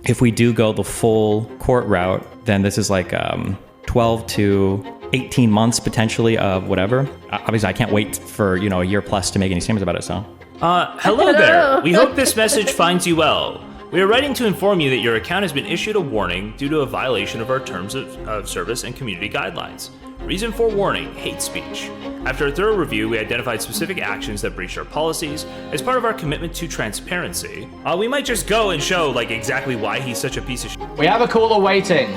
If we do go the full court route, then this is like 12 to 18 months potentially of whatever. Obviously, I can't wait for, a year plus to make any statements about it, so. Hello there. We hope this message finds you well. We are writing to inform you that your account has been issued a warning due to a violation of our terms of service and community guidelines. Reason for warning, hate speech. After a thorough review, we identified specific actions that breached our policies. As part of our commitment to transparency, we might just go and show exactly why he's such a piece of shit. We have a caller waiting.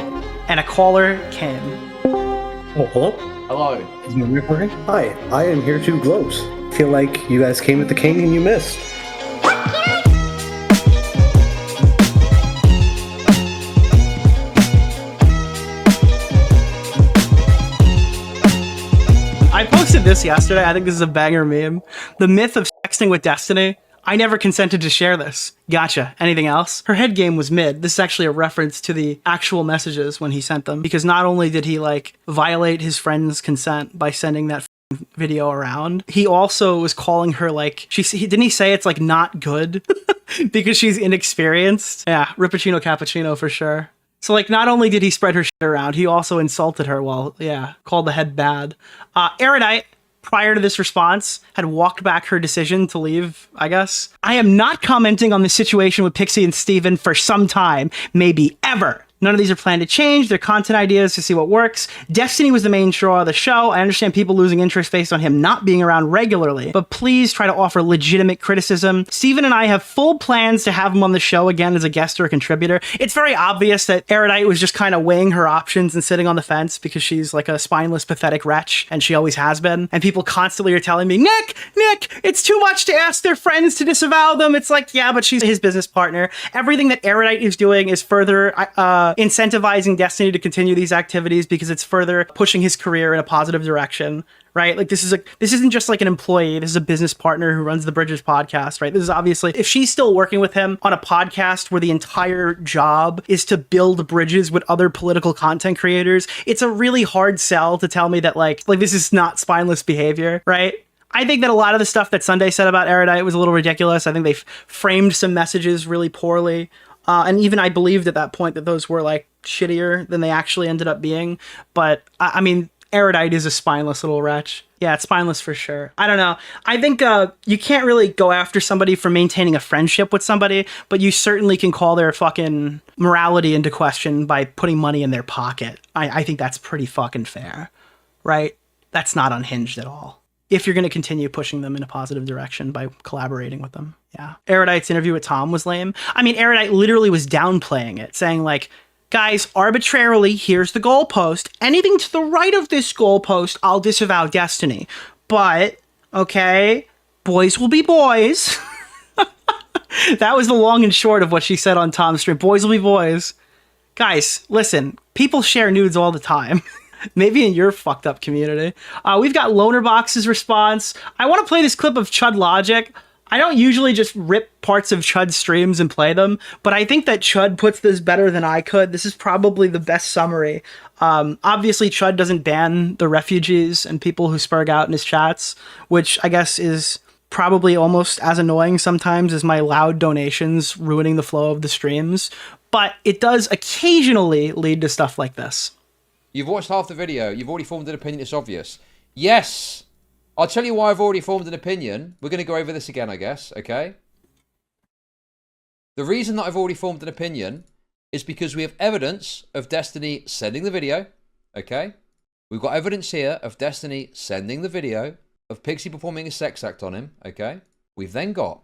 And a caller came. Oh, hello? Hello. Is my recording? Hi, I am here to gloat. Feel like you guys came with the king and you missed. I posted this yesterday. I think this is a banger meme. The myth of sexting with Destiny. I never consented to share this. Gotcha. Anything else? Her head game was mid. This is actually a reference to the actual messages when he sent them. Because not only did he violate his friend's consent by sending that video around, he also was calling her didn't he say it's not good because she's inexperienced? Yeah, Rippuccino Cappuccino for sure. So not only did he spread her shit around, he also insulted her called the head bad. Erudite, prior to this response, had walked back her decision to leave, I guess. I am not commenting on the situation with Pixie and Steven for some time, maybe ever. None of these are planned to change. They're content ideas to see what works. Destiny was the main draw of the show. I understand people losing interest based on him not being around regularly, but please try to offer legitimate criticism. Steven and I have full plans to have him on the show again as a guest or a contributor. It's very obvious that Erudite was just kind of weighing her options and sitting on the fence because she's a spineless, pathetic wretch, and she always has been. And people constantly are telling me, Nick, it's too much to ask their friends to disavow them. It's yeah, but she's his business partner. Everything that Erudite is doing is further incentivizing Destiny to continue these activities because it's further pushing his career in a positive direction, right? This isn't just an employee. This is a business partner who runs the Bridges podcast, right? This is obviously, if she's still working with him on a podcast where the entire job is to build bridges with other political content creators, it's a really hard sell to tell me that this is not spineless behavior, right? I think that a lot of the stuff that Sunday said about Erudite was a little ridiculous. I think they framed some messages really poorly. And even I believed at that point that those were shittier than they actually ended up being. But I mean, Erudite is a spineless little wretch. Yeah, it's spineless for sure. I don't know. I think you can't really go after somebody for maintaining a friendship with somebody, but you certainly can call their fucking morality into question by putting money in their pocket. I think that's pretty fucking fair, right? That's not unhinged at all. If you're going to continue pushing them in a positive direction by collaborating with them. Yeah. Erudite's interview with Tom was lame. I mean, Erudite literally was downplaying it, saying guys, arbitrarily, here's the goalpost. Anything to the right of this goalpost, I'll disavow Destiny. But, okay, boys will be boys. That was the long and short of what she said on Tom's stream. Boys will be boys. Guys, listen, people share nudes all the time. Maybe in your fucked up community. We've got Lonerbox's response. I want to play this clip of Chud Logic. I don't usually just rip parts of Chud's streams and play them, but I think that Chud puts this better than I could. This is probably the best summary. Obviously, Chud doesn't ban the refugees and people who spurg out in his chats, which I guess is probably almost as annoying sometimes as my loud donations ruining the flow of the streams. But it does occasionally lead to stuff like this. You've watched half the video. You've already formed an opinion. It's obvious. Yes. I'll tell you why I've already formed an opinion. We're going to go over this again, I guess. Okay? The reason that I've already formed an opinion is because we have evidence of Destiny sending the video. Okay? We've got evidence here of Destiny sending the video of Pixie performing a sex act on him. Okay? We've then got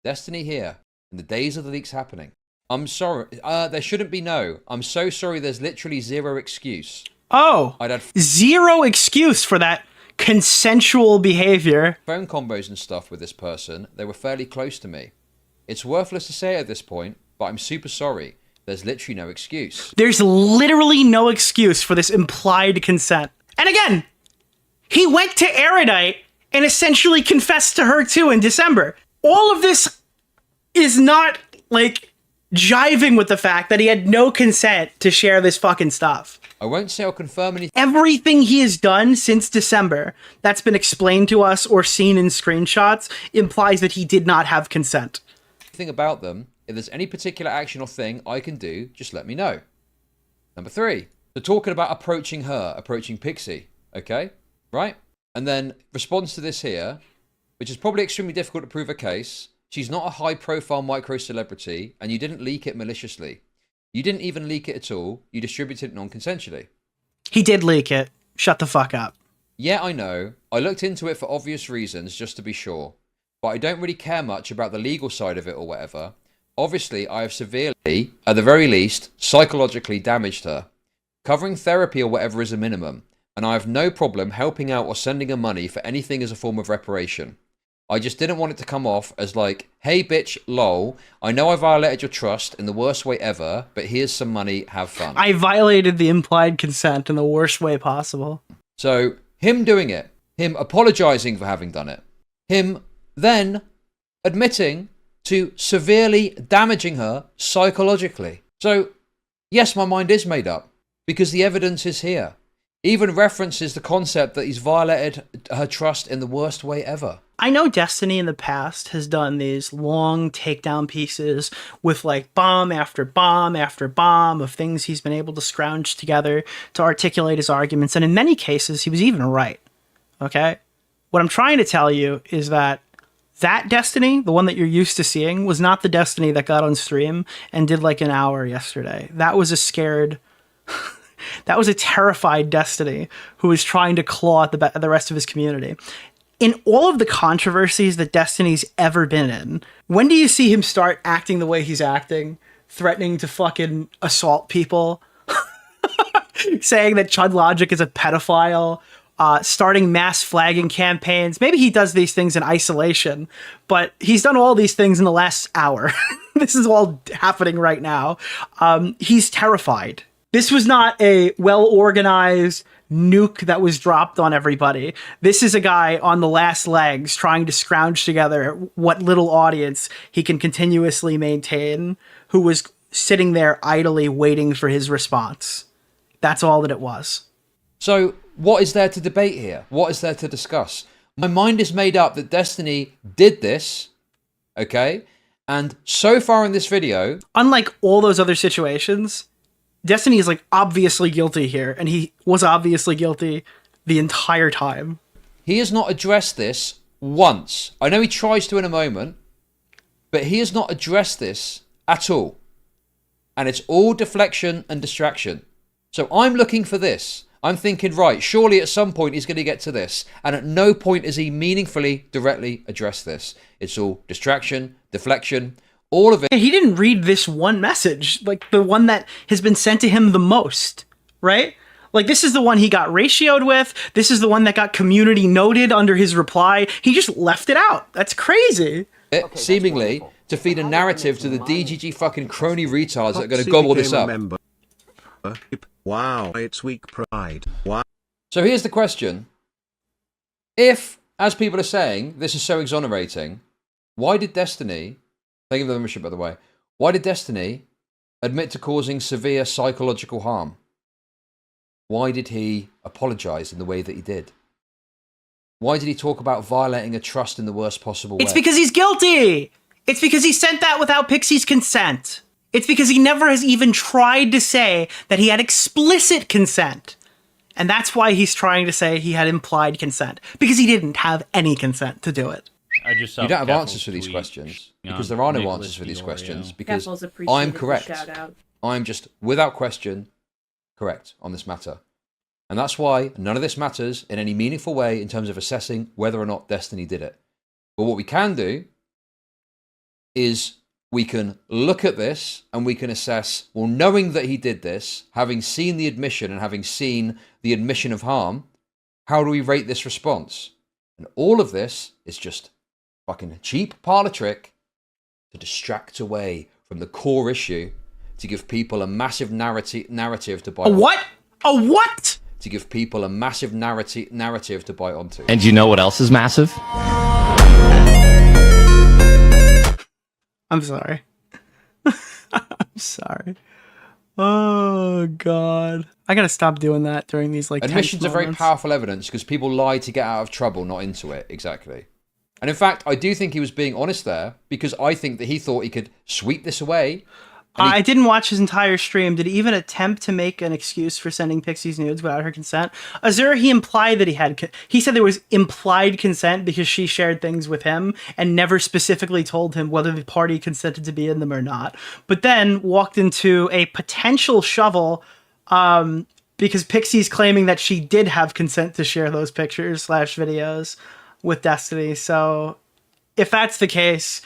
Destiny here in the days of the leaks happening. I'm sorry. There shouldn't be no. I'm so sorry. There's literally zero excuse. Oh, zero excuse for that consensual behavior. Phone combos and stuff with this person. They were fairly close to me. It's worthless to say at this point, but I'm super sorry. There's literally no excuse. There's literally no excuse for this implied consent. And again, he went to Erudite and essentially confessed to her too in December. All of this is not jiving with the fact that he had no consent to share this fucking stuff. I won't say I'll confirm anything. Everything he has done since December that's been explained to us or seen in screenshots implies that he did not have consent. Thing about them, If there's any particular action or thing I can do, just let me know. Number 3, so talking about approaching Pixie, okay? Right? And then response to this here, which is probably extremely difficult to prove a case. She's not a high-profile micro-celebrity, and you didn't leak it maliciously. You didn't even leak it at all. You distributed it non-consensually. He did leak it. Shut the fuck up. Yeah, I know. I looked into it for obvious reasons, just to be sure. But I don't really care much about the legal side of it or whatever. Obviously, I have severely, at the very least, psychologically damaged her. Covering therapy or whatever is a minimum, and I have no problem helping out or sending her money for anything as a form of reparation. I just didn't want it to come off as like, hey bitch, lol, I know I violated your trust in the worst way ever, but here's some money, have fun. I violated the implied consent in the worst way possible. So, him doing it, him apologizing for having done it, him then admitting to severely damaging her psychologically. So, yes, my mind is made up, because the evidence is here. Even references the concept that he's violated her trust in the worst way ever. I know Destiny in the past has done these long takedown pieces with like bomb after bomb after bomb of things he's been able to scrounge together to articulate his arguments. And in many cases, he was even right. Okay? What I'm trying to tell you is that Destiny, the one that you're used to seeing, was not the Destiny that got on stream and did like an hour yesterday. That was a scared... that was a terrified Destiny who was trying to claw at the rest of his community. In all of the controversies that Destiny's ever been in, when do you see him start acting the way he's acting? Threatening to fucking assault people? Saying that Chud Logic is a pedophile? Starting mass flagging campaigns? Maybe he does these things in isolation, but he's done all these things in the last hour. This is all happening right now. He's terrified. This was not a well-organized nuke that was dropped on everybody. This is a guy on the last legs trying to scrounge together what little audience he can continuously maintain, who was sitting there idly waiting for his response. That's all that it was. So, what is there to debate here? What is there to discuss? My mind is made up that Destiny did this, okay? And so far in this video... Unlike all those other situations... Destiny is like obviously guilty here, and he was obviously guilty the entire time. He has not addressed this once. I know he tries to in a moment, but he has not addressed this at all. And it's all deflection and distraction. So I'm looking for this. I'm thinking, right, surely at some point he's going to get to this. And at no point is he meaningfully, directly addressed this. It's all distraction, deflection, all of it. He didn't read this one message, like the one that has been sent to him the most, right? Like, this is the one he got ratioed with. This is the one that got community noted under his reply. He just left it out. That's crazy. Okay, seemingly to feed a narrative to the DGG fucking crony retards that are going to gobble this up. Wow, it's weak pride. Wow. So here's the question. If, as people are saying, this is so exonerating, why did Destiny... Thank you for the membership, by the way. Why did Destiny admit to causing severe psychological harm? Why did he apologize in the way that he did? Why did he talk about violating a trust in the worst possible way? It's because he's guilty! It's because he sent that without Pixie's consent. It's because he never has even tried to say that he had explicit consent. And that's why he's trying to say he had implied consent. Because he didn't have any consent to do it. I just You don't have answers for these questions, because there are no answers for these questions, because I'm correct. I'm just, without question, correct on this matter. And that's why none of this matters in any meaningful way in terms of assessing whether or not Destiny did it. But what we can do is we can look at this and we can assess, well, knowing that he did this, having seen the admission and having seen the admission of harm, how do we rate this response? And all of this is just fucking cheap parlor trick to distract away from the core issue, to give people a massive narrative to buy. A what? A what? To give people a massive narrative to buy onto. And you know what else is massive? I'm sorry. I'm sorry. Oh, God. I gotta stop doing that during these, like, admissions tense are very moments. powerful evidence because people lie to get out of trouble, not into it. Exactly. And in fact, I do think he was being honest there, because I think that he thought he could sweep this away. I didn't watch his entire stream. Did he even attempt to make an excuse for sending Pixie's nudes without her consent? Azura, he implied that he said there was implied consent because she shared things with him and never specifically told him whether the party consented to be in them or not. But then walked into a potential shovel because Pixie's claiming that she did have consent to share those pictures / videos with Destiny. So if that's the case,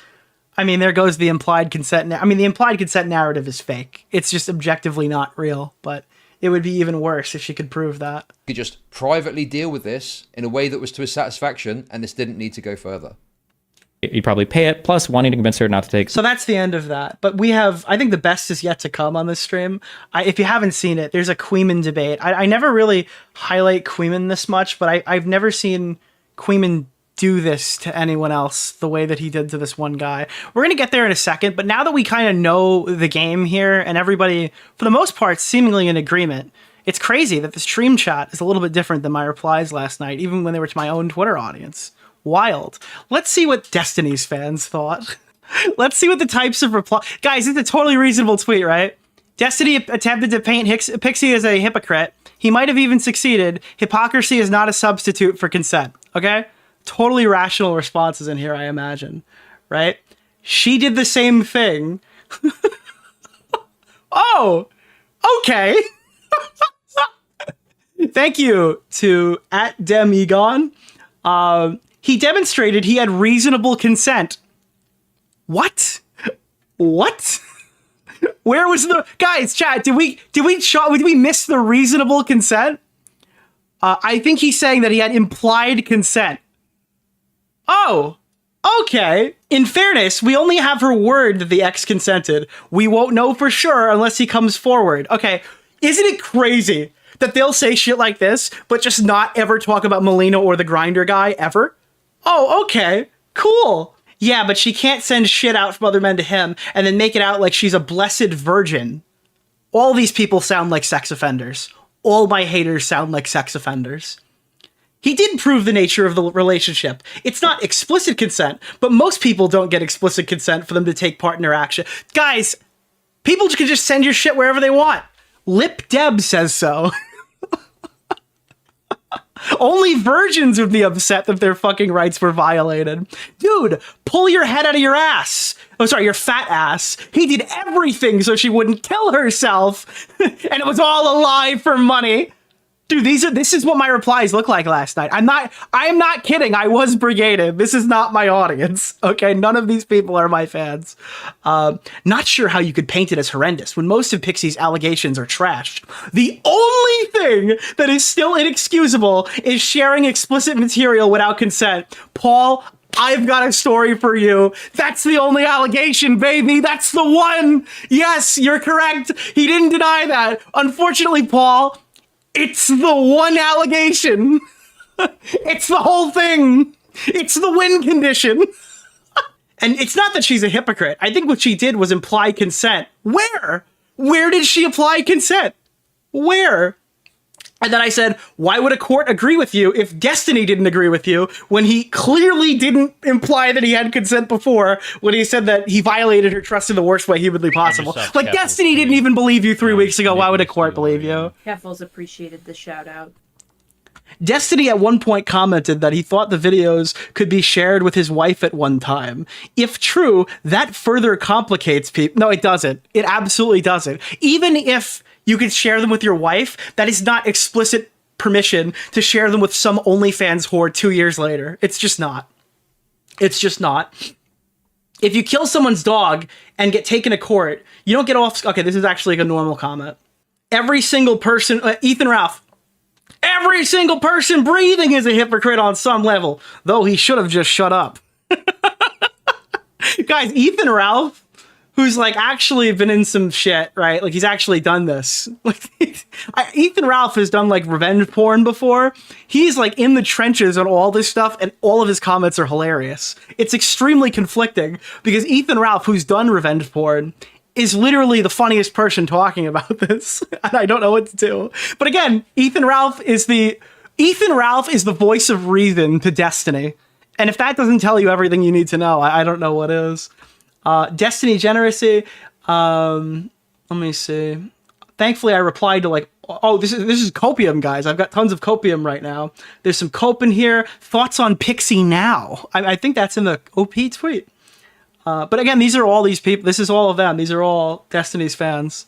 I mean, there goes the implied consent. The implied consent narrative is fake. It's just objectively not real, but it would be even worse if she could prove that. He could just privately deal with this in a way that was to his satisfaction, and this didn't need to go further. You'd probably pay it, plus wanting to convince her not to take. So that's the end of that. But I think the best is yet to come on this stream. If you haven't seen it, there's a Queeman debate. I never really highlight Queeman this much, but I've never seen Queeman do this to anyone else the way that he did to this one guy. We're going to get there in a second, but now that we kind of know the game here and everybody, for the most part, seemingly in agreement, it's crazy that the stream chat is a little bit different than my replies last night, even when they were to my own Twitter audience. Wild. Let's see what Destiny's fans thought. Let's see what the types of reply. Guys, it's a totally reasonable tweet, right? Destiny attempted to paint Pixie as a hypocrite. He might have even succeeded. Hypocrisy is not a substitute for consent. Okay? Totally rational responses in here, I imagine, right? She did the same thing. Oh, okay. Thank you to @Demegon. He demonstrated he had reasonable consent. What? What? Where was the guys? Chat? Did we miss the reasonable consent? I think he's saying that he had implied consent. Oh, okay. In fairness, we only have her word that the ex consented. We won't know for sure unless he comes forward. Okay, isn't it crazy that they'll say shit like this, but just not ever talk about Melina or the grinder guy ever? Oh, okay, cool. Yeah, but she can't send shit out from other men to him and then make it out like she's a blessed virgin. All these people sound like sex offenders. All my haters sound like sex offenders. He did prove the nature of the relationship. It's not explicit consent, but most people don't get explicit consent for them to take part in their action. Guys, people can just send your shit wherever they want. Lip Deb says so. Only virgins would be upset that their fucking rights were violated. Dude, pull your head out of your ass. Oh, sorry, your fat ass. He did everything so she wouldn't kill herself. And it was all a lie for money. Dude, this is what my replies look like last night. I'm not kidding. I was brigaded. This is not my audience. Okay, none of these people are my fans. Not sure how you could paint it as horrendous when most of Pixie's allegations are trashed. The only thing that is still inexcusable is sharing explicit material without consent. Paul, I've got a story for you. That's the only allegation, baby. That's the one. Yes, you're correct. He didn't deny that. Unfortunately, Paul, it's the one allegation. It's the whole thing. It's the win condition. And it's not that she's a hypocrite. I think what she did was imply consent. Where? Where did she apply consent? Where? And then I said, why would a court agree with you if Destiny didn't agree with you when he clearly didn't imply that he had consent before when he said that he violated her trust in the worst way humanly possible? Like, Destiny didn't even believe you 3 weeks ago. Why would a court believe you? Keffels appreciated the shout out. Destiny at one point commented that he thought the videos could be shared with his wife at one time. If true, that further complicates people. No, it doesn't. It absolutely doesn't. Even if you could share them with your wife, that is not explicit permission to share them with some OnlyFans whore 2 years later. It's just not. It's just not. If you kill someone's dog and get taken to court, you don't get off. Okay, this is actually like a normal comment. Every single person, Ethan Ralph, every single person breathing is a hypocrite on some level, though he should have just shut up. Guys, Ethan Ralph, who's like actually been in some shit, right? Like he's actually done this. Like Ethan Ralph has done like revenge porn before. He's like in the trenches on all this stuff and all of his comments are hilarious. It's extremely conflicting because Ethan Ralph, who's done revenge porn, is literally the funniest person talking about this. And I don't know what to do. But again, Ethan Ralph is the voice of reason to Destiny. And if that doesn't tell you everything you need to know, I don't know what is. Destiny Generacy. Let me see. Thankfully, I replied to like, oh, this is copium, guys. I've got tons of copium right now. There's some cope in here. Thoughts on Pixie now? I think that's in the OP tweet. But again, these are all these people. This is all of them. These are all Destiny's fans.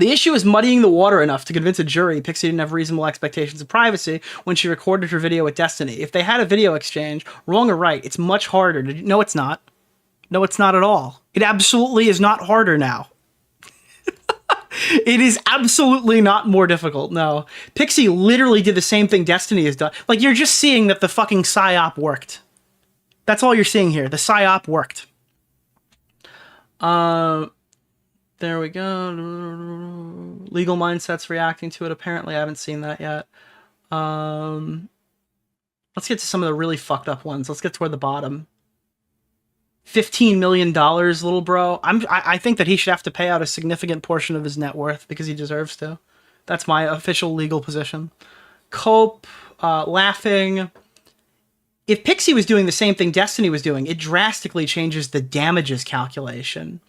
The issue is muddying the water enough to convince a jury Pixie didn't have reasonable expectations of privacy when she recorded her video with Destiny. If they had a video exchange, wrong or right, it's much harder to... No, it's not. No, it's not at all. It absolutely is not harder now. It is absolutely not more difficult, no. Pixie literally did the same thing Destiny has done. Like, you're just seeing that the fucking PSYOP worked. That's all you're seeing here. The PSYOP worked. There we go. Legal Mindset's reacting to it. Apparently, I haven't seen that yet. Let's get to some of the really fucked up ones. Let's get toward the bottom. $15 million, little bro. I think that he should have to pay out a significant portion of his net worth because he deserves to. That's my official legal position. Cope, laughing. If Pixie was doing the same thing Destiny was doing, it drastically changes the damages calculation.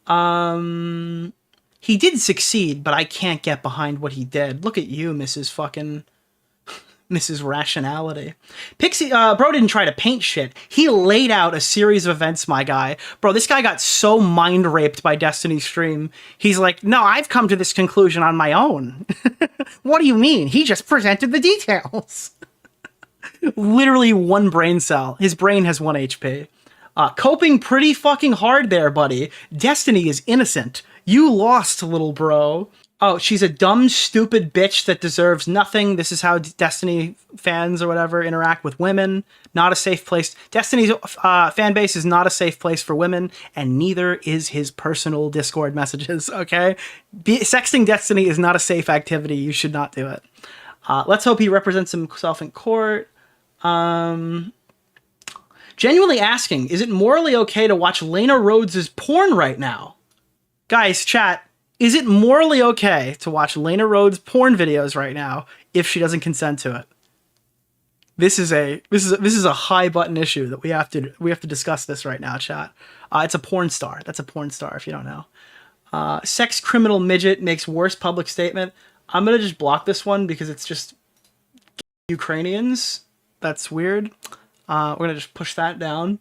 He did succeed, but I can't get behind what he did. Look at you, Mrs. Rationality. Pixie, bro didn't try to paint shit. He laid out a series of events, my guy. Bro, this guy got so mind raped by Destiny's stream. He's like, no, I've come to this conclusion on my own. What do you mean? He just presented the details. Literally one brain cell. His brain has 1 HP. Coping pretty fucking hard there, buddy. Destiny is innocent. You lost, little bro. Oh, she's a dumb, stupid bitch that deserves nothing. This is how Destiny fans or whatever interact with women. Not a safe place. Destiny's fan base is not a safe place for women, and neither is his personal Discord messages, okay? Sexting Destiny is not a safe activity. You should not do it. Let's hope he represents himself in court. Genuinely asking, is it morally okay to watch Lena Rhodes' porn right now? Guys, chat. Is it morally okay to watch Lena Rhodes' porn videos right now if she doesn't consent to it? This is a high button issue that we have to discuss this right now, chat. It's a porn star. That's a porn star if you don't know. Sex criminal midget makes worst public statement. I'm gonna just block this one because it's just Ukrainians. That's weird. We're gonna just push that down.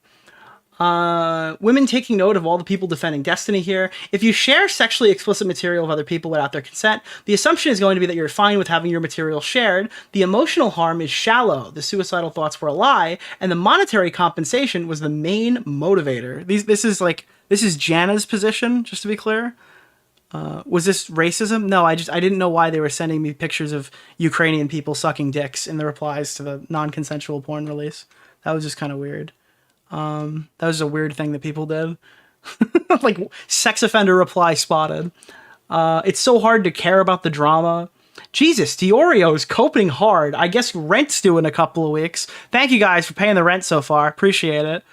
Women taking note of all the people defending Destiny here. If you share sexually explicit material of other people without their consent, the assumption is going to be that you're fine with having your material shared. The emotional harm is shallow. The suicidal thoughts were a lie, and the monetary compensation was the main motivator. This is Jana's position, just to be clear. Was this racism? No, I didn't know why they were sending me pictures of Ukrainian people sucking dicks in the replies to the non-consensual porn release. That was just kind of weird. That was a weird thing that people did. Like, sex offender reply spotted. It's so hard to care about the drama. Jesus, DeOrio is coping hard. I guess rent's due in a couple of weeks. Thank you guys for paying the rent so far. Appreciate it.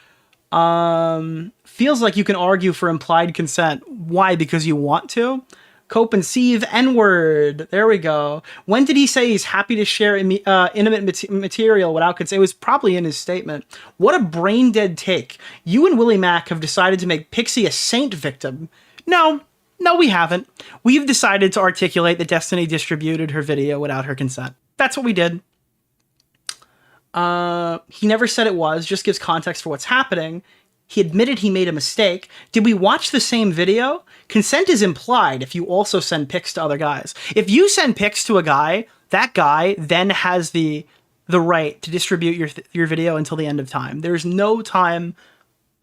Feels like you can argue for implied consent. Why? Because you want to? Cope and seethe N-word. There we go. When did he say he's happy to share intimate material without consent? It was probably in his statement. What a brain dead take. You and Willie Mack have decided to make Pixie a saint victim. No, we haven't. We've decided to articulate that Destiny distributed her video without her consent. That's what we did. He never said it was, just gives context for what's happening. He admitted he made a mistake. Did we watch the same video? Consent is implied if you also send pics to other guys. If you send pics to a guy, that guy then has the right to distribute your video until the end of time. There's no time,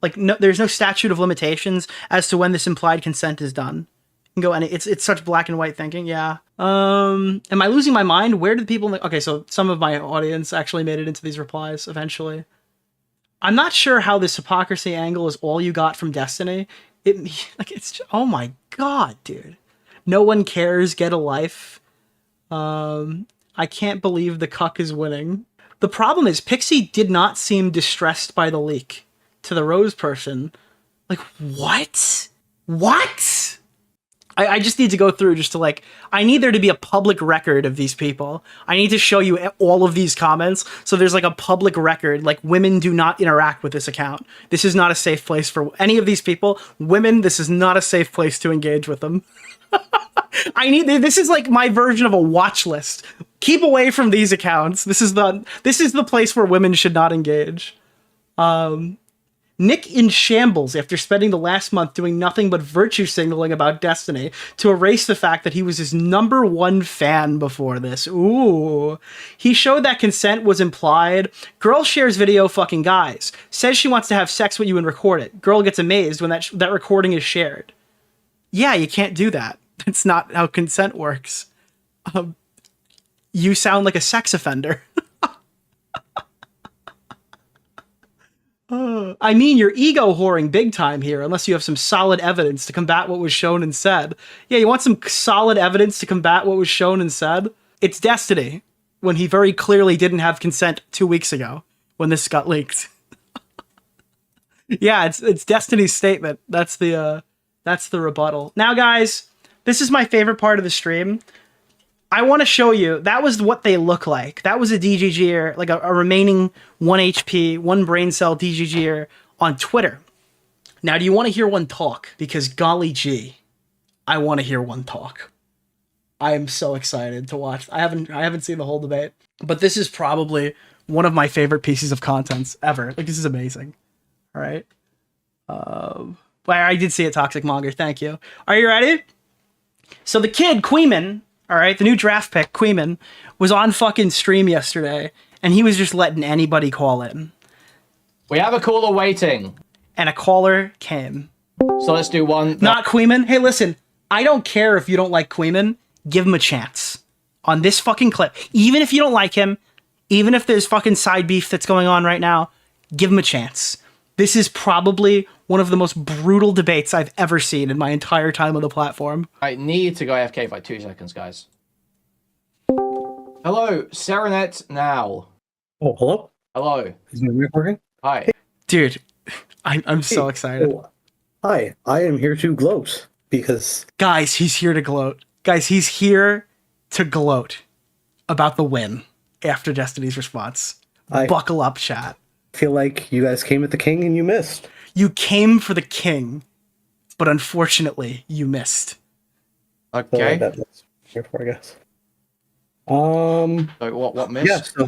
there's no statute of limitations as to when this implied consent is done. You can go and it's such black and white thinking. Yeah. Am I losing my mind? Where did people? Okay, so some of my audience actually made it into these replies eventually. I'm not sure how this hypocrisy angle is all you got from Destiny. Oh my god, dude. No one cares, get a life. I can't believe the cuck is winning. The problem is Pixie did not seem distressed by the leak to the Rose person. Like, what? What? I just need to go through just to like, I need there to be a public record of these people. I need to show you all of these comments. So there's like a public record, like women do not interact with this account. This is not a safe place for any of these people. Women, this is not a safe place to engage with them. This is like my version of a watch list. Keep away from these accounts. This is the place where women should not engage. Nick in shambles after spending the last month doing nothing but virtue signaling about Destiny to erase the fact that he was his #1 fan before this. Ooh. He showed that consent was implied. Girl shares video fucking guys. Says she wants to have sex with you and record it. Girl gets amazed when that recording is shared. Yeah, you can't do that. That's not how consent works. You sound like a sex offender. I mean, you're ego whoring big time here, unless you have some solid evidence to combat what was shown and said. Yeah, you want some solid evidence to combat what was shown and said? It's Destiny, when he very clearly didn't have consent 2 weeks ago, when this got leaked. Yeah, it's Destiny's statement. That's the rebuttal. Now, guys, this is my favorite part of the stream. I want to show you, that was what they look like. That was a DGGer, like a remaining 1 HP, 1 brain cell DGGer on Twitter. Now, do you want to hear one talk? Because golly gee, I want to hear one talk. I am so excited to watch. I haven't seen the whole debate, but this is probably one of my favorite pieces of content ever. Like, this is amazing. All right. Well, I did see a Toxic Monger. Thank you. Are you ready? So the kid, Queeman, all right, the new draft pick, Queeman, was on fucking stream yesterday, and he was just letting anybody call in. We have a caller waiting. And a caller came. So let's do one. Not Queeman. Hey, listen, I don't care if you don't like Queeman. Give him a chance. On this fucking clip. Even if you don't like him, even if there's fucking side beef that's going on right now, give him a chance. This is probably one of the most brutal debates I've ever seen in my entire time on the platform. I need to go AFK for like 2 seconds, guys. Hello, Serenet now. Oh, hello? Hello. Is my mic working? Hi. Dude, I'm so excited. Oh, hi, I am here to gloat because... Guys, he's here to gloat. Guys, he's here to gloat about the win after Destiny's response. Buckle up, chat. Feel like you guys came at the king and you missed. You came for the king, but unfortunately, you missed. Okay. So that's here for, I guess. So what missed? Yeah,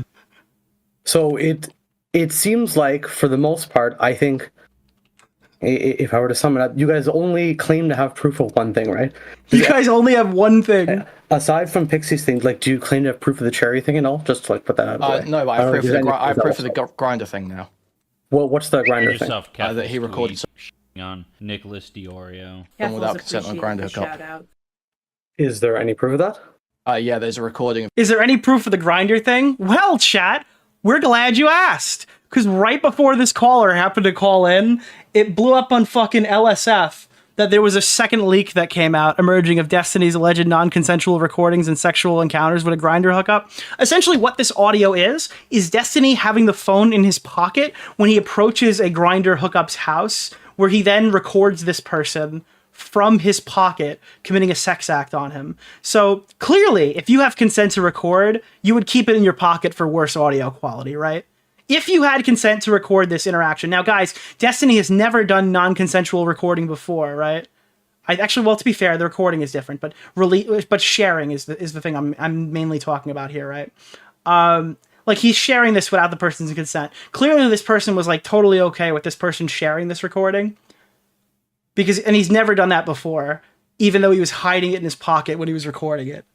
so it seems like, for the most part, I think, if I were to sum it up, you guys only claim to have proof of one thing, right? You guys only have one thing. Aside from Pixie's thing, like, do you claim to have proof of the cherry thing and all? Just to, like, put that out of the way. No, but I have proof of the grinder thing now. Well, what's the grinder thing? That he recorded on Nicholas DeOrio. without consent on grinder hookup. Shout-out. Is there any proof of that? Yeah, there's a recording. Is there any proof of the grinder thing? Well, chat, we're glad you asked. Because right before this caller happened to call in, it blew up on fucking LSF that there was a second leak that came out emerging of Destiny's alleged non-consensual recordings and sexual encounters with a grinder hookup. Essentially what this audio is Destiny having the phone in his pocket when he approaches a grinder hookup's house, where he then records this person from his pocket committing a sex act on him. So clearly, if you have consent to record, you would keep it in your pocket for worse audio quality, right? If you had consent to record this interaction. Now, guys, Destiny has never done non-consensual recording before, right? Well, to be fair, the recording is different, but sharing is the thing I'm mainly talking about here, right? Like, he's sharing this without the person's consent. Clearly, this person was like totally okay with this person sharing this recording, and he's never done that before, even though he was hiding it in his pocket when he was recording it.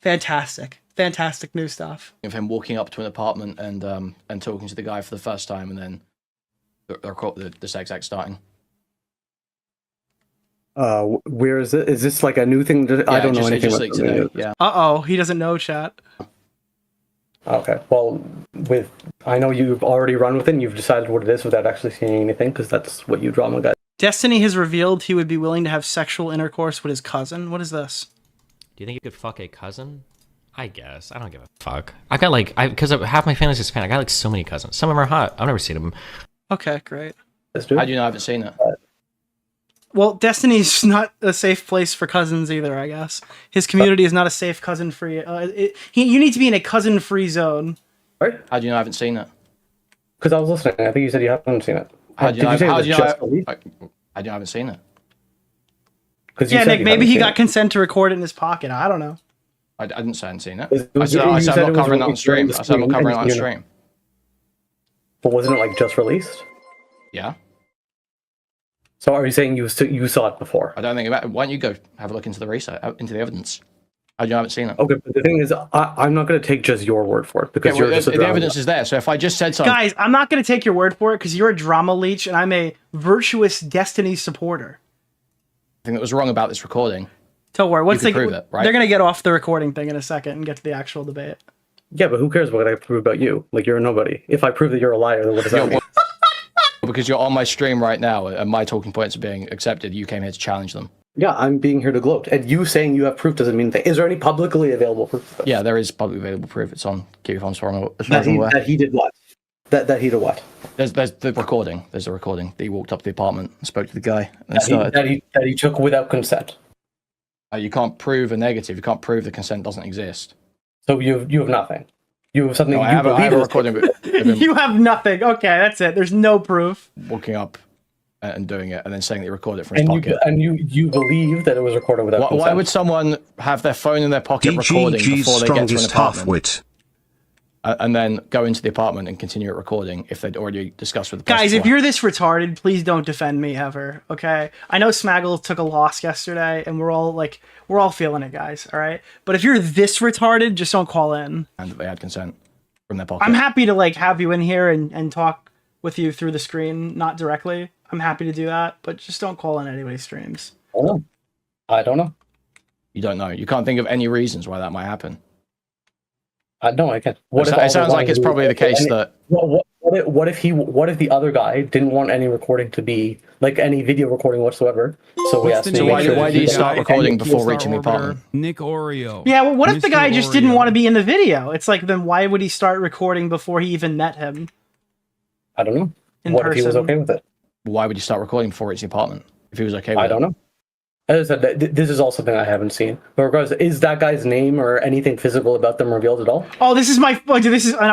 Fantastic new stuff. Of him walking up to an apartment and talking to the guy for the first time, and then the sex act starting. Where is it? Is this like a new thing? I don't know anything about today. Yeah. Uh-oh, he doesn't know, chat. Okay, well, I know you've already run with it and you've decided what it is without actually seeing anything, because that's what you drama guys. Destiny has revealed he would be willing to have sexual intercourse with his cousin. What is this? Do you think you could fuck a cousin? I guess. I don't give a fuck. I got because half my family's Hispanic. I got like so many cousins. Some of them are hot. I've never seen them. Okay, great. How do you know I haven't seen it? Well, Destiny's not a safe place for cousins either, I guess. His community is not a safe cousin-free... you need to be in a cousin-free zone. Right? How do you know I haven't seen it? Because I was listening. I think you said you haven't seen it. How do you know I haven't seen it? Yeah, Nick, maybe he got consent to record it in his pocket. I don't know. I didn't say I hadn't seen it. I said I'm not covering that on stream. I said I'm not covering that on stream. But wasn't it like just released? Yeah. So are you saying you saw it before? I don't think about it. Why don't you go have a look into the research, into the evidence? How do you know I haven't seen it? Okay, but the thing is, I'm not going to take just your word for it because the evidence is there. So if I just said something, guys, I'm not going to take your word for it because you're a drama leech and I'm a virtuous Destiny supporter. I think that was wrong about this recording. Don't worry, prove it, right? They're going to get off the recording thing in a second and get to the actual debate. Yeah, but who cares what I prove about you? Like, you're a nobody. If I prove that you're a liar, then what does that mean? Because you're on my stream right now and my talking points are being accepted, you came here to challenge them. Yeah, I'm being here to gloat. And you saying you have proof doesn't mean anything. Is there any publicly available proof? Yeah, there is publicly available proof. It's on Keep Your Phone that he did what? That he did what? There's the recording. There's a recording that he walked up to the apartment and spoke to the guy. And that he took without consent. You can't prove a negative. You can't prove the consent doesn't exist. So you have nothing. You have something. No, I have a recording. You have nothing. Okay, that's it. There's no proof. Walking up and doing it, and then saying that he recorded it from his pocket. And you believe that it was recorded without consent. Why would someone have their phone in their pocket recording before they get to an apartment? And then go into the apartment and continue it recording if they'd already discussed with the guys, if you're this retarded, please don't defend me ever, okay? I know Smaggle took a loss yesterday, and we're all feeling it, guys, all right? But if you're this retarded, just don't call in. And they had consent from their pocket. I'm happy to have you in here and talk with you through the screen, not directly. I'm happy to do that, but just don't call in anybody's streams. I don't know. You don't know. You can't think of any reasons why that might happen. No, I can't. It sounds like it's probably the case that. What if the other guy didn't want any recording to be like any video recording whatsoever? So we asked. So why did he start recording before reaching the apartment? Nick Oreo. Yeah, well, what if the guy just didn't want to be in the video? It's like, then why would he start recording before he even met him? I don't know. What if he was okay with it? Why would he start recording before reaching the apartment if he was okay with it? I don't know. As I said, this is also something I haven't seen. But regardless, is that guy's name or anything physical about them revealed at all? Oh, this is not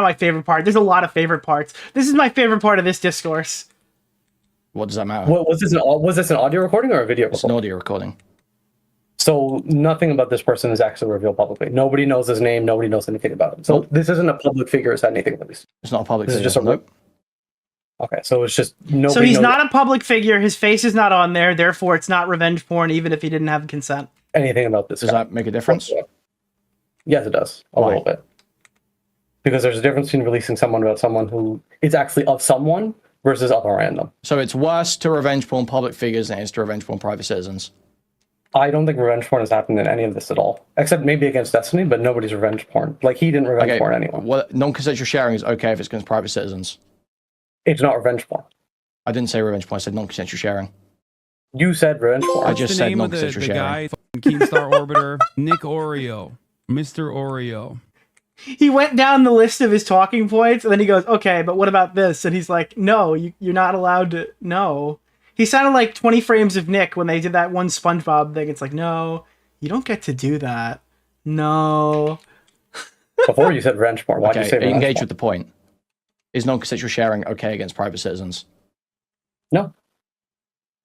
my favorite part. There's a lot of favorite parts. This is my favorite part of this discourse. What does that matter? Was this an audio recording or a video recording? It's an audio recording. So nothing about this person is actually revealed publicly. Nobody knows his name. Nobody knows anything about him. So this isn't a public figure or said anything at least. It's not a public figure. It's just a Okay, so it's just nobody. So he's not a public figure. His face is not on there. Therefore, it's not revenge porn, even if he didn't have consent. Anything about this? Does that make a difference? Yes, it does. A little bit. Because there's a difference between releasing someone about someone who is actually of someone versus of a random. So it's worse to revenge porn public figures than it is to revenge porn private citizens. I don't think revenge porn has happened in any of this at all, except maybe against Destiny. But nobody's revenge porn. Like he didn't revenge porn anyone. Well, non-consensual sharing is okay if it's against private citizens. It's not revenge porn. I didn't say revenge porn. I said non-consensual sharing. You said revenge porn. I just said non-consensual sharing. The guy, Keemstar Orbiter, Nick Oreo, Mr. Oreo. He went down the list of his talking points, and then he goes, "Okay, but what about this?" And he's like, "No, you're not allowed to. No." He sounded like 20 frames of Nick when they did that one SpongeBob thing. It's like, "No, you don't get to do that. No." Before you said revenge porn. Why'd you say revenge engage porn? with the point. Is non-consensual sharing okay against private citizens? No.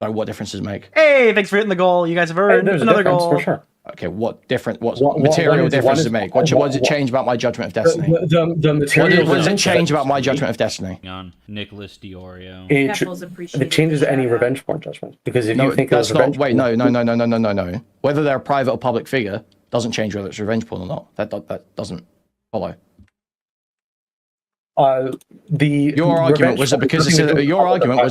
So what differences make? Hey, thanks for hitting the goal. You guys have earned another goal. For sure. Okay, what material difference does it make? What does it change about my judgment of Destiny? The material. What does it change about my judgment of Destiny? On Nicholas DeOrio. It changes any revenge porn judgment because if you think that's it was revenge not. Wait, no. Whether they're a private or public figure doesn't change whether it's revenge porn or not. That doesn't follow. Your argument was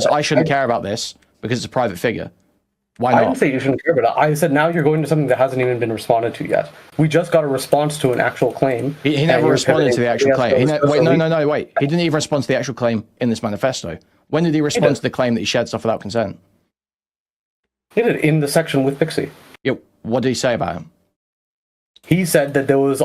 I shouldn't care about this because it's a private figure. Why not? I didn't say you shouldn't care about it. I said now you're going to something that hasn't even been responded to yet. We just got a response to an actual claim. He never responded to the actual claim. Wait. He didn't even respond to the actual claim in this manifesto. When did he respond to the claim that he shared stuff without consent? He did in the section with Pixie. Yeah. What did he say about him? He said that there was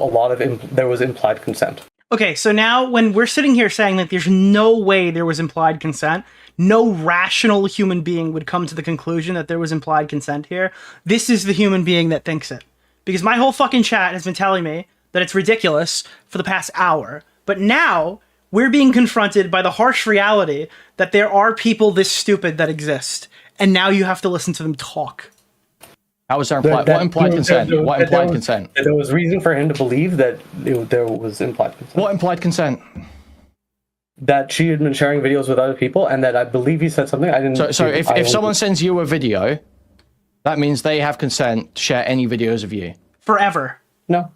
implied consent. Okay, so now when we're sitting here saying that there's no way there was implied consent, no rational human being would come to the conclusion that there was implied consent here. This is the human being that thinks it. Because my whole fucking chat has been telling me that it's ridiculous for the past hour. But now we're being confronted by the harsh reality that there are people this stupid that exist. And now you have to listen to them talk. How was there implied? What implied consent? What implied consent? There was reason for him to believe that there was implied consent. What implied consent? That she had been sharing videos with other people, and that I believe he said something. I didn't. So if someone sends you a video, that means they have consent to share any videos of you. Forever. No.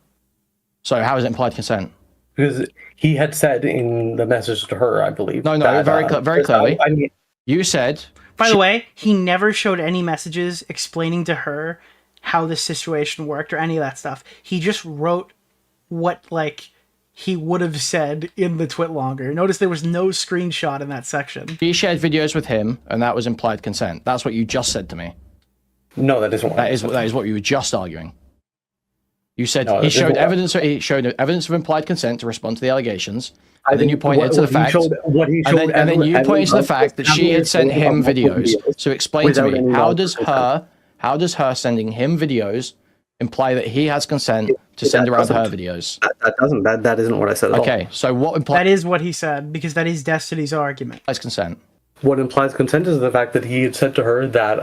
So how is it implied consent? Because he had said in the message to her, I believe. No, that, very clearly. I mean, you said. By the way, he never showed any messages explaining to her how this situation worked or any of that stuff. He just wrote what, like, he would have said in the twitlonger. Notice there was no screenshot in that section. He shared videos with him, and that was implied consent. That's what you just said to me. No, that isn't what that is what you were just arguing. You said no, he showed evidence of implied consent to respond to the allegations. And then you pointed to the fact, and then you pointed to the fact that she had sent him videos. So explain to me, how does her sending him videos imply that he has consent to send around her videos? That isn't what I said at all. Okay, so what implies... That is what he said, because that is Destiny's argument. Implies consent. What implies consent is the fact that he had said to her that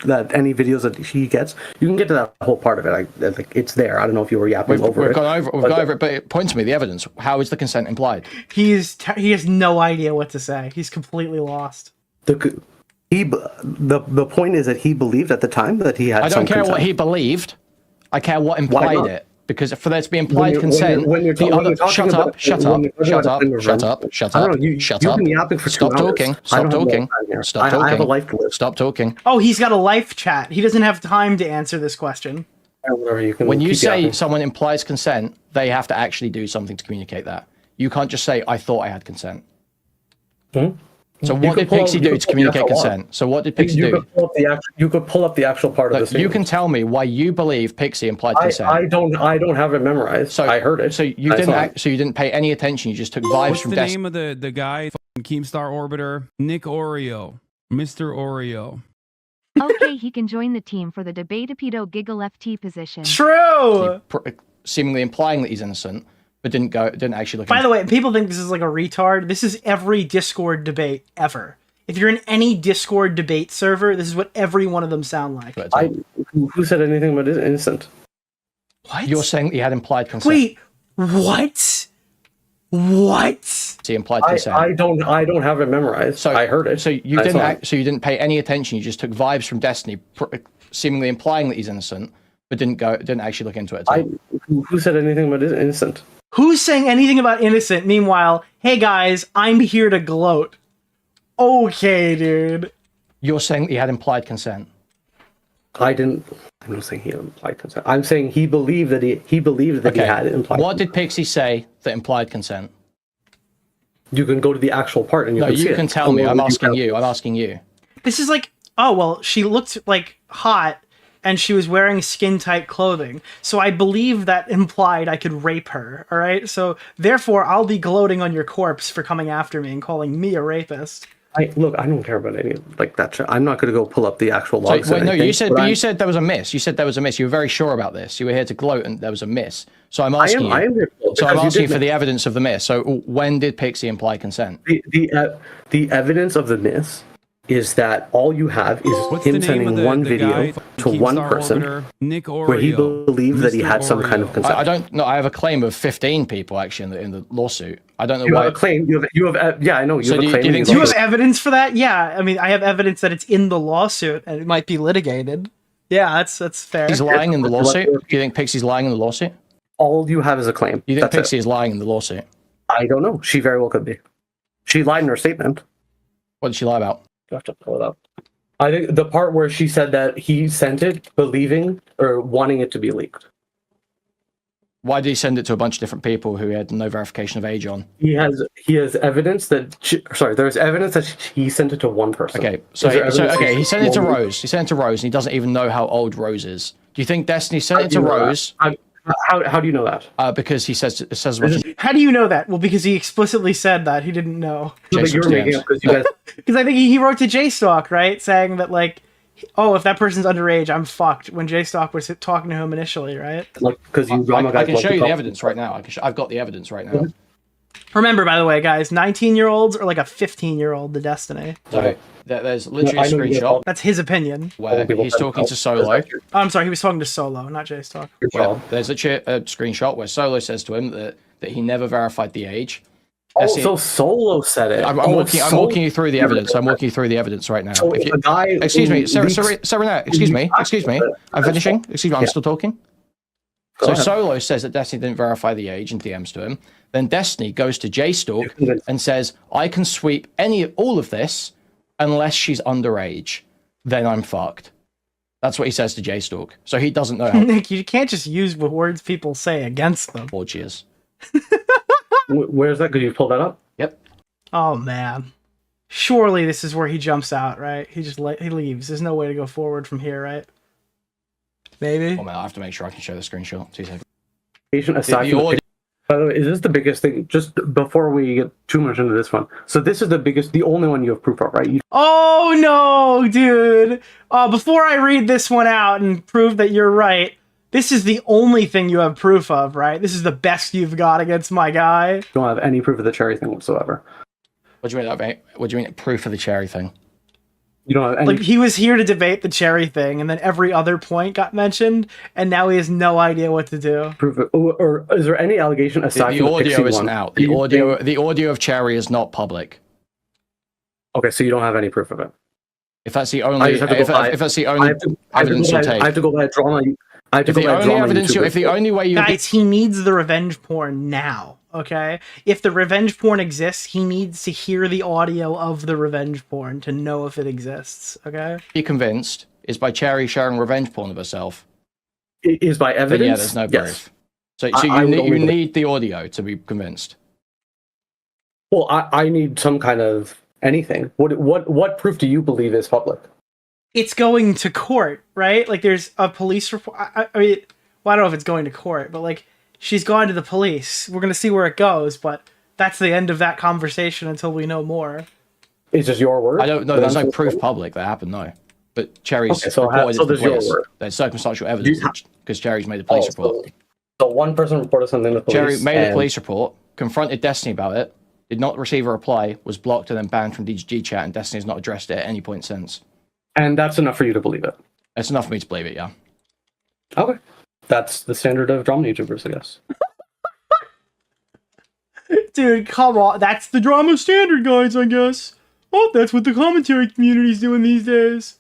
that any videos that he gets, you can get to that whole part of it. Like it's there. I don't know if you were yapping over it. We've gone over it, but point to me the evidence. How is the consent implied? He has no idea what to say. He's completely lost. The point is that he believed at the time that he had. I don't care what he believed. I care what implied it. Because for there to be implied consent, shut up. Stop talking. I have a life to live. Stop talking. Oh, he's got a life chat. He doesn't have time to answer this question. When you say someone implies consent, they have to actually do something to communicate that. You can't just say, I thought I had consent. So what did Pixie do to communicate consent? So what did Pixie do? You could pull up the actual part of the statement. You can tell me why you believe Pixie implied consent. I don't have it memorized. So I heard it. So you didn't pay any attention. You just took vibes from What's the name of the guy? Keemstar Orbiter, Nick Oreo, Mr. Oreo. Okay, he can join the team for the debate-a-pedo giggle FT position. True. Seemingly implying that he's innocent. But didn't actually look. By the way, people think this is like a retard. This is every Discord debate ever. If you're in any Discord debate server, this is what every one of them sound like. Who said anything about innocent? What? You're saying he had implied consent. Wait, what? What? He implied consent. I don't have it memorized. So I heard it. So you didn't pay any attention. You just took vibes from Destiny, seemingly implying that he's innocent, but didn't actually look into it. Who said anything about innocent? Who's saying anything about innocent? Meanwhile, hey guys, I'm here to gloat. Okay, dude. You're saying he had implied consent. I'm not saying he had implied consent. I'm saying he believed that he had implied. What did Pixie say that implied consent? You can go to the actual part and you can tell me. I'm asking you. This is like, oh well, she looked like hot. And she was wearing skin-tight clothing. So I believe that implied I could rape her, all right? So therefore, I'll be gloating on your corpse for coming after me and calling me a rapist. Look, I don't care about any like that shit. I'm not going to go pull up the actual logs. You said there was a miss. You said there was a miss. You were very sure about this. You were here to gloat and there was a miss. So I'm asking you. I'm asking for the evidence of the miss. So when did Pixie imply consent? The evidence of the miss is that all you have is him sending one video to one person where he believed that he had some kind of consent. I don't know. I have a claim of 15 people actually in the lawsuit. I don't know why. You have a claim. You have yeah, I know. You have a claim. Do you have evidence for that? Yeah, I mean, I have evidence that it's in the lawsuit and it might be litigated. Yeah, that's fair. He's lying in the lawsuit? Do you think Pixie's lying in the lawsuit? All you have is a claim. You think Pixie is lying in the lawsuit? I don't know. She very well could be. She lied in her statement. What did she lie about? You have to pull it up. I think the part where she said that he sent it believing or wanting it to be leaked. Why did he send it to a bunch of different people who had no verification of age on? He has evidence that there's evidence that he sent it to one person. Okay, he sent it to Rose. He sent it to Rose, and he doesn't even know how old Rose is. Do you think Destiny sent it to Rose? How do you know that? Because he says How do you know that? Well, because he explicitly said that he didn't know. But you're making up because you guys. Because I think he wrote to JStalk, right, saying that like, oh, if that person's underage, I'm fucked. When JStalk was talking to him initially, right? Like, because you I can show you the evidence right now. I've got the evidence right now. Remember, by the way, guys, 19-year-olds are like a 15-year-old to Destiny. So there's literally a screenshot. That's his opinion. Where he's talking to Solo. Oh, I'm sorry, he was talking to Solo, not JStalk. Well, there's a screenshot where Solo says to him that he never verified the age. Oh, so Solo said it. I'm walking you through the evidence. I'm walking you through the evidence right now. So If you, the guy excuse me, Serena, excuse me. I'm finishing. Excuse me, I'm still talking. So Solo says that Destiny didn't verify the age and DMs to him. Then Destiny goes to JStalk and says, I can sweep all of this unless she's underage. Then I'm fucked. That's what he says to JStalk. So he doesn't know how. Nick, you can't just use the words people say against them. Orgies. Where's that? Could you pull that up? Yep. Oh, man. Surely this is where he jumps out, right? He leaves. There's no way to go forward from here, right? Maybe. Oh, man, I have to make sure I can show the screenshot. 2 seconds. By the way, is this the biggest thing? Just before we get too much into this one. So this is the only one you have proof of, right? Oh, no, dude. Before I read this one out and prove that you're right, this is the only thing you have proof of, right? This is the best you've got against my guy. You don't have any proof of the cherry thing whatsoever. What do you mean proof of the cherry thing? You don't have any... Like, he was here to debate the cherry thing, and then every other point got mentioned, and now he has no idea what to do. Proof it. Or is there any allegation aside from the audio Pixie isn't one? out. The audio of cherry is not public. Okay, so you don't have any proof of it. If that's the only, if that's the only evidence you take, I have to go by drama. If the only way you guys, he needs the revenge porn now. Okay, if the revenge porn exists, he needs to hear the audio of the revenge porn to know if it exists. Okay, be convinced is by Cherry sharing revenge porn of herself. Is by evidence? Then yeah, there's no proof. So you need the audio to be convinced. Well, I need some kind of anything. What proof do you believe is public? It's going to court, right? Like, there's a police report. I mean, well, I don't know if it's going to court, but like, she's gone to the police. We're gonna see where it goes, but that's the end of that conversation until we know more. It's just your word. I don't know. There's no proof public that happened. No, but Cherry's reported to the police. There's circumstantial evidence because Cherry's made a police report. So one person reported something to the police. Cherry made a police report, confronted Destiny about it, did not receive a reply, was blocked and then banned from DG chat, and Destiny's not addressed it at any point since. And that's enough for you to believe it? It's enough for me to believe it, yeah. Okay. That's the standard of drama YouTubers, I guess. Dude, come on. That's the drama standard, guys, I guess. Oh, that's what the commentary community's doing these days.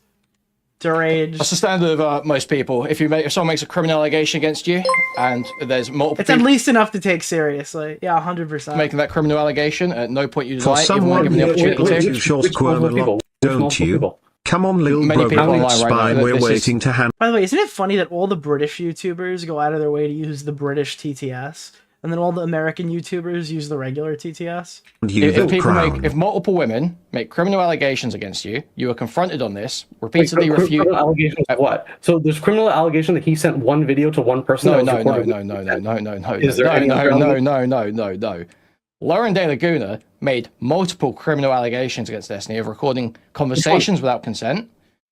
Deranged. That's the standard of most people. If someone makes a criminal allegation against you, and there's multiple it's at least enough to take seriously. Yeah, 100%. Making that criminal allegation, at no point you deny it, even when given the opportunity to. Don't you? Come on, little bro, spine, we're waiting to hand. By the way, isn't it funny that all the British YouTubers go out of their way to use the British TTS, and then all the American YouTubers use the regular TTS? If multiple women make criminal allegations against you, you are confronted on this, repeatedly refute. Criminal allegations of what? So there's criminal allegation that he sent one video to one person. No. Is there any No. Lauren De Laguna made multiple criminal allegations against Destiny of recording conversations without consent,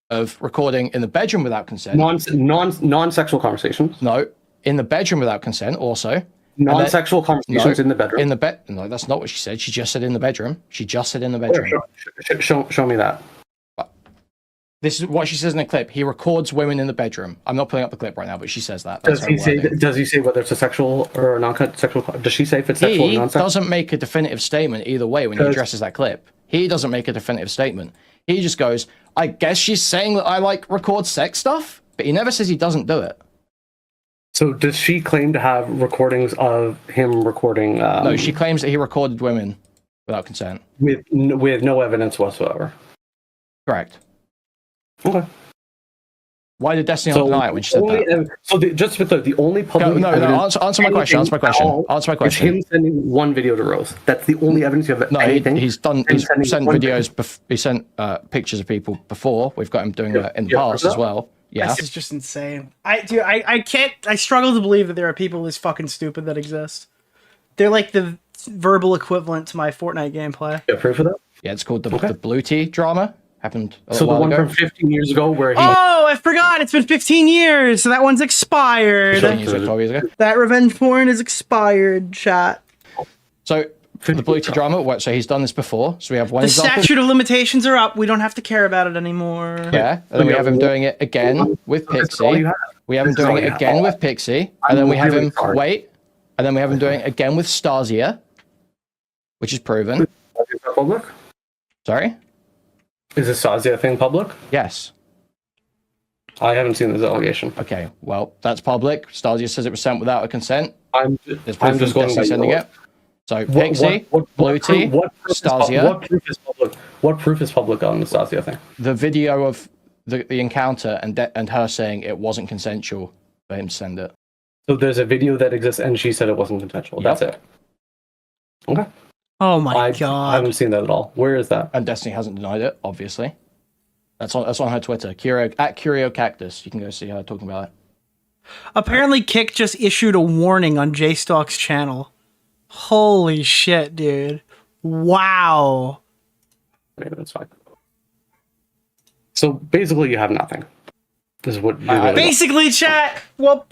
of recording in the bedroom without consent. Non-sexual conversations. No, in the bedroom without consent also. Non-sexual conversations in the bedroom. No, that's not what she said. She just said in the bedroom. Show me that. This is what she says in the clip. He records women in the bedroom. I'm not pulling up the clip right now, but she says that. Does he say whether it's a sexual or a non-sexual? Does she say if it's sexual or non-sexual? He doesn't make a definitive statement either way when he addresses that clip. He doesn't make a definitive statement. He just goes, I guess she's saying that I record sex stuff, but he never says he doesn't do it. So does she claim to have recordings of him recording? No, she claims that he recorded women without consent. With no evidence whatsoever. Correct. Okay. Why did Destiny not deny it when she said that? Just to be clear, the only public answer my question. Answer my question. Is him sending one video to Rose. That's the only evidence you have. No, he's sent videos. He sent pictures of people before. We've got him doing that in the past as well. Yeah. This is just insane. I can't. I struggle to believe that there are people this fucking stupid that exist. They're like the verbal equivalent to my Fortnite gameplay. You have proof of that? Yeah, it's called the Blue Tea drama. Happened a So the while one ago. from 15 years ago where he... Oh, I forgot. It's been 15 years, so that one's expired. 12 years ago. That revenge porn is expired, chat. So the Blue Tea drama. So he's done this before. So we have one The example. statute of limitations are up. We don't have to care about it anymore. Yeah, and then we have him doing it again with Pixie. We have him doing it again with Pixie, and then we have him and then we have him doing it again with Stasia, which is proven. Is that public? Sorry? Is the Stasia thing public? Yes. I haven't seen this allegation. Okay, well, that's public. Stasia says it was sent without a consent. I'm just going by sending your it. So Pixie, Blue Tea, Stasia. What proof is public on the Stasia thing? The video of the encounter and her saying it wasn't consensual for him to send it. So there's a video that exists, and she said it wasn't consensual. Yep. That's it. Okay. Oh my god! I haven't seen that at all. Where is that? And Destiny hasn't denied it, obviously. That's on her Twitter, Curio Cactus. You can go see her talking about it. Apparently, Kick just issued a warning on JStalk's channel. Holy shit, dude! Wow. Maybe that's fine. So basically, you have nothing. This is what you're really basically, chat. Well,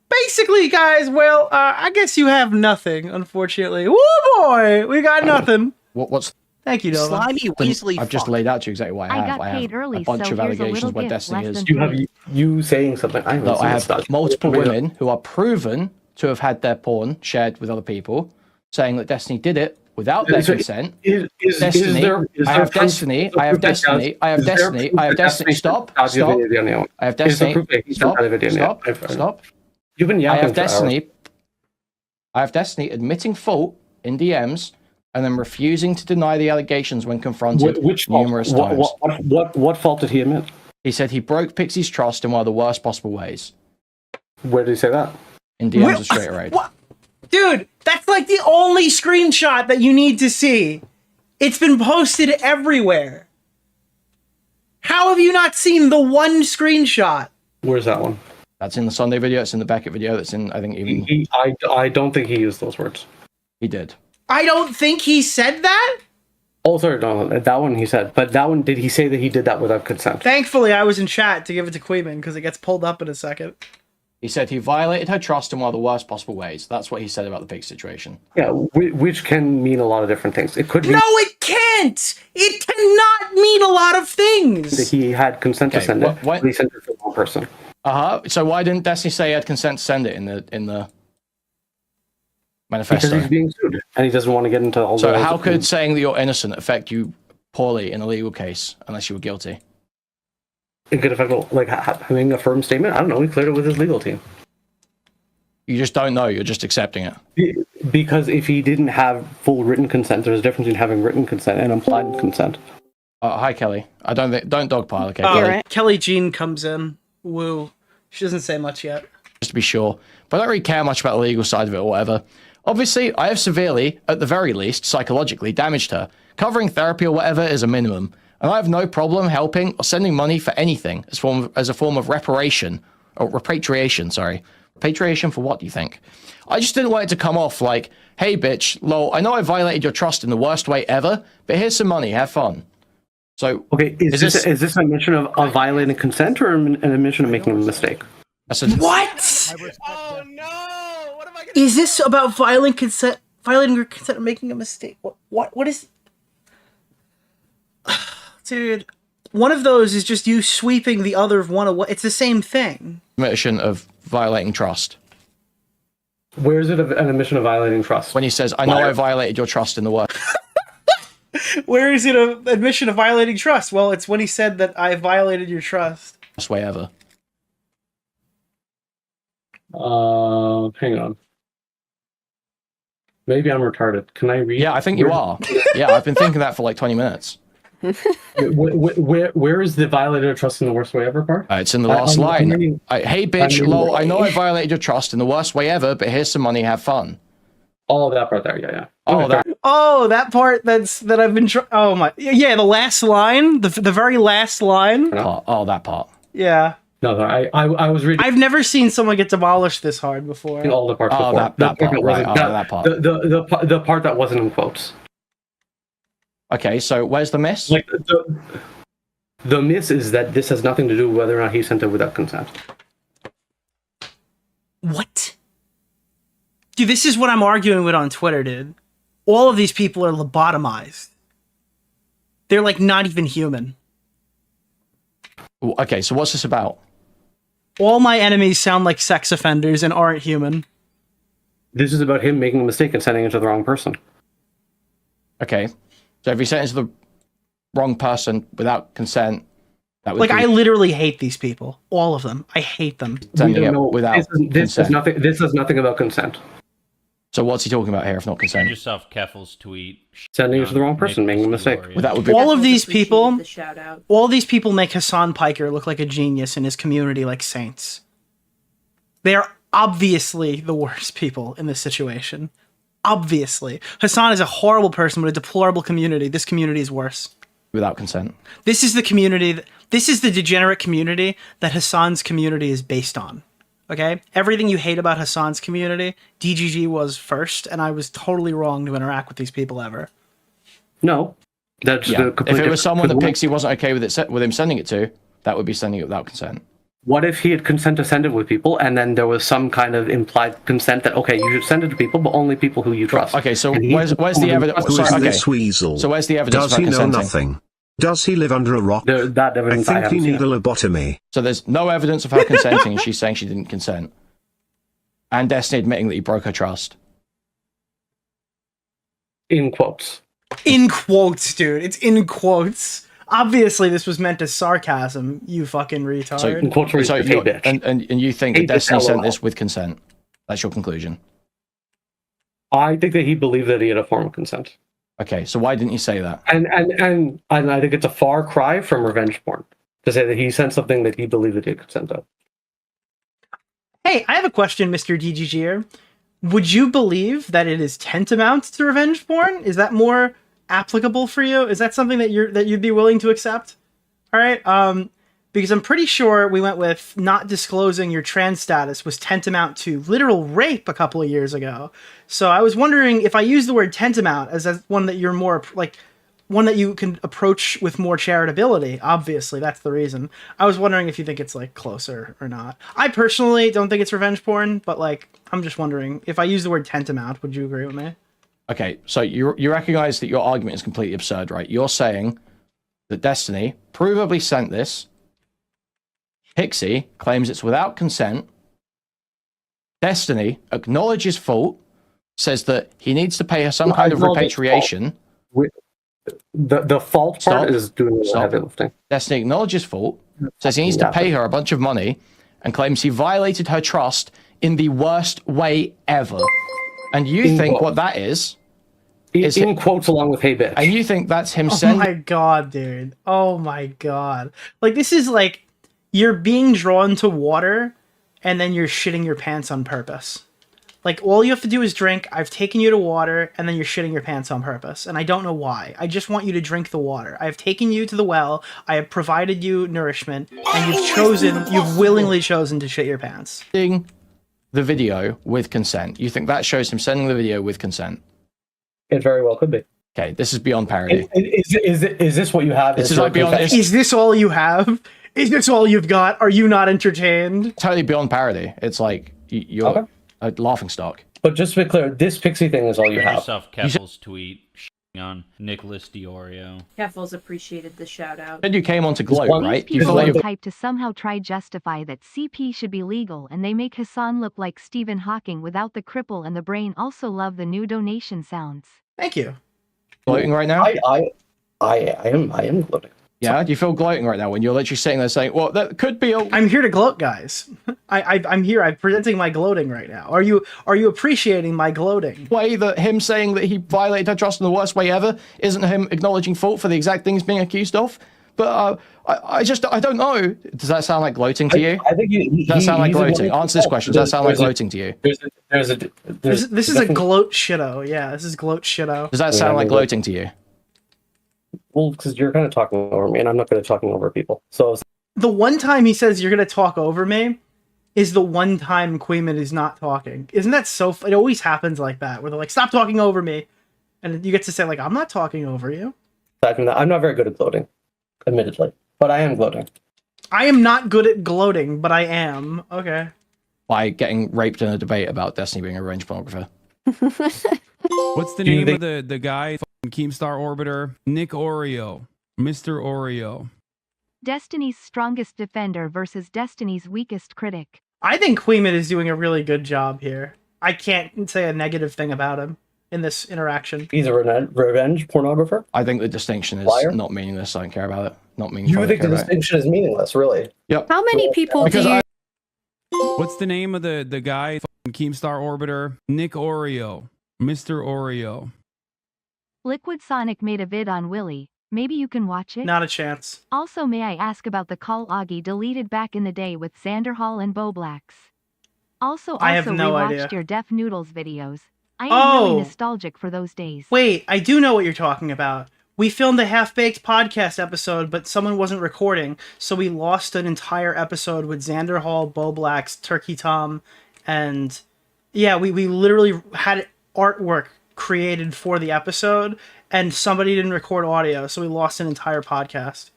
basically, guys. Well, I guess you have nothing, unfortunately. Woo boy, we got nothing. What's? Thank you, Nova. Slimy Weasley. I've just laid out to you exactly what I have. I have a bunch of allegations where Destiny is. You have you saying something. I have multiple women who are proven to have had their porn shared with other people, saying that Destiny did it without their consent. I have Destiny. Stop. I have Destiny. Stop. You've been yapping. I have Destiny admitting fault in DMs and then refusing to deny the allegations when confronted numerous times. What fault did he admit? He said he broke Pixie's trust in one of the worst possible ways. Where did he say that? In DMs of Straight Raid. Dude, that's like the only screenshot that you need to see. It's been posted everywhere. How have you not seen the one screenshot? Where's that one? That's in the Sunday video. It's in the Beckett video. That's in, I think, even... I don't think he used those words. He did. I don't think he said that? Oh, sorry, no, that one he said. But that one, did he say that he did that without consent? Thankfully, I was in chat to give it to Queeman because it gets pulled up in a second. He said he violated her trust in one of the worst possible ways. That's what he said about the pig situation. Yeah, which can mean a lot of different things. It could. No, it can't. It cannot mean a lot of things. That he had consent to send it. But he sent it to the wrong person. So why didn't Destiny say he had consent to send it in the manifesto? Because he's being sued, and he doesn't want to get into all. So how could saying that you're innocent affect you poorly in a legal case unless you were guilty? It could affect, like, having a firm statement. I don't know. He cleared it with his legal team. You just don't know. You're just accepting it. Because if he didn't have full written consent, there's a difference between having written consent and implied consent. Hi, Kelly. Don't dogpile, okay? Kelly. Kelly Jean comes in. Woo. She doesn't say much yet. Just to be sure. But I don't really care much about the legal side of it or whatever. Obviously, I have severely, at the very least, psychologically damaged her. Covering therapy or whatever is a minimum. And I have no problem helping or sending money for anything as a form of reparation, or repatriation, sorry. Repatriation for what, do you think? I just didn't want it to come off like, hey bitch, lol, I know I violated your trust in the worst way ever, but here's some money, have fun. So, okay, is this an admission of violating consent or an admission of making a mistake? What? Oh no! What am I gonna... Is this about violating your consent and making a mistake? What is... Dude, one of those is just you sweeping the other one away. It's the same thing. Admission of violating trust. Where is it an admission of violating trust? When he says, I know I violated your trust in the worst. Where is it an admission of violating trust? Well, it's when he said that I violated your trust. Worst way ever. Hang on. Maybe I'm retarded. Can I read? Yeah, I think you are. Yeah, I've been thinking that for like 20 minutes. Where is the violated trust in the worst way ever part? It's in the last line. Hey bitch, lol, I know I violated your trust in the worst way ever, but here's some money, have fun. Oh, that part there, yeah. That part that I've been oh my, yeah, the last line, the very last line. That part. Yeah. No, I was reading. I've never seen someone get demolished this hard before. All the parts before. That part, right? That part. The part that wasn't in quotes. Okay, so where's the miss? Like the miss is that this has nothing to do with whether or not he sent it without consent. What? Dude, this is what I'm arguing with on Twitter, dude. All of these people are lobotomized. They're like not even human. Okay, so what's this about? All my enemies sound like sex offenders and aren't human. This is about him making a mistake and sending it to the wrong person. Okay, so if he sent it to the wrong person without consent, that would like be... I literally hate these people, all of them. I hate them. Sending it without this is nothing. This is nothing about consent. So what's he talking about here, if not consent? Find yourself Keffel's tweet. Sending it to the wrong person, making a mistake. Well, that would be... All of these people, all these people make Hassan Piker look like a genius in his community like saints. They are obviously the worst people in this situation. Obviously. Hassan is a horrible person with a deplorable community. This community is worse. Without consent. This is the community, this is the degenerate community that Hassan's community is based on. Okay? Everything you hate about Hassan's community, DGG was first, and I was totally wrong to interact with these people ever. No. That's the complete... If it was someone that Pixie wasn't okay with with him sending it to, that would be sending it without consent. What if he had consent to send it with people, and then there was some kind of implied consent that, okay, you should send it to people, but only people who you trust. Okay, so where's the evidence? Who is this weasel? So where's the evidence? Does he know nothing? Does he live under a rock? That evidence I think he need a lobotomy. So there's no evidence of her consenting, and she's saying she didn't consent. And Destiny admitting that he broke her trust. In quotes. In quotes, dude. It's in quotes. Obviously, this was meant as sarcasm, you fucking retard. So, in quotes, and you think that Destiny sent this with consent? That's your conclusion? I think that he believed that he had a form of consent. Okay, so why didn't you say that? And I think it's a far cry from revenge porn to say that he sent something that he believed that he had consent of. Hey, I have a question, Mr. DGGer. Would you believe that it is tantamount to revenge porn? Is that more applicable for you? Is that something that you'd be willing to accept? All right, because I'm pretty sure we went with not disclosing your trans status was tantamount to literal rape a couple of years ago. So I was wondering if I use the word tantamount as one that you're more like one that you can approach with more charitability. Obviously, that's the reason. I was wondering if you think it's like closer or not. I personally don't think it's revenge porn, but like I'm just wondering if I use the word tantamount, would you agree with me? Okay, so you recognize that your argument is completely absurd, right? You're saying that Destiny provably sent this. Pixie claims it's without consent. Destiny acknowledges fault, says that he needs to pay her some kind of repatriation. The fault part is doing the heavy lifting. Destiny acknowledges fault, says he needs to pay her a bunch of money, and claims he violated her trust in the worst way ever. And you think what that is in quotes along with "Hey bitch," and you think that's him sending? Oh my god, dude! Oh my god! Like this is like you're being drawn to water, and then you're shitting your pants on purpose. Like all you have to do is drink. I've taken you to water, and then you're shitting your pants on purpose, and I don't know why. I just want you to drink the water. I have taken you to the well. I have provided you nourishment, and you've willingly chosen to shit your pants. The video with consent. You think that shows him sending the video with consent? It very well could be. Okay, this is beyond parody. Is this what you have? This is like beyond. Is this all you have? Is this all you've got? Are you not entertained? Totally beyond parody. It's like you're a laughing stock. But just to be clear, this Pixie thing is all you have. Yourself Keffel's tweet on Nicholas DeOrio. Keffel's appreciated the shout out. Then you came on to gloat, right? You feel like type to somehow try justify that CP should be legal, and they make Hassan look like Stephen Hawking without the cripple and the brain. Also love the new donation sounds. Thank you. Gloating right now? I am gloating. Yeah, do you feel gloating right now when you're literally sitting there saying, well, that could be a... I'm here to gloat, guys. I'm here. I'm presenting my gloating right now. Are you appreciating my gloating? Way that him saying that he violated her trust in the worst way ever isn't him acknowledging fault for the exact things being accused of? But I don't know. Does that sound like gloating to you? I think does that sound like gloating? Answer this question. Does that sound like gloating to you? This is a gloat shitto. Yeah, this is gloat shitto. Does that sound like gloating to you? Well, because you're kind of talking over me, and I'm not good at talking over people. So The one time he says you're gonna talk over me is the one time Queeman is not talking. Isn't that so? It always happens like that, where they're like, "Stop talking over me," and you get to say like, "I'm not talking over you." I'm not very good at gloating, admittedly, but I am gloating. I am not good at gloating, but I am. Okay. By getting raped in a debate about Destiny being a revenge pornographer. What's the name of the guy? Keemstar Orbiter. Nick Oreo. Mr. Oreo. Destiny's strongest defender versus Destiny's weakest critic. I think Queeman is doing a really good job here. I can't say a negative thing about him in this interaction. He's a revenge pornographer? I think the distinction is not meaningless. I don't care about it. Not You meaningful. think the distinction is meaningless, really? Yep. How many people do you... What's the name of the guy? Keemstar Orbiter. Nick Oreo. Mr. Oreo. Liquid Sonic made a vid on Willy. Maybe you can watch it? Not a chance. Also, may I ask about the call Augie deleted back in the day with Xander Hall and Boblax? Also, I have no rewatched idea. your Deaf Noodles videos. I am really nostalgic for those days. Wait, I do know what you're talking about. We filmed a half-baked podcast episode, but someone wasn't recording, so we lost an entire episode with Xander Hall, Boblax, Turkey Tom, and yeah, we literally had artwork created for the episode, and somebody didn't record audio, so we lost an entire podcast.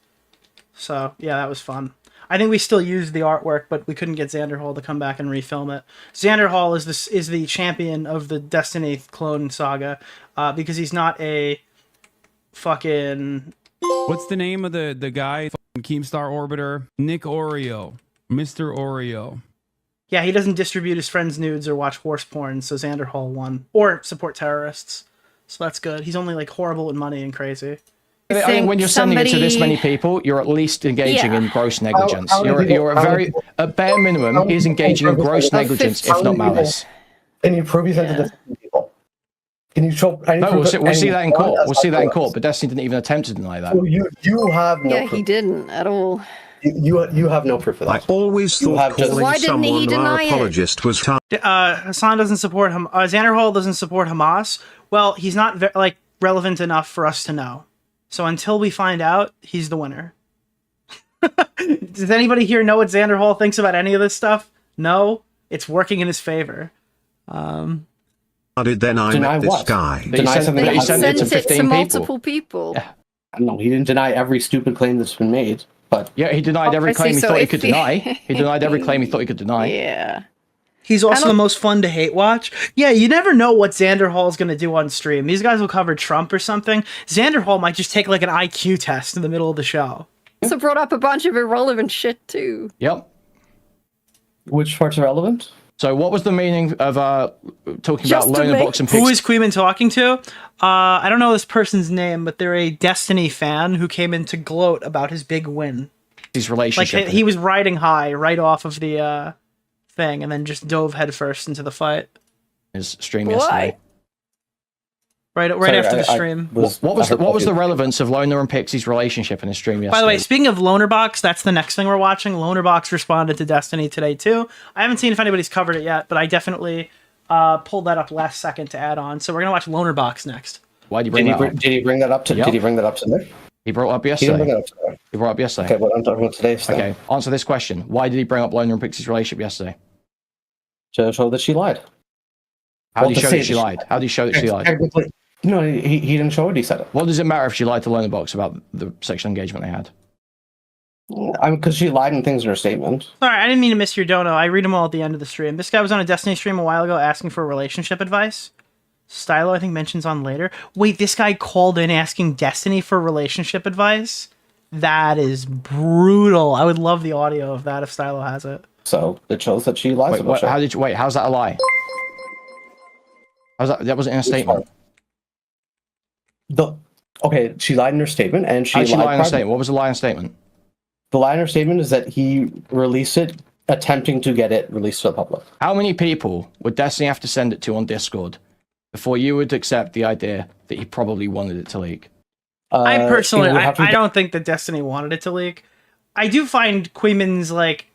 So yeah, that was fun. I think we still used the artwork, but we couldn't get Xander Hall to come back and refilm it. Xander Hall is the champion of the Destiny clone saga, because he's not a fucking... What's the name of the guy? Keemstar Orbiter. Nick Oreo. Mr. Oreo. Yeah, he doesn't distribute his friends' nudes or watch horse porn, so Xander Hall won. Or support terrorists. So that's good. He's only like horrible with money and crazy. I think when you're sending it to this many people, you're at least engaging in gross negligence. At bare minimum, he's engaging in gross negligence, if not malice. Can you prove he sent it to 50 people? Can you show? No, we'll see that in court. We'll see that in court. But Destiny didn't even attempt to deny that. So you have no proof. Yeah, he didn't at all. You have no proof of that. I always thought calling someone an apologist was Hassan doesn't support him. Xander Hall doesn't support Hamas. Well, he's not relevant enough for us to know. So until we find out, he's the winner. Does anybody here know what Xander Hall thinks about any of this stuff? No, it's working in his favor. Then I met this guy. Deny something that he sent it to multiple people. Yeah. No, he didn't deny every stupid claim that's been made. But yeah, he denied every claim he thought he could deny. He denied every claim he thought he could deny. Yeah. He's also the most fun to hate watch. Yeah, you never know what Xander Hall's going to do on stream. These guys will cover Trump or something. Xander Hall might just take like an IQ test in the middle of the show. Also brought up a bunch of irrelevant shit too. Yep. Which part's irrelevant? So what was the meaning of talking about loaner box and pigs? Who is Queeman talking to? I don't know this person's name, but they're a Destiny fan who came in to gloat about his big win. His relationship. Like he was riding high right off of the thing and then just dove headfirst into the fight. His stream yesterday. Right after the stream. What was the relevance of Loner and Pixie's relationship in his stream yesterday? By the way, speaking of Lonerbox, that's the next thing we're watching. Lonerbox responded to Destiny today too. I haven't seen if anybody's covered it yet, but I definitely pulled that up last second to add on. So we're gonna watch Lonerbox next. Why did you bring that up? Did he bring that up to? Yep. Did he bring that up today? He brought it up yesterday. He didn't bring it up today. He brought it up yesterday. Okay, but I'm talking about today. Okay, answer this question. Why did he bring up Loner and Pixie's relationship yesterday? To show that she lied. How did he show that she lied? How did he show that she lied? No, he didn't show it. He said it. What does it matter if she lied to Lonerbox about the sexual engagement they had? Because she lied in things in her statement. Sorry, I didn't mean to miss your dono. I read them all at the end of the stream. This guy was on a Destiny stream a while ago asking for relationship advice. Stylo, I think, mentions on later. Wait, this guy called in asking Destiny for relationship advice? That is brutal. I would love the audio of that if Stylo has it. So it shows that she lies about it. How's that a lie? That wasn't in a statement. Okay, she lied in her statement, and she lied in her statement. What was the lie in statement? The lie in her statement is that he released it, attempting to get it released to the public. How many people would Destiny have to send it to on Discord before you would accept the idea that he probably wanted it to leak? I personally, I don't think that Destiny wanted it to leak. I do find Queeman's like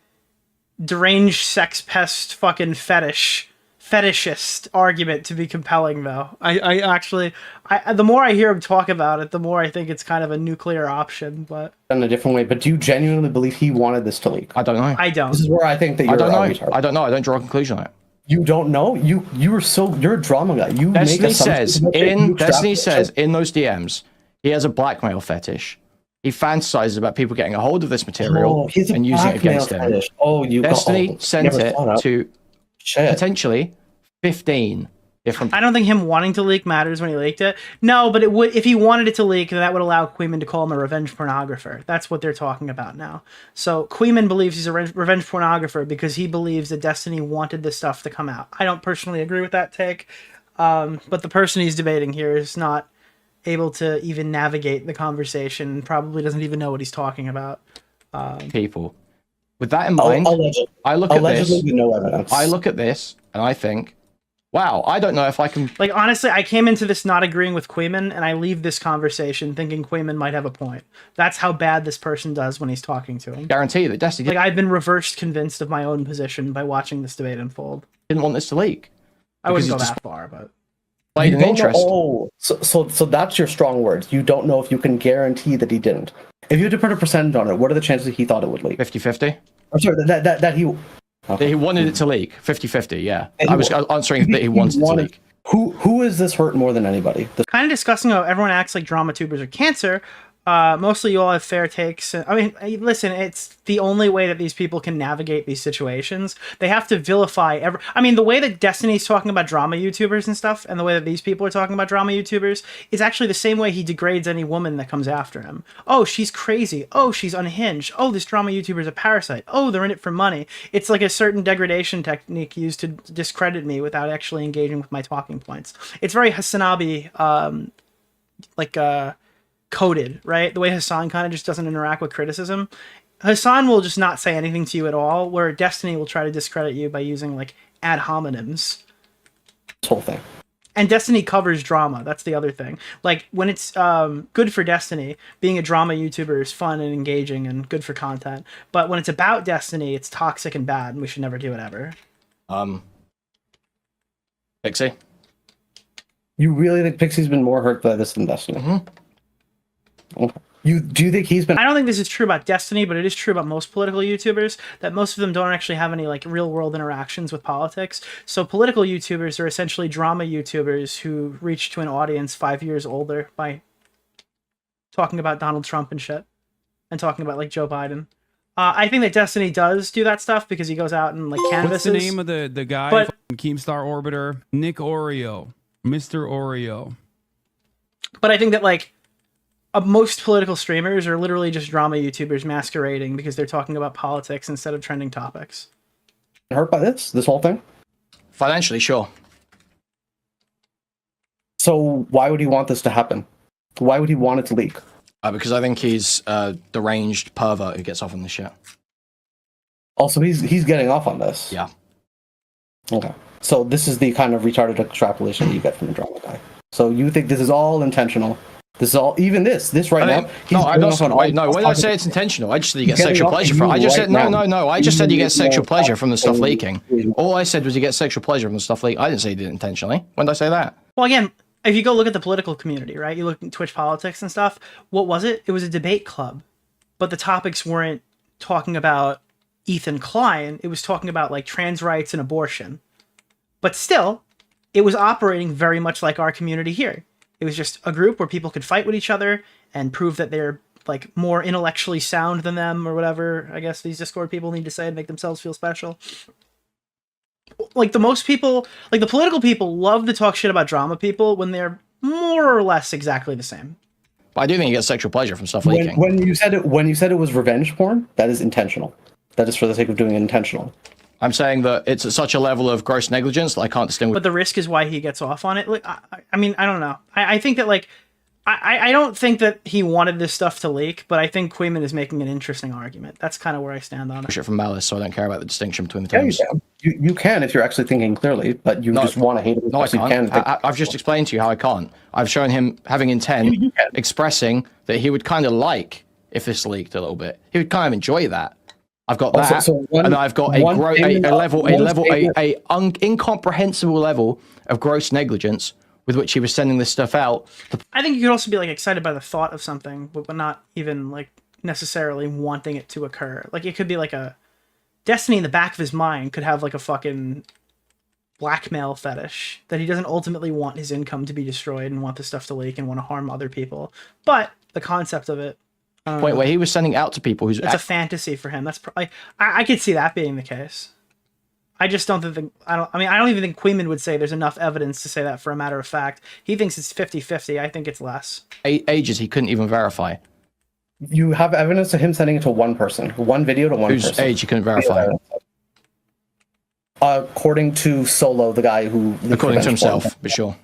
deranged sex pest fucking fetish fetishist argument to be compelling, though. I actually, the more I hear him talk about it, the more I think it's kind of a nuclear option. But in a different way. But do you genuinely believe he wanted this to leak? I don't know. I don't. This is where I think that you're I don't know. retarded. I don't know. I don't draw a conclusion on it. You don't know? You're a drama guy. You Destiny make says in those DMs, he has a blackmail fetish. He fantasizes about people getting a hold of this material and using it against him. Destiny sent it to potentially 15 different. I don't think him wanting to leak matters when he leaked it. No, but it would if he wanted it to leak, then that would allow Queeman to call him a revenge pornographer. That's what they're talking about now. So Queeman believes he's a revenge pornographer because he believes that Destiny wanted this stuff to come out. I don't personally agree with that take, but the person he's debating here is not able to even navigate the conversation and probably doesn't even know what he's talking about. People. With that in mind, I look at this. No evidence. I look at this and I think, wow, I don't know if I can. Like, honestly, I came into this not agreeing with Queeman, and I leave this conversation thinking Queeman might have a point. That's how bad this person does when he's talking to him. Guarantee that Destiny. Like, I've been reversed convinced of my own position by watching this debate unfold. Didn't want this to leak. I wouldn't go that far, but. Played an interest. So that's your strong words. You don't know if you can guarantee that he didn't. If you had to put a percentage on it, what are the chances he thought it would leak? 50-50. I'm sorry, that he... Okay. He wanted it to leak. 50-50, yeah. I was answering that he wanted it to leak. Who is this hurt more than anybody? Kind of discussing how everyone acts like drama tubers are cancer. Mostly you all have fair takes. I mean, listen, it's the only way that these people can navigate these situations. They have to vilify the way that Destiny's talking about drama YouTubers and stuff, and the way that these people are talking about drama YouTubers is actually the same way he degrades any woman that comes after him. Oh, she's crazy. Oh, she's unhinged. Oh, this drama YouTuber is a parasite. Oh, they're in it for money. It's like a certain degradation technique used to discredit me without actually engaging with my talking points. It's very Hasanabi, coded, right? The way Hassan kind of just doesn't interact with criticism. Hassan will just not say anything to you at all, where Destiny will try to discredit you by using like ad hominems. This whole thing. And Destiny covers drama. That's the other thing. Like when it's good for Destiny, being a drama YouTuber is fun and engaging and good for content. But when it's about Destiny, it's toxic and bad, and we should never do it ever. Pixie? You really think Pixie's been more hurt by this than Destiny? Mm-hmm. Do you think he's been... I don't think this is true about Destiny, but it is true about most political YouTubers, that most of them don't actually have any like real world interactions with politics. So political YouTubers are essentially drama YouTubers who reach to an audience 5 years older by talking about Donald Trump and shit, and talking about like Joe Biden. I think that Destiny does do that stuff because he goes out and like canvases. What's the name of the guy, Keemstar Orbiter? Nick Oreo. Mr. Oreo. But I think that like most political streamers are literally just drama YouTubers masquerading because they're talking about politics instead of trending topics. Hurt by this whole thing? Financially, sure. So why would he want this to happen? Why would he want it to leak? Because I think he's a deranged pervert who gets off on this shit. Also, he's getting off on this. Yeah. Okay. So this is the kind of retarded extrapolation you get from a drama guy. So you think this is all intentional? This is all, even this right now. No, I'm not. Wait, no. When I say it's intentional, I just said you get sexual pleasure from. I just said no. I just said you get sexual pleasure from the stuff leaking. All I said was you get sexual pleasure from the stuff leaking. I didn't say you did it intentionally. When did I say that? Well, again, if you go look at the political community, right? You look at Twitch politics and stuff. What was it? It was a debate club, but the topics weren't talking about Ethan Klein. It was talking about like trans rights and abortion. But still, it was operating very much like our community here. It was just a group where people could fight with each other and prove that they're like more intellectually sound than them or whatever. I guess these Discord people need to say to make themselves feel special. Like the most people, like the political people love to talk shit about drama people when they're more or less exactly the same. But I do think you get sexual pleasure from stuff leaking. When you said it was revenge porn, that is intentional. That is for the sake of doing it intentional. I'm saying that it's at such a level of gross negligence that I can't distinguish. But the risk is why he gets off on it. Like, I mean, I don't know. I think that like, I don't think that he wanted this stuff to leak, but I think Queeman is making an interesting argument. That's kind of where I stand on it. Shit from malice, so I don't care about the distinction between the terms. Yeah, you can if you're actually thinking clearly, but you just want to hate it. No, I can't. I've just explained to you how I can't. I've shown him having intent, expressing that he would kind of like if this leaked a little bit. He would kind of enjoy that. I've got that, and I've got a incomprehensible level of gross negligence with which he was sending this stuff out. I think you could also be like excited by the thought of something, but not even like necessarily wanting it to occur. Like it could be like a Destiny in the back of his mind could have like a fucking blackmail fetish that he doesn't ultimately want his income to be destroyed and want the stuff to leak and want to harm other people. But the concept of it, point where he was sending out to people who's it's a fantasy for him. That's I could see that being the case. I just don't think I don't even think Queeman would say there's enough evidence to say that for a matter of fact. He thinks it's 50-50. I think it's less. Ages he couldn't even verify. You have evidence of him sending it to one person, one video to one person. Whose age you couldn't verify? According to Solo, the guy who... According to himself, but sure.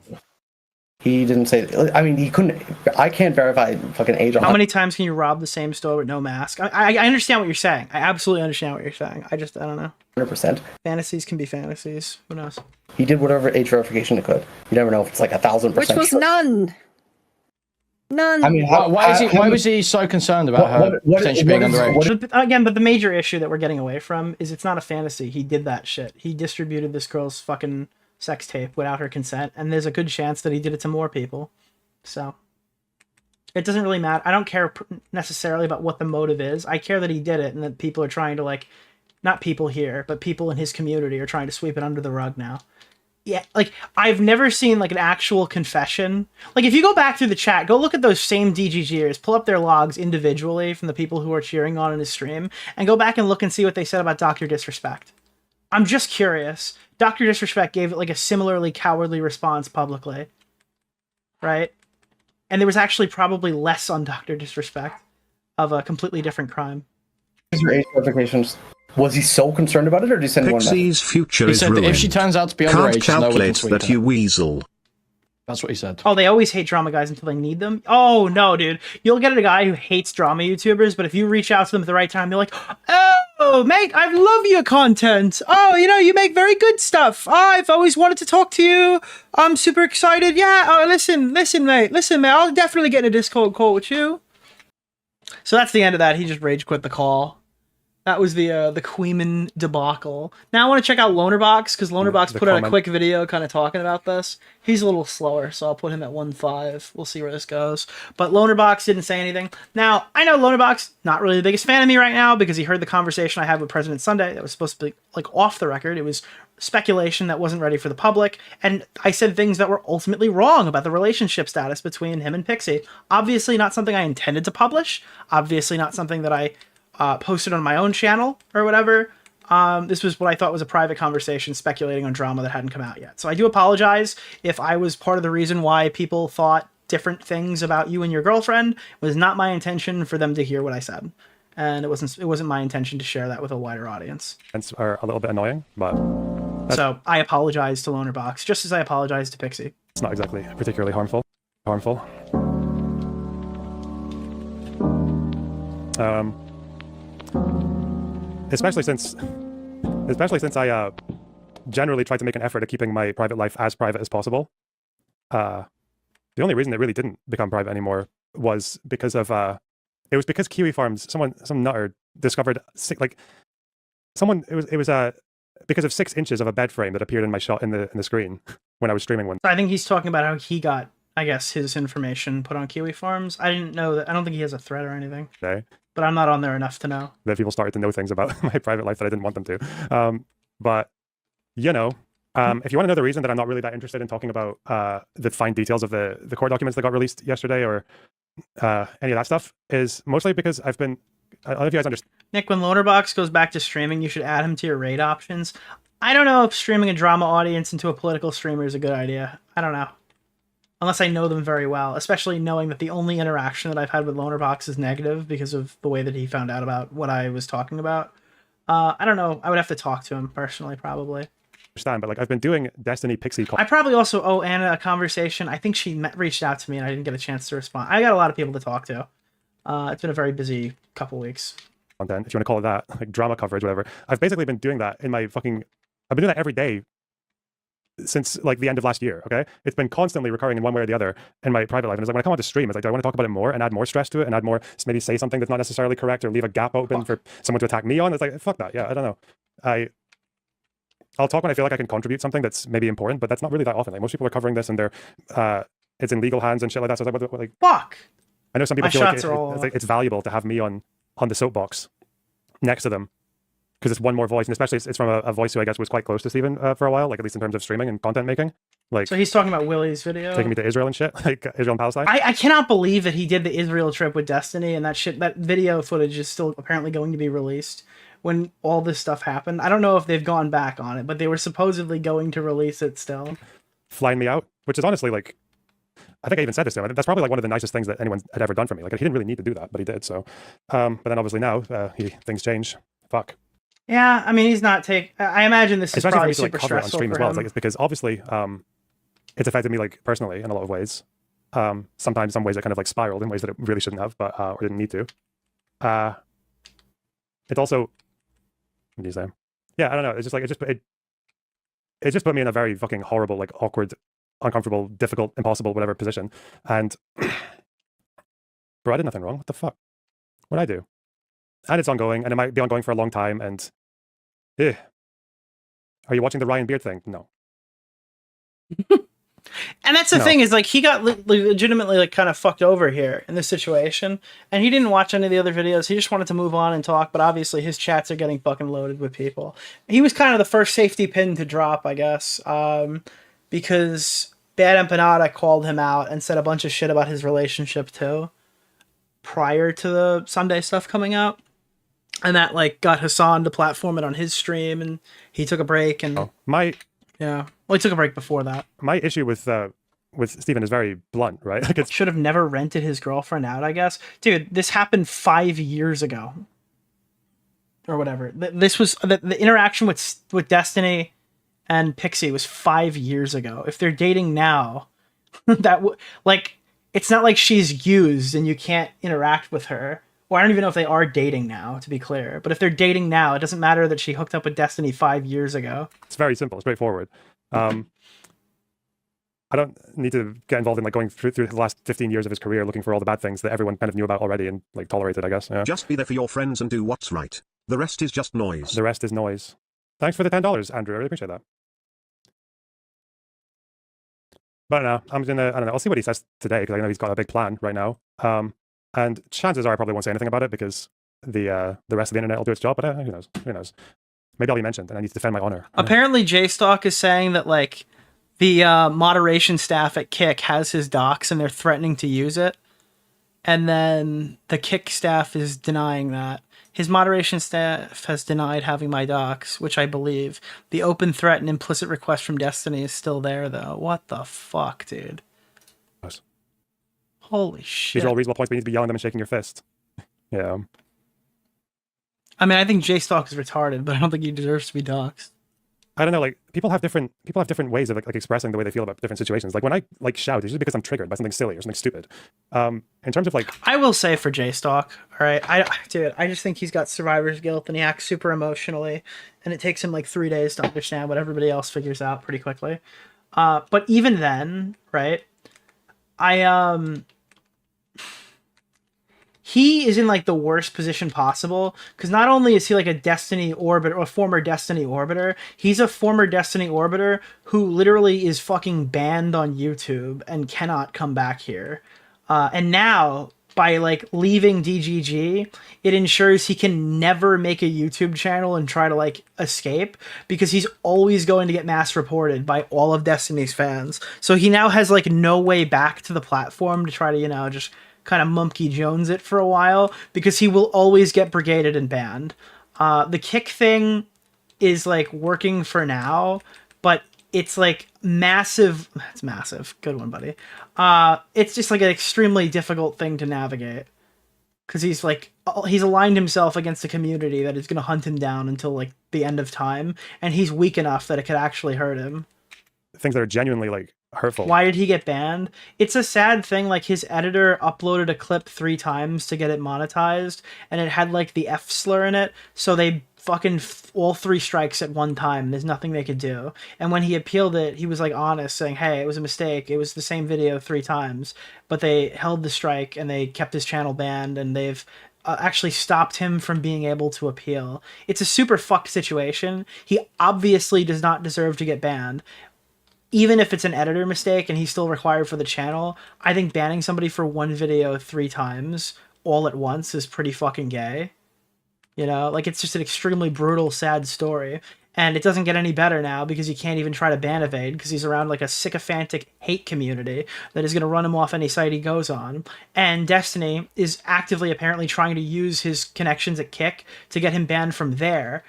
He didn't say... I mean, he couldn't... I can't verify fucking age. How many times can you rob the same store with no mask? I understand what you're saying. I absolutely understand what you're saying. I don't know. 100%. Fantasies can be fantasies. Who knows? He did whatever age verification it could. You never know if it's like 1,000%. Which was none. None. I mean, why was he so concerned about her potentially being underage? Again, but the major issue that we're getting away from is it's not a fantasy. He did that shit. He distributed this girl's fucking sex tape without her consent, and there's a good chance that he did it to more people. So it doesn't really matter. I don't care necessarily about what the motive is. I care that he did it and that people are trying to, like, not people here, but people in his community are trying to sweep it under the rug now. Yeah, like, I've never seen, like, an actual confession. Like, if you go back through the chat, go look at those same DGGers, pull up their logs individually from the people who are cheering on in his stream, and go back and look and see what they said about Dr. Disrespect. I'm just curious. Dr. Disrespect gave it, like, a similarly cowardly response publicly. Right? And there was actually probably less on Dr. Disrespect of a completely different crime. Your age verifications. Was he so concerned about it, or did he send one? Pixie's future is ruined. If she turns out to be underage, can't calculate that, you weasel. That's what he said. Oh, they always hate drama guys until they need them? Oh, no, dude. You'll get a guy who hates drama YouTubers, but if you reach out to them at the right time, they're like, oh, mate, I love your content. Oh, you know, you make very good stuff. Oh, I've always wanted to talk to you. I'm super excited. Yeah, oh, listen, mate. I'll definitely get in a Discord call with you. So that's the end of that. He just rage quit the call. That was the Queeman debacle. Now I want to check out Lonerbox, because Lonerbox put out a quick video kind of talking about this. He's a little slower, so I'll put him at 1.5. We'll see where this goes. But Lonerbox didn't say anything. Now, I know Lonerbox, not really the biggest fan of me right now, because he heard the conversation I had with President Sunday that was supposed to be, like, off the record. It was speculation that wasn't ready for the public, and I said things that were ultimately wrong about the relationship status between him and Pixie. Obviously not something I intended to publish. Obviously not something that I posted on my own channel or whatever. This was what I thought was a private conversation speculating on drama that hadn't come out yet. So I do apologize if I was part of the reason why people thought different things about you and your girlfriend. It was not my intention for them to hear what I said. And it wasn't my intention to share that with a wider audience. Are a little bit annoying, but... So I apologize to Lonerbox, just as I apologize to Pixie. It's not exactly particularly harmful. Especially since I generally try to make an effort at keeping my private life as private as possible. The only reason it really didn't become private anymore was because of it was because Kiwi Farms, some nutter discovered because of 6 inches of a bed frame that appeared in my shot in the screen when I was streaming one. I think he's talking about how he got, I guess, his information put on Kiwi Farms. I didn't know that. I don't think he has a thread or anything. Okay. But I'm not on there enough to know. That people started to know things about my private life that I didn't want them to. But, you know, if you want to know the reason that I'm not really that interested in talking about the fine details of the court documents that got released yesterday or any of that stuff, is mostly because I don't know if you guys understand. Nick, when Lonerbox goes back to streaming, you should add him to your raid options. I don't know if streaming a drama audience into a political streamer is a good idea. I don't know. Unless I know them very well, especially knowing that the only interaction that I've had with Lonerbox is negative because of the way that he found out about what I was talking about. I don't know. I would have to talk to him personally, probably. But like, I've been doing Destiny Pixie. I probably also owe Anna a conversation. I think she reached out to me and I didn't get a chance to respond. I got a lot of people to talk to. It's been a very busy couple weeks. Content, if you want to call it that, like drama coverage, whatever. I've basically been doing that in my I've been doing that every day since like the end of last year. Okay, it's been constantly recurring in one way or the other in my private life. And it's like when I come on to stream, it's like, do I want to talk about it more and add more stress to it and add more, maybe say something that's not necessarily correct or leave a gap open for someone to attack me on? It's like, fuck that. Yeah, I don't know. I'll talk when I feel like I can contribute something that's maybe important, but that's not really that often. Like most people are covering this and they're it's in legal hands and shit like that. So it's like fuck. I know some people feel like it's valuable to have me on the soapbox next to them because it's one more voice, and especially it's from a voice who I guess was quite close to Steven for a while, like at least in terms of streaming and content making. Like, so he's talking about Willie's video, taking me to Israel and shit, like Israel and Palestine. I cannot believe that he did the Israel trip with Destiny, and that video footage is still apparently going to be released when all this stuff happened. I don't know if they've gone back on it, but they were supposedly going to release it still. Flying me out, which is honestly like, I think I even said this to him. That's probably like one of the nicest things that anyone had ever done for me. Like he didn't really need to do that, but he did. So, but then obviously now things change. Fuck. Yeah, I mean he's not I imagine this is especially probably for me to, super like, cover it on stressful stream for as well. him. It's like it's because obviously it's affected me like personally in a lot of ways. Sometimes some ways it kind of like spiraled in ways that it really shouldn't have, but or didn't need to. It also, what do you say? Yeah, I don't know. It's just like it just put me in a very fucking horrible, like awkward, uncomfortable, difficult, impossible, whatever position. And bro, I did nothing wrong. What the fuck? What'd I do? And it's ongoing, and it might be ongoing for a long time. And are you watching the Ryan Beard thing? No. And that's the thing is like he got legitimately like kind of fucked over here in this situation, and he didn't watch any of the other videos. He just wanted to move on and talk, but obviously his chats are getting fucking loaded with people. He was kind of the first safety pin to drop, I guess, because Bad Empanada called him out and said a bunch of shit about his relationship too, prior to the Sunday stuff coming out, and that like got Hassan to platform it on his stream, and he took a break and yeah. Well, he took a break before that. My issue with Steven is very blunt, right? Like it should have never rented his girlfriend out, I guess. Dude, this happened 5 years ago. Or whatever. This was the interaction with Destiny and Pixie was 5 years ago. If they're dating now, it's not like she's used and you can't interact with her. Well, I don't even know if they are dating now, to be clear. But if they're dating now, it doesn't matter that she hooked up with Destiny 5 years ago. It's very simple, straightforward. I don't need to get involved in like going through the last 15 years of his career looking for all the bad things that everyone kind of knew about already and like tolerated, I guess. Yeah. Just be there for your friends and do what's right. The rest is just noise. The rest is noise. Thanks for the $10, Andrew. I really appreciate that. But no, I don't know. I'll see what he says today because I know he's got a big plan right now. And chances are I probably won't say anything about it because the rest of the internet will do its job. But who knows? Who knows? Maybe I'll be mentioned and I need to defend my honor. Apparently, JStalk is saying that like the moderation staff at Kick has his docs and they're threatening to use it. And then the Kick staff is denying that. His moderation staff has denied having my docs, which I believe. The open threat and implicit request from Destiny is still there, though. What the fuck, dude? Yes. Holy shit. These are all reasonable points, but you need to be yelling them and shaking your fist. Yeah. I mean, I think JStalk is retarded, but I don't think he deserves to be doxxed. I don't know, like people have different ways of like expressing the way they feel about different situations. Like when I like shout, it's just because I'm triggered by something silly or something stupid. In terms of like, I will say for JStalk, all right, I just think he's got survivor's guilt and he acts super emotionally, and it takes him like 3 days to understand what everybody else figures out pretty quickly. But even then, right, he is in like the worst position possible because not only is he like a Destiny orbiter, a former Destiny orbiter, he's a former Destiny orbiter who literally is fucking banned on YouTube and cannot come back here. And now by like leaving DGG, it ensures he can never make a YouTube channel and try to like escape because he's always going to get mass reported by all of Destiny's fans. So he now has like no way back to the platform to try to, just kind of Mumpky Jones it for a while because he will always get brigaded and banned. The Kick thing is like working for now, but it's like massive. It's massive. Good one, buddy. It's just like an extremely difficult thing to navigate because he's aligned himself against a community that is going to hunt him down until like the end of time, and he's weak enough that it could actually hurt him. Things that are genuinely like hurtful. Why did he get banned? It's a sad thing. Like his editor uploaded a clip 3 times to get it monetized, and it had like the F slur in it. So they fucking all 3 strikes at one time. There's nothing they could do. And when he appealed it, he was like honest, saying, hey, it was a mistake. It was the same video 3 times. But they held the strike and they kept his channel banned, and they've actually stopped him from being able to appeal. It's a super fucked situation. He obviously does not deserve to get banned. Even if it's an editor mistake and he's still required for the channel, I think banning somebody for one video 3 times all at once is pretty fucking gay. You know, like, it's just an extremely brutal, sad story. And it doesn't get any better now because he can't even try to ban evade because he's around like a sycophantic hate community that is going to run him off any site he goes on. And Destiny is actively apparently trying to use his connections at Kick to get him banned from there.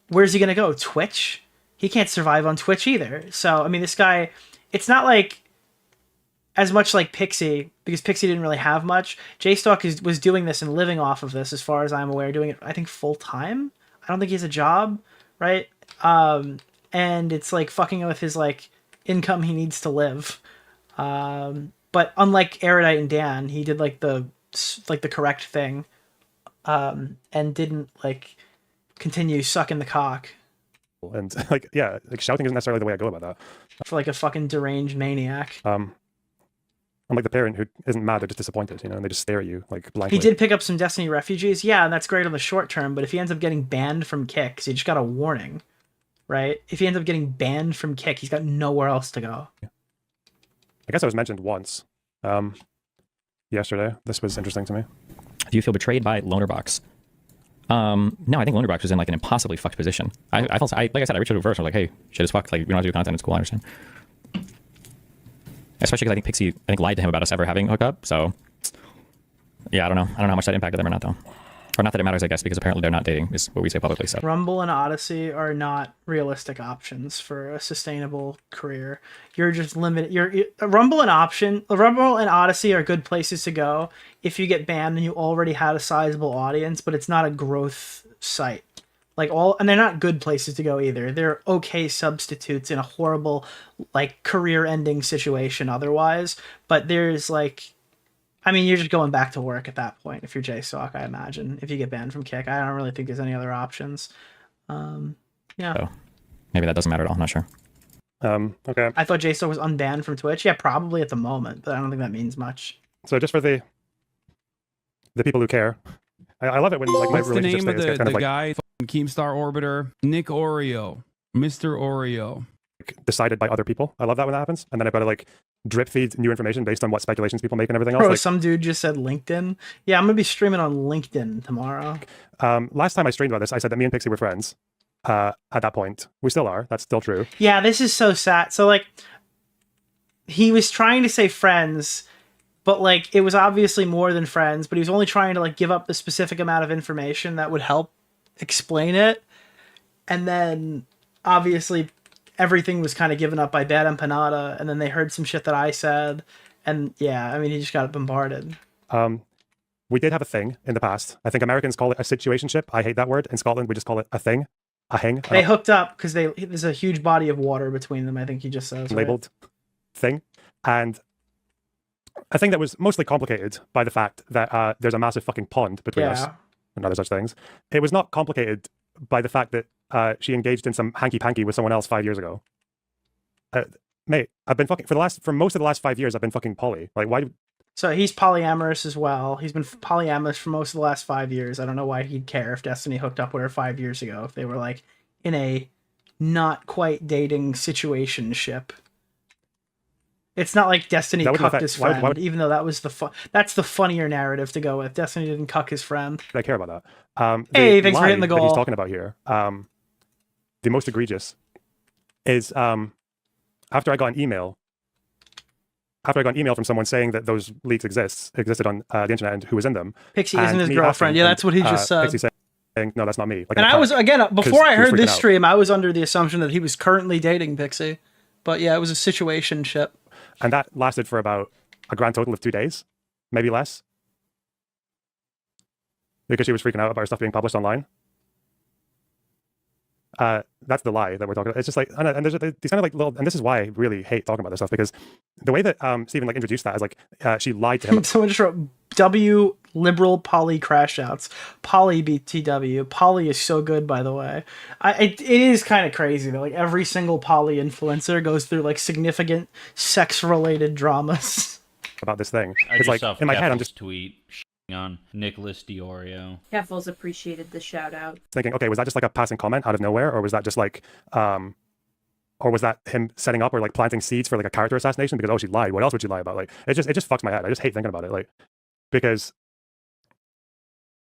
Where's he going to go? Twitch? He can't survive on Twitch either. So, I mean, this guy, it's not like as much like Pixie, because Pixie didn't really have much. JStalk was doing this and living off of this, as far as I'm aware, doing it, I think, full time. I don't think he has a job, right? And it's like fucking with his like income he needs to live. But unlike Erudite and Dan, he did like the correct thing, and didn't like continue sucking the cock. And like, yeah, like shouting isn't necessarily the way I go about that. For like a fucking deranged maniac. I'm like the parent who isn't mad, they're just disappointed, you know, and they just stare at you like blankly. He did pick up some Destiny refugees, yeah, and that's great on the short term, but if he ends up getting banned from Kick, because he just got a warning, right? If he ends up getting banned from Kick, he's got nowhere else to go. Yeah. I guess I was mentioned once yesterday. This was interesting to me. Do you feel betrayed by Lonerbox? No, I think Lonerbox was in like an impossibly fucked position. I felt, like I said, I reached out to first. I was like, hey, shit is fucked. Like, we don't have to do content. It's cool. I understand. Especially because I think Pixie, lied to him about us ever having a hookup. So, yeah, I don't know how much that impacted them or not, though. Or not that it matters, I guess, because apparently they're not dating, is what we say publicly. So Rumble and Odyssey are not realistic options for a sustainable career. You're just limited. Rumble and Odyssey are good places to go if you get banned and you already had a sizable audience, but it's not a growth site. And they're not good places to go either. They're okay substitutes in a horrible, like, career-ending situation otherwise. But there's like, I mean, you're just going back to work at that point if you're JStalk, I imagine. If you get banned from Kick, I don't really think there's any other options. Yeah. So maybe that doesn't matter at all. I'm not sure. Okay. I thought JStalk was unbanned from Twitch. Yeah, probably at the moment, but I don't think that means much. So just for the people who care, I love it when like my relationship What's the name of the like, guy? Keemstar Orbiter, Nick Oreo, Mr. Oreo. Decided by other people. I love that when that happens. And then I've got to like drip feed new information based on what speculations people make and everything else. Bro, like, some dude just said LinkedIn. Yeah, I'm gonna be streaming on LinkedIn tomorrow. Last time I streamed about this, I said that me and Pixie were friends. At that point, we still are. That's still true. Yeah, this is so sad. So like, he was trying to say friends, but like it was obviously more than friends. But he was only trying to like give up the specific amount of information that would help explain it, and then obviously everything was kind of given up by Bad Empanada, and then they heard some shit that I said, and yeah, I mean, he just got bombarded. We did have a thing in the past. I think Americans call it a situationship. I hate that word. In Scotland, we just call it a thing. A hang. They hooked up because there's a huge body of water between them, I think he just says. Labeled thing. And a thing that was mostly complicated by the fact that there's a massive fucking pond between us and other such things. It was not complicated by the fact that she engaged in some hanky-panky with someone else 5 years ago. Mate, I've been fucking for most of the last 5 years, I've been fucking poly. Like, why? So he's polyamorous as well. He's been polyamorous for most of the last 5 years. I don't know why he'd care if Destiny hooked up with her 5 years ago, if they were like in a not quite dating situationship. It's not like Destiny cucked his friend, even though that was that's the funnier narrative to go with. Destiny didn't cuck his friend. I care about that. Hey, thanks for hitting the goal. That he's talking about here. The most egregious is after I got an email from someone saying that those leaks existed on the internet and who was in them. Pixie isn't his girlfriend. Yeah, that's what he just said. Pixie saying, no, that's not me. Like, and I was, again, before I heard this stream, I was under the assumption that he was currently dating Pixie. But yeah, it was a situationship. And that lasted for about a grand total of 2 days, maybe less. Because she was freaking out about her stuff being published online. That's the lie that we're talking about. It's just like, and there's these kind of like little, and this is why I really hate talking about this stuff, because the way that Stephen like introduced that is like she lied to him. Someone just wrote W liberal poly crash outs. Poly BTW. Poly is so good, by the way. It is kind of crazy that like every single poly influencer goes through like significant sex related dramas about this thing. It's like in my head I'm just tweet on Nicholas DeOrio. Keffels appreciated the shout out. Thinking, okay, was that just like a passing comment out of nowhere, or was that just like or was that him setting up or like planting seeds for like a character assassination because, oh, she lied, what else would she lie about? Like it just fucks my head. I just hate thinking about it, like, because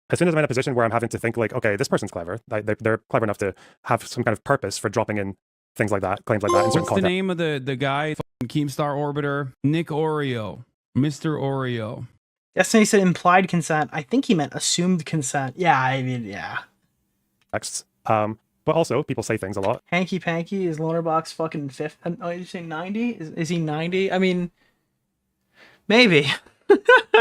as soon as I'm in a position where I'm having to think like, okay, this person's clever, they're clever enough to have some kind of purpose for dropping in things like that, claims like that in certain What's content. the name of the guy, Keemstar Orbiter? Nick Oreo. Mr. Oreo. Destiny said implied consent. I think he meant assumed consent. Yeah, I mean, yeah. Texts. But also, people say things a lot. Hanky Panky is Lonerbox fucking 50. Oh, you say 90? Is he 90? I mean, maybe.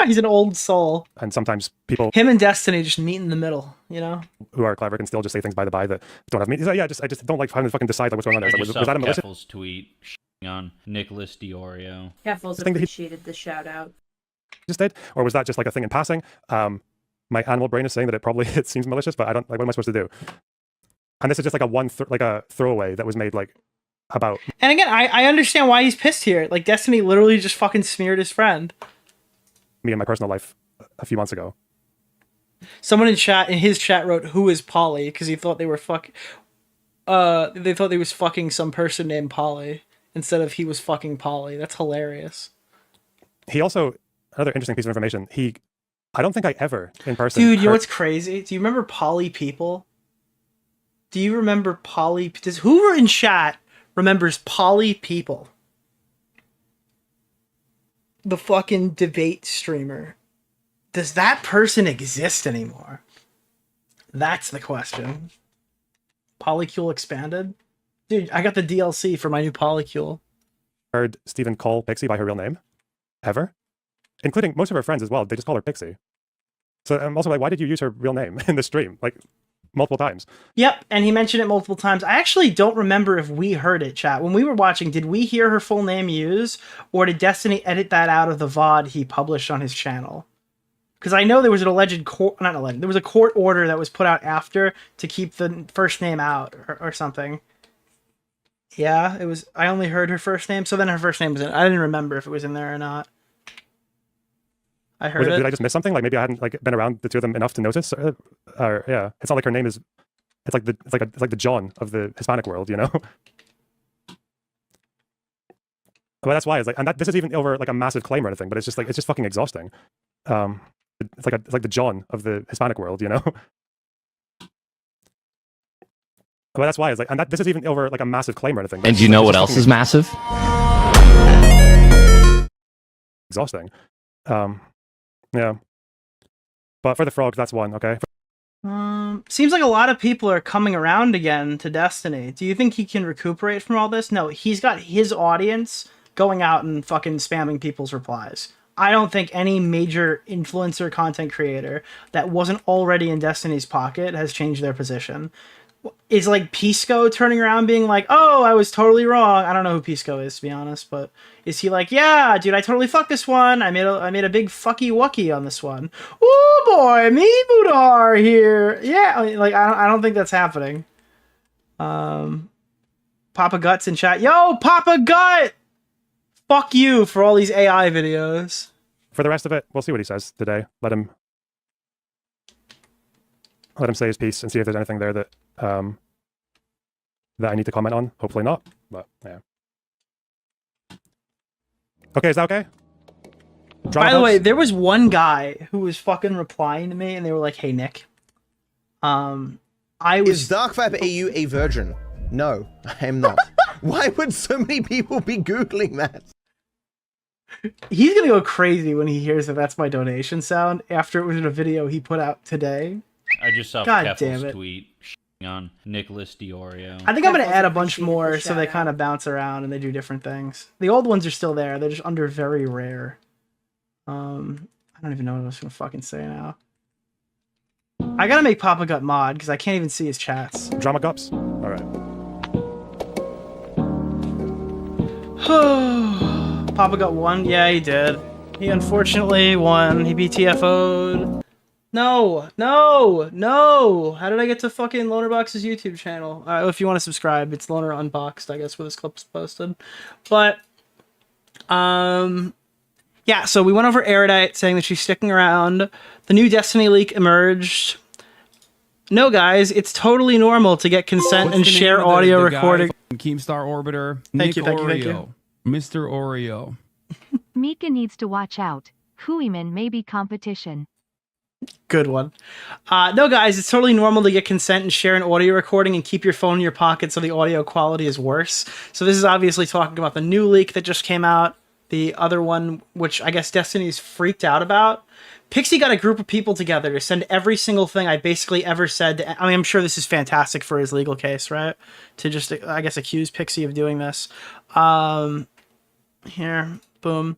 He's an old soul. And sometimes people... Him and Destiny just meet in the middle, you know? Who are clever can still just say things by the by that don't have meaning. So, yeah, I just don't like having to fucking decide like what's going on there. I Was just saw that a malicious? Keffels tweet on Nicholas DeOrio. Keffels appreciated the shout out. Just did, or was that just like a thing in passing? My animal brain is saying that it seems malicious, but I don't like. What am I supposed to do? And this is just like a throwaway that was made like about. And again, I understand why he's pissed here. Like Destiny literally just fucking smeared his friend. Me in my personal life a few months ago. Someone in his chat wrote, "Who is Polly?" Because he thought they were they thought they was fucking some person named Polly instead of he was fucking Polly. That's hilarious. He also. Another interesting piece of information. I don't think I ever in person. Dude, you know what's crazy? Do you remember Poly People? Do you remember Poly? Does whoever in chat remembers Poly People? The fucking debate streamer. Does that person exist anymore? That's the question. Polycule expanded? Dude, I got the DLC for my new Polycule. Heard Stephen call Pixie by her real name? Ever? Including most of her friends as well. They just call her Pixie. So I'm also like, why did you use her real name in the stream? Like, multiple times. Yep, and he mentioned it multiple times. I actually don't remember if we heard it, chat. When we were watching, did we hear her full name used? Or did Destiny edit that out of the VOD he published on his channel? Because I know there was an there was a court order that was put out after to keep the first name out or something. Yeah, it was. I only heard her first name, so then her first name was in. I didn't remember if it was in there or not. I heard it. Did I just miss something? Like maybe I hadn't like been around the two of them enough to notice. Or yeah, it's not like her name is. It's like the John of the Hispanic world, you know. But that's why it's like, and this is even over like a massive claim or anything. But it's just fucking exhausting. It's like the John of the Hispanic world, you know. But that's why it's like, and this is even over like a massive claim or anything. And do you know what else is massive? Exhausting. Yeah. But for the frogs, that's one, okay? Seems like a lot of people are coming around again to Destiny. Do you think he can recuperate from all this? No, he's got his audience going out and fucking spamming people's replies. I don't think any major influencer content creator that wasn't already in Destiny's pocket has changed their position. Is like Pisco turning around being like, oh, I was totally wrong. I don't know who Pisco is, to be honest, but is he like, yeah, dude, I totally fucked this one. I made a big fucky wucky on this one. Oh boy, me Budar here. Yeah, like I don't think that's happening. Papa Gut's in chat. Yo, Papa Gut! Fuck you for all these AI videos. For the rest of it, we'll see what he says today. Let him say his piece and see if there's anything there that that I need to comment on. Hopefully not, but yeah. Okay, is that okay? By the way, there was one guy who was fucking replying to me, and they were like, "Hey, Nick, Is Dark Viper AU a virgin? No, I am not. Why would so many people be Googling that? He's gonna go crazy when he hears that that's my donation sound after it was in a video he put out today. I just saw Keffels tweet on Nicholas DeOrio. I think I'm gonna add a bunch more so they kind of bounce around and they do different things. The old ones are still there. They're just under very rare. I don't even know what I was gonna fucking say now. I gotta make Papa Gut mod because I can't even see his chats. Drama Gups. All right. Papa got one. Yeah, he did. He unfortunately won. He BTFO'd. No, no, no. How did I get to fucking Lonerbox's YouTube channel? If you want to subscribe, it's Loner Unboxed, I guess, where this clip's posted. But, yeah, so we went over Erudite saying that she's sticking around. The new Destiny leak emerged. No, guys, it's totally normal to get consent and share audio recording. Keemstar Orbiter. Thank you. Mr. Oreo. Mika needs to watch out. Huiman may be competition. Good one. No, guys, it's totally normal to get consent and share an audio recording and keep your phone in your pocket so the audio quality is worse. So this is obviously talking about the new leak that just came out. The other one, which I guess Destiny's freaked out about. Pixie got a group of people together to send every single thing I basically ever said. I mean, I'm sure this is fantastic for his legal case, right? To just, I guess, accuse Pixie of doing this. Here, boom.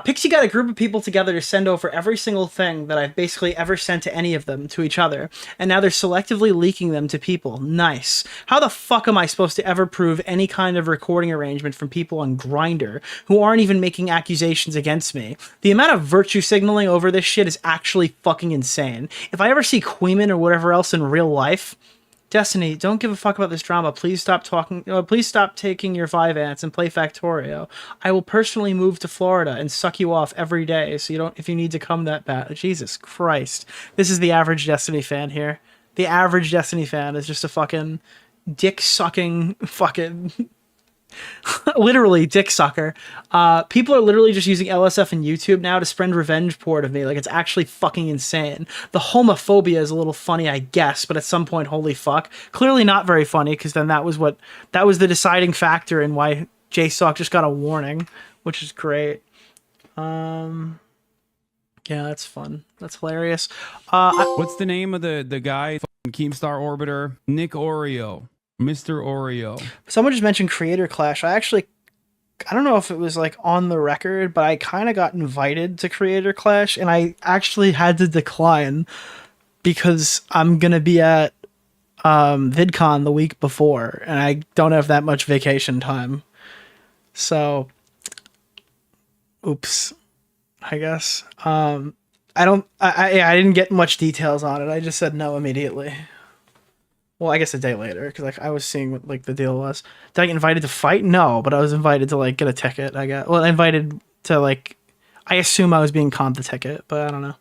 Pixie got a group of people together to send over every single thing that I've basically ever sent to any of them to each other. And now they're selectively leaking them to people. Nice. How the fuck am I supposed to ever prove any kind of recording arrangement from people on Grindr who aren't even making accusations against me? The amount of virtue signaling over this shit is actually fucking insane. If I ever see Queeman or whatever else in real life, Destiny, don't give a fuck about this drama. Please stop talking. Please stop taking your 5 ants and play Factorio. I will personally move to Florida and suck you off every day. So you don't, if you need to come that bad. Jesus Christ. This is the average Destiny fan here. The average Destiny fan is just a fucking dick sucking fucking literally dick sucker. People are literally just using LSF and YouTube now to spread revenge porn of me. Like, it's actually fucking insane. The homophobia is a little funny, I guess, but at some point, holy fuck. Clearly not very funny, because then that was the deciding factor in why JSOC just got a warning, which is great. Yeah, that's fun. That's hilarious. What's the name of the guy? Keemstar Orbiter. Nick Oreo. Mr. Oreo. Someone just mentioned Creator Clash. I don't know if it was like on the record, but I kind of got invited to Creator Clash and I actually had to decline because I'm going to be at VidCon the week before and I don't have that much vacation time. So, oops, I guess. I didn't get much details on it. I just said no immediately. Well, I guess a day later, because like I was seeing what like the deal was. Did I get invited to fight? No, but I was invited to like get a ticket. Invited to like, I assume I was being comped the ticket, but I don't know.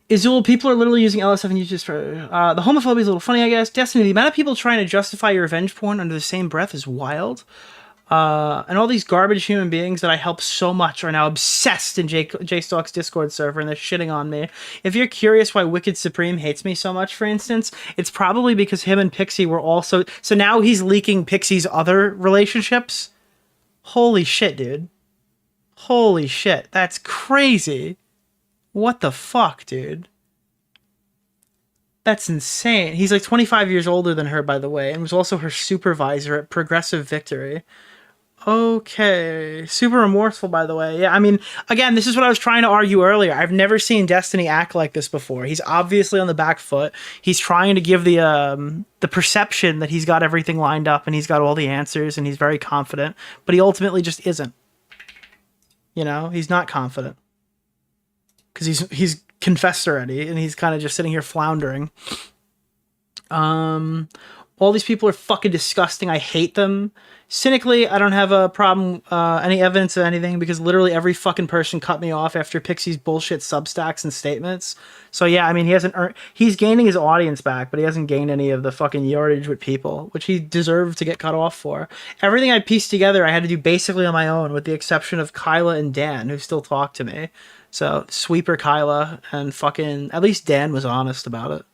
Izul, people are literally using LSF and YouTube for the homophobia is a little funny, I guess. Destiny, the amount of people trying to justify your revenge porn under the same breath is wild. And all these garbage human beings that I help so much are now obsessed in JStalk's Discord server and they're shitting on me. If you're curious why Wicked Supreme hates me so much, for instance, it's probably because him and Pixie were also... So now he's leaking Pixie's other relationships? Holy shit, dude. Holy shit. That's crazy. What the fuck, dude? That's insane. He's like 25 years older than her, by the way, and was also her supervisor at Progressive Victory. Okay. Super remorseful, by the way. Yeah, I mean, again, this is what I was trying to argue earlier. I've never seen Destiny act like this before. He's obviously on the back foot. He's trying to give the perception that he's got everything lined up and he's got all the answers and he's very confident, but he ultimately just isn't. You know, he's not confident. Because he's confessed already and he's kind of just sitting here floundering. All these people are fucking disgusting. I hate them. Cynically, I don't have a problem, any evidence of anything, because literally every fucking person cut me off after Pixie's bullshit substacks and statements. So yeah, I mean, he's gaining his audience back, but he hasn't gained any of the fucking yardage with people, which he deserved to get cut off for. Everything I pieced together, I had to do basically on my own, with the exception of Kyla and Dan, who still talk to me. So, Sweeper Kyla and fucking... At least Dan was honest about it.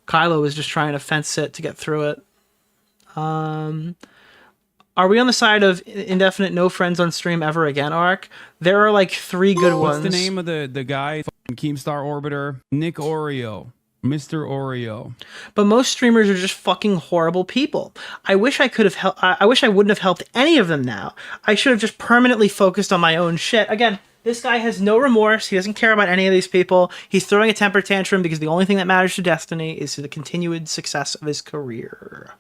Kyla was just trying to fence it to get through it. Are we on the side of indefinite no friends on stream ever again, Ark? There are like 3 good ones. What's the name of the guy? Keemstar Orbiter. Nick Oreo. Mr. Oreo. But most streamers are just fucking horrible people. I wish I could have I wish I wouldn't have helped any of them now. I should have just permanently focused on my own shit. Again, This guy has no remorse. He doesn't care about any of these people. He's throwing a temper tantrum because the only thing that matters to Destiny is the continued success of his career.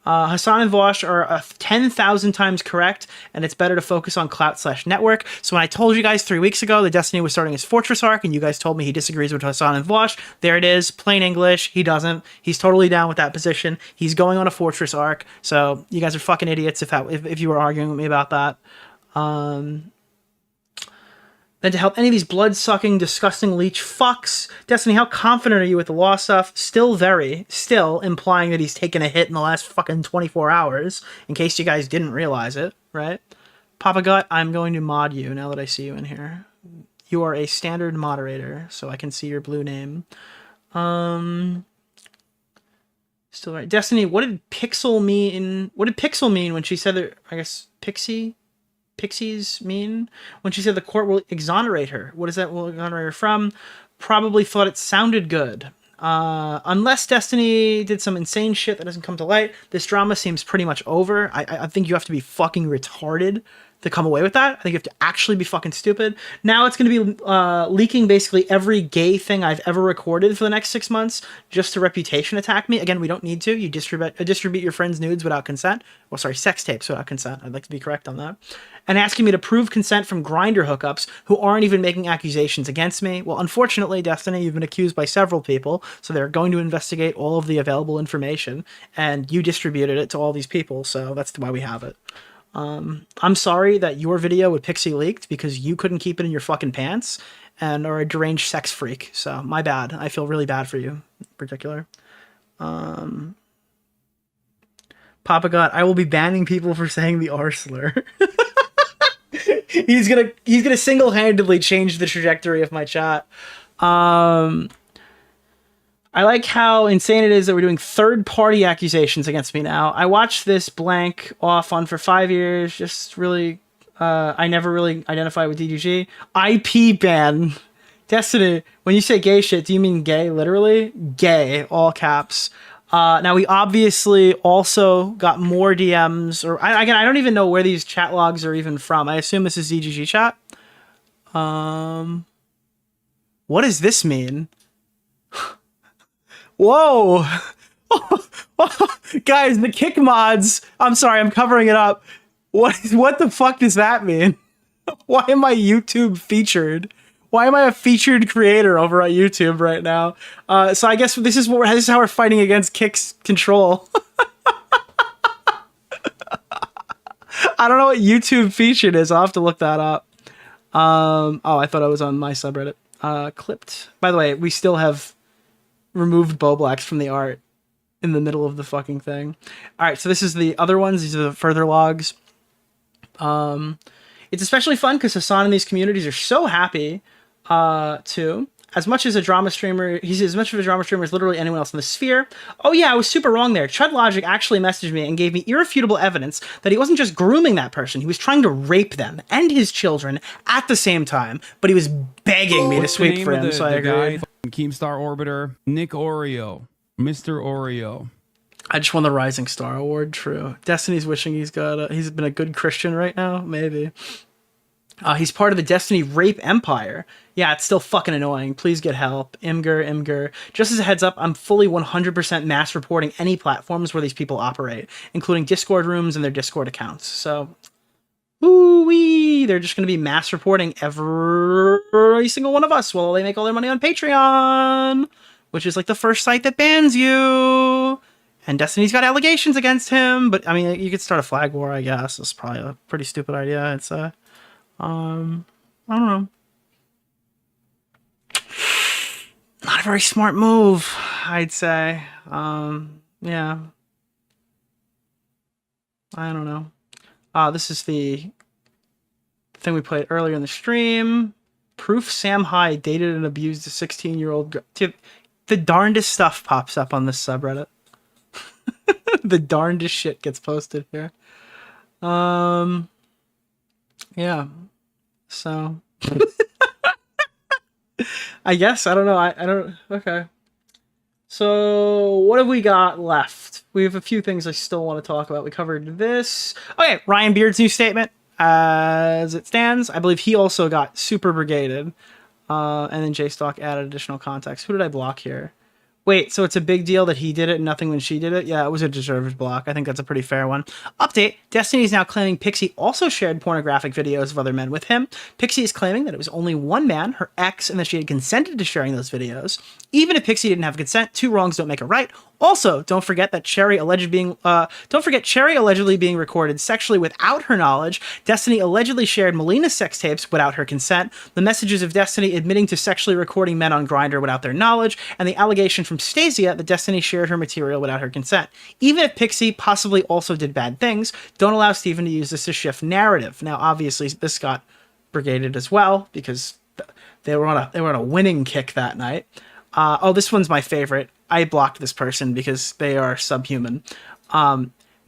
Hassan and Vosh are 10,000 times correct, and it's better to focus on clout/network. So when I told you guys 3 weeks ago that Destiny was starting his Fortress arc, and you guys told me he disagrees with Hassan and Vosh, there it is, plain English. He doesn't. He's totally down with that position. He's going on a Fortress arc. So you guys are fucking idiots if you were arguing with me about that. Then to help any of these blood-sucking, disgusting leech fucks. Destiny, how confident are you with the law stuff? Still implying that he's taken a hit in the last fucking 24 hours, in case you guys didn't realize it, right? Papa Gut, I'm going to mod you now that I see you in here. You are a standard moderator, so I can see your blue name. Still right. Destiny, what did Pixel mean? What did Pixel mean when she said that, I guess, Pixies mean when she said the court will exonerate her? What is that will exonerate her from? Probably thought it sounded good. Unless Destiny did some insane shit that doesn't come to light, this drama seems pretty much over. I think you have to be fucking retarded to come away with that. I think you have to actually be fucking stupid. Now it's going to be leaking basically every gay thing I've ever recorded for the next 6 months just to reputation attack me. Again, we don't need to. You distribute your friends' nudes without consent. Well, sorry, sex tapes without consent. I'd like to be correct on that. And asking me to prove consent from Grindr hookups who aren't even making accusations against me. Well, unfortunately, Destiny, you've been accused by several people, so they're going to investigate all of the available information, and you distributed it to all these people, so that's why we have it. I'm sorry that your video with Pixie leaked because you couldn't keep it in your fucking pants and are a deranged sex freak. So my bad. I feel really bad for you in particular. Papa God, I will be banning people for saying the R slur. He's gonna single-handedly change the trajectory of my chat. I like how insane it is that we're doing third-party accusations against me now. I watched this blank off on for 5 years. Just really, I never really identify with DGG. IP ban. Destiny, when you say gay shit, do you mean gay, literally? Gay, all caps. Now, we obviously also got more DMs, or again, I don't even know where these chat logs are even from. I assume this is DGG chat. What does this mean? Whoa! Guys, the kick mods. I'm sorry, I'm covering it up. What the fuck does that mean? Why am I YouTube featured? Why am I a featured creator over at YouTube right now? So I guess this is how we're fighting against Kick's control. I don't know what YouTube featured is. I'll have to look that up. Oh, I thought I was on my subreddit. Clipped. By the way, we still have removed Boblax from the art in the middle of the fucking thing. All right, so this is the other ones. These are the further logs. It's especially fun because Hassan and these communities are so happy to. As much as a drama streamer, he's as much of a drama streamer as literally anyone else in the sphere. Oh yeah, I was super wrong there. Chud Logic actually messaged me and gave me irrefutable evidence that he wasn't just grooming that person, he was trying to rape them and his children at the same time, but he was begging me to sweep for him, so I agreed. Keemstar Orbiter, Nick Oreo, Mr. Oreo. I just won the Rising Star Award, true. Destiny's wishing he's been a good Christian right now, maybe. He's part of the Destiny rape empire. Yeah, it's still fucking annoying. Please get help. Imgur. Just as a heads up, I'm fully 100% mass reporting any platforms where these people operate, including Discord rooms and their Discord accounts. So, ooh-wee, they're just going to be mass reporting every single one of us while they make all their money on Patreon, which is like the first site that bans you. And Destiny's got allegations against him, but I mean, you could start a flag war, I guess. It's probably a pretty stupid idea. It's I don't know. Not a very smart move, I'd say. Yeah. I don't know. This is the thing we played earlier in the stream. Proof Sam High dated and abused a 16-year-old girl. The darndest stuff pops up on this subreddit. The darndest shit gets posted here. Yeah. So I guess I don't know. I don't. Okay. So what have we got left? We have a few things I still want to talk about. We covered this. Okay, Ryan Beard's new statement. as it stands, I believe he also got super brigaded. And then JStock added additional context. Who did I block here? Wait, so it's a big deal that he did it and nothing when she did it? Yeah, it was a deserved block. I think that's a pretty fair one. Update, Destiny is now claiming Pixie also shared pornographic videos of other men with him. Pixie is claiming that it was only one man, her ex, and that she had consented to sharing those videos. Even if Pixie didn't have consent, two wrongs don't make a right. Also, don't forget Cherry allegedly being recorded sexually without her knowledge. Destiny allegedly shared Melina's sex tapes without her consent. The messages of Destiny admitting to sexually recording men on Grindr without their knowledge, and the allegation from Stasia that Destiny shared her material without her consent. Even if Pixie possibly also did bad things, don't allow Steven to use this to shift narrative. Now, obviously, this got brigaded as well because they were on a winning kick that night. Oh, this one's my favorite. I blocked this person because they are subhuman.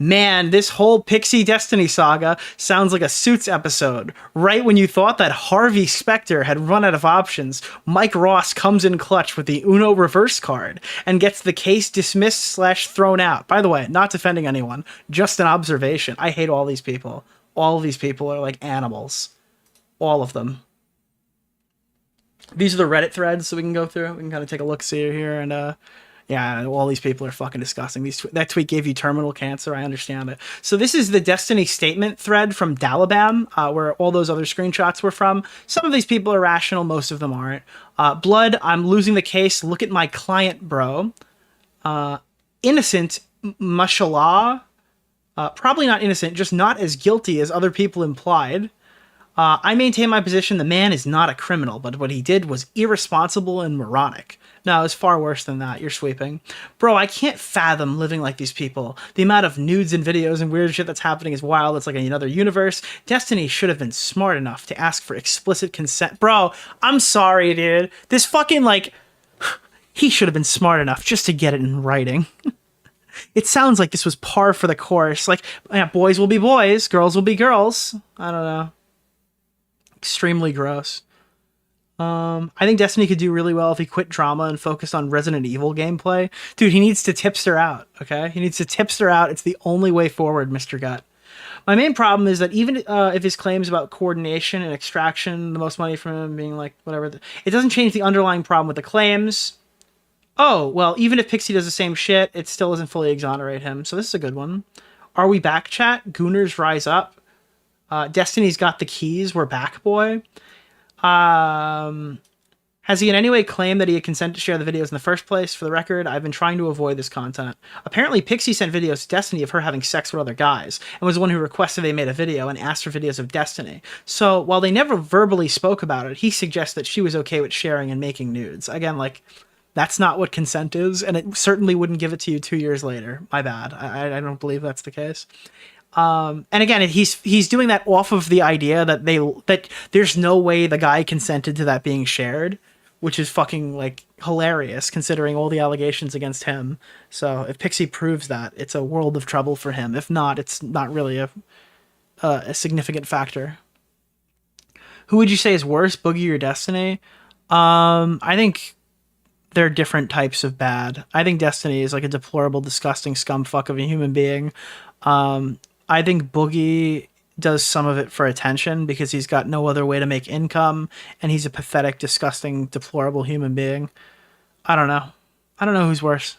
Man, this whole Pixie Destiny saga sounds like a Suits episode. Right when you thought that Harvey Specter had run out of options, Mike Ross comes in clutch with the Uno reverse card and gets the case dismissed / thrown out. By the way, not defending anyone, just an observation. I hate all these people. All of these people are like animals. All of them. These are the Reddit threads, so we can go through. We can kind of take a look, see here, and yeah, all these people are fucking disgusting. That tweet gave you terminal cancer. I understand it. So this is the Destiny statement thread from Dalabam, where all those other screenshots were from. Some of these people are rational. Most of them aren't. Blood, I'm losing the case. Look at my client, bro. Innocent, mashallah. Probably not innocent, just not as guilty as other people implied. I maintain my position. The man is not a criminal, but what he did was irresponsible and moronic. No, it's far worse than that. You're sweeping. Bro, I can't fathom living like these people. The amount of nudes and videos and weird shit that's happening is wild. It's like another universe. Destiny should have been smart enough to ask for explicit consent. Bro, I'm sorry, dude. This fucking, like, he should have been smart enough just to get it in writing. It sounds like this was par for the course. Like, yeah, boys will be boys, girls will be girls. I don't know. Extremely gross. I think Destiny could do really well if he quit drama and focused on Resident Evil gameplay. Dude, he needs to tipster out, okay? He needs to tipster out. It's the only way forward, Mr. Gut. My main problem is that even if his claims about coordination and extraction, the most money from him being like, whatever, it doesn't change the underlying problem with the claims. Oh, well, even if Pixie does the same shit, it still doesn't fully exonerate him. So this is a good one. Are we back, chat? Gooners rise up. Destiny's got the keys. We're back, boy. Has he in any way claimed that he had consent to share the videos in the first place? For the record, I've been trying to avoid this content. Apparently, Pixie sent videos to Destiny of her having sex with other guys, and was the one who requested they made a video and asked for videos of Destiny. So, while they never verbally spoke about it, he suggests that she was okay with sharing and making nudes. Again, like, that's not what consent is, and it certainly wouldn't give it to you 2 years later. My bad. I don't believe that's the case. And again, he's doing that off of the idea that there's no way the guy consented to that being shared, which is fucking like hilarious considering all the allegations against him. So if Pixie proves that, it's a world of trouble for him. If not, it's not really a significant factor. Who would you say is worse, Boogie or Destiny? I think they're different types of bad. I think Destiny is like a deplorable, disgusting scumfuck of a human being. I think Boogie does some of it for attention because he's got no other way to make income, and he's a pathetic, disgusting, deplorable human being. I don't know. I don't know who's worse.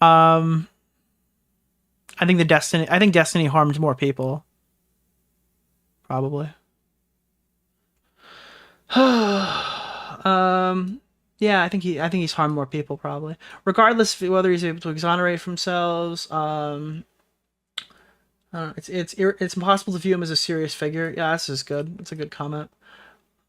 I think Destiny harmed more people. Probably. Yeah, I think he's harmed more people probably. Regardless of whether he's able to exonerate themselves, it's impossible to view him as a serious figure. Yeah, this is good. It's a good comment.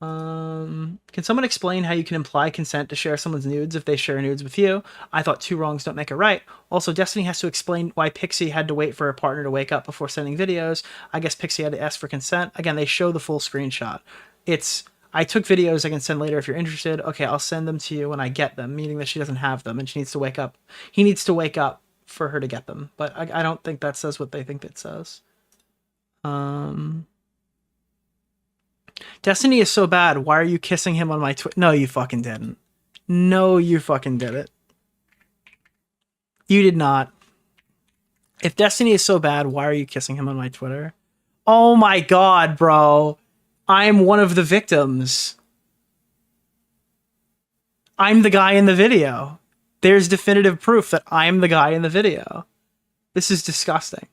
Can someone explain how you can imply consent to share someone's nudes if they share nudes with you? I thought two wrongs don't make a right. Also, Destiny has to explain why Pixie had to wait for her partner to wake up before sending videos. I guess Pixie had to ask for consent. Again, they show the full screenshot. I took videos I can send later if you're interested. Okay, I'll send them to you when I get them, meaning that she doesn't have them and she needs to wake up. He needs to wake up for her to get them, but I don't think that says what they think it says. Destiny is so bad. Why are you kissing him on my Twitter? No, you fucking didn't. No, you fucking did it. You did not. If Destiny is so bad, why are you kissing him on my Twitter? Oh my god, bro. I'm one of the victims. I'm the guy in the video. There's definitive proof that I'm the guy in the video. This is disgusting.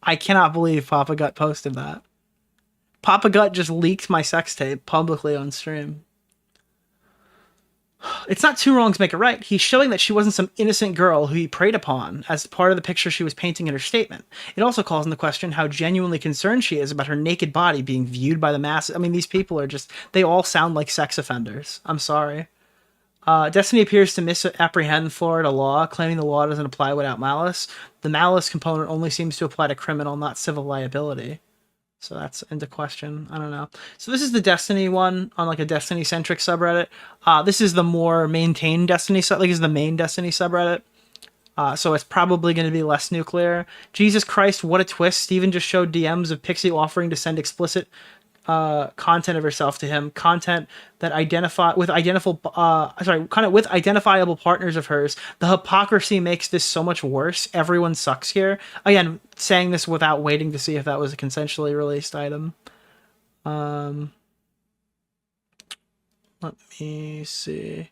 I cannot believe Papa Gut posted that. Papa Gut just leaked my sex tape publicly on stream. It's not two wrongs make a right. He's showing that she wasn't some innocent girl who he preyed upon as part of the picture she was painting in her statement. It also calls into question how genuinely concerned she is about her naked body being viewed by the masses. I mean, these people are just, they all sound like sex offenders. I'm sorry. Destiny appears to misapprehend Florida law, claiming the law doesn't apply without malice. The malice component only seems to apply to criminal, not civil liability. So that's into question. I don't know. So this is the Destiny one on like a Destiny-centric subreddit. This is the more maintained Destiny like is the main Destiny subreddit. So it's probably going to be less nuclear. Jesus Christ, what a twist. Steven just showed DMs of Pixie offering to send explicit content of herself to him, content that with identifiable partners of hers. The hypocrisy makes this so much worse. Everyone sucks here. Again, saying this without waiting to see if that was a consensually released item. Let me see.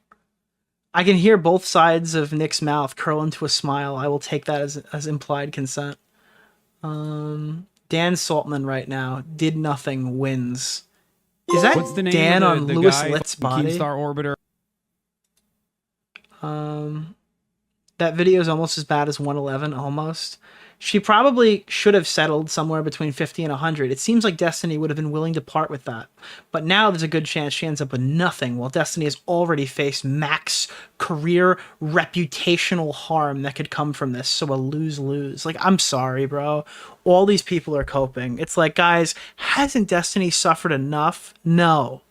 I can hear both sides of Nick's mouth curl into a smile. I will take that as implied consent. Dan Saltman right now. Did nothing, wins. Is that What's the name Dan of on the Lewis guy Litt's from body? Keemstar Orbiter. That video is almost as bad as 111, almost. She probably should have settled somewhere between 50 and 100. It seems like Destiny would have been willing to part with that. But now there's a good chance she ends up with nothing, while Destiny has already faced max career reputational harm that could come from this. So a lose-lose. Like, I'm sorry, bro. All these people are coping. It's like, guys, hasn't Destiny suffered enough? No.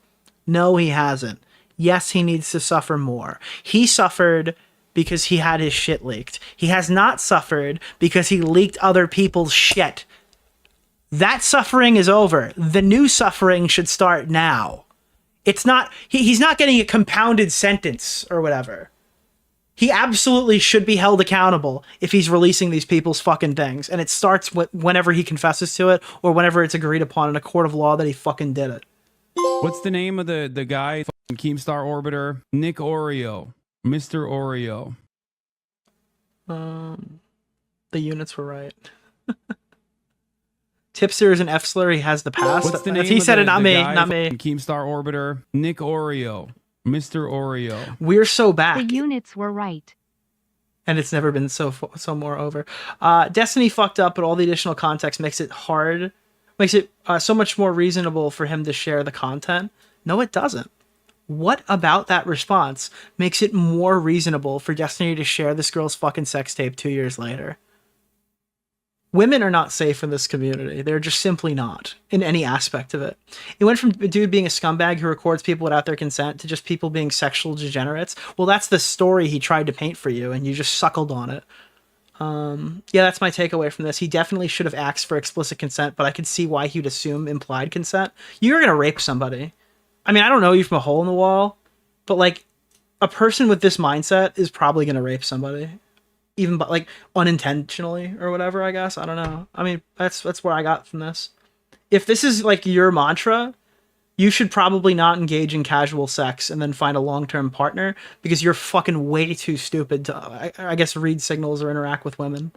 No, he hasn't. Yes, he needs to suffer more. He suffered because he had his shit leaked. He has not suffered because he leaked other people's shit. That suffering is over. The new suffering should start now. It's not, he's not getting a compounded sentence or whatever. He absolutely should be held accountable if he's releasing these people's fucking things. And it starts whenever he confesses to it or whenever it's agreed upon in a court of law that he fucking did it. What's the name of the guy from Keemstar Orbiter? Nick Oreo. Mr. Oreo. The units were right. Tipster is an F slur. He has the past. What's the name he said it, not me. Not me. Keemstar Orbiter. Nick Oreo. Mr. Oreo. We're so back. The units were right. And it's never been so more over. Destiny fucked up, but all the additional context makes it hard. Makes it so much more reasonable for him to share the content. No, it doesn't. What about that response makes it more reasonable for Destiny to share this girl's fucking sex tape 2 years later? Women are not safe in this community. They're just simply not in any aspect of it. It went from a dude being a scumbag who records people without their consent to just people being sexual degenerates. Well, that's the story he tried to paint for you, and you just suckled on it. Yeah, that's my takeaway from this. He definitely should have asked for explicit consent, but I could see why he would assume implied consent. You're gonna rape somebody. I mean, I don't know you from a hole in the wall, but like a person with this mindset is probably going to rape somebody, even but like unintentionally or whatever, I guess. I don't know. I mean, that's where I got from this. If this is like your mantra, you should probably not engage in casual sex and then find a long-term partner because you're fucking way too stupid to, I guess, read signals or interact with women.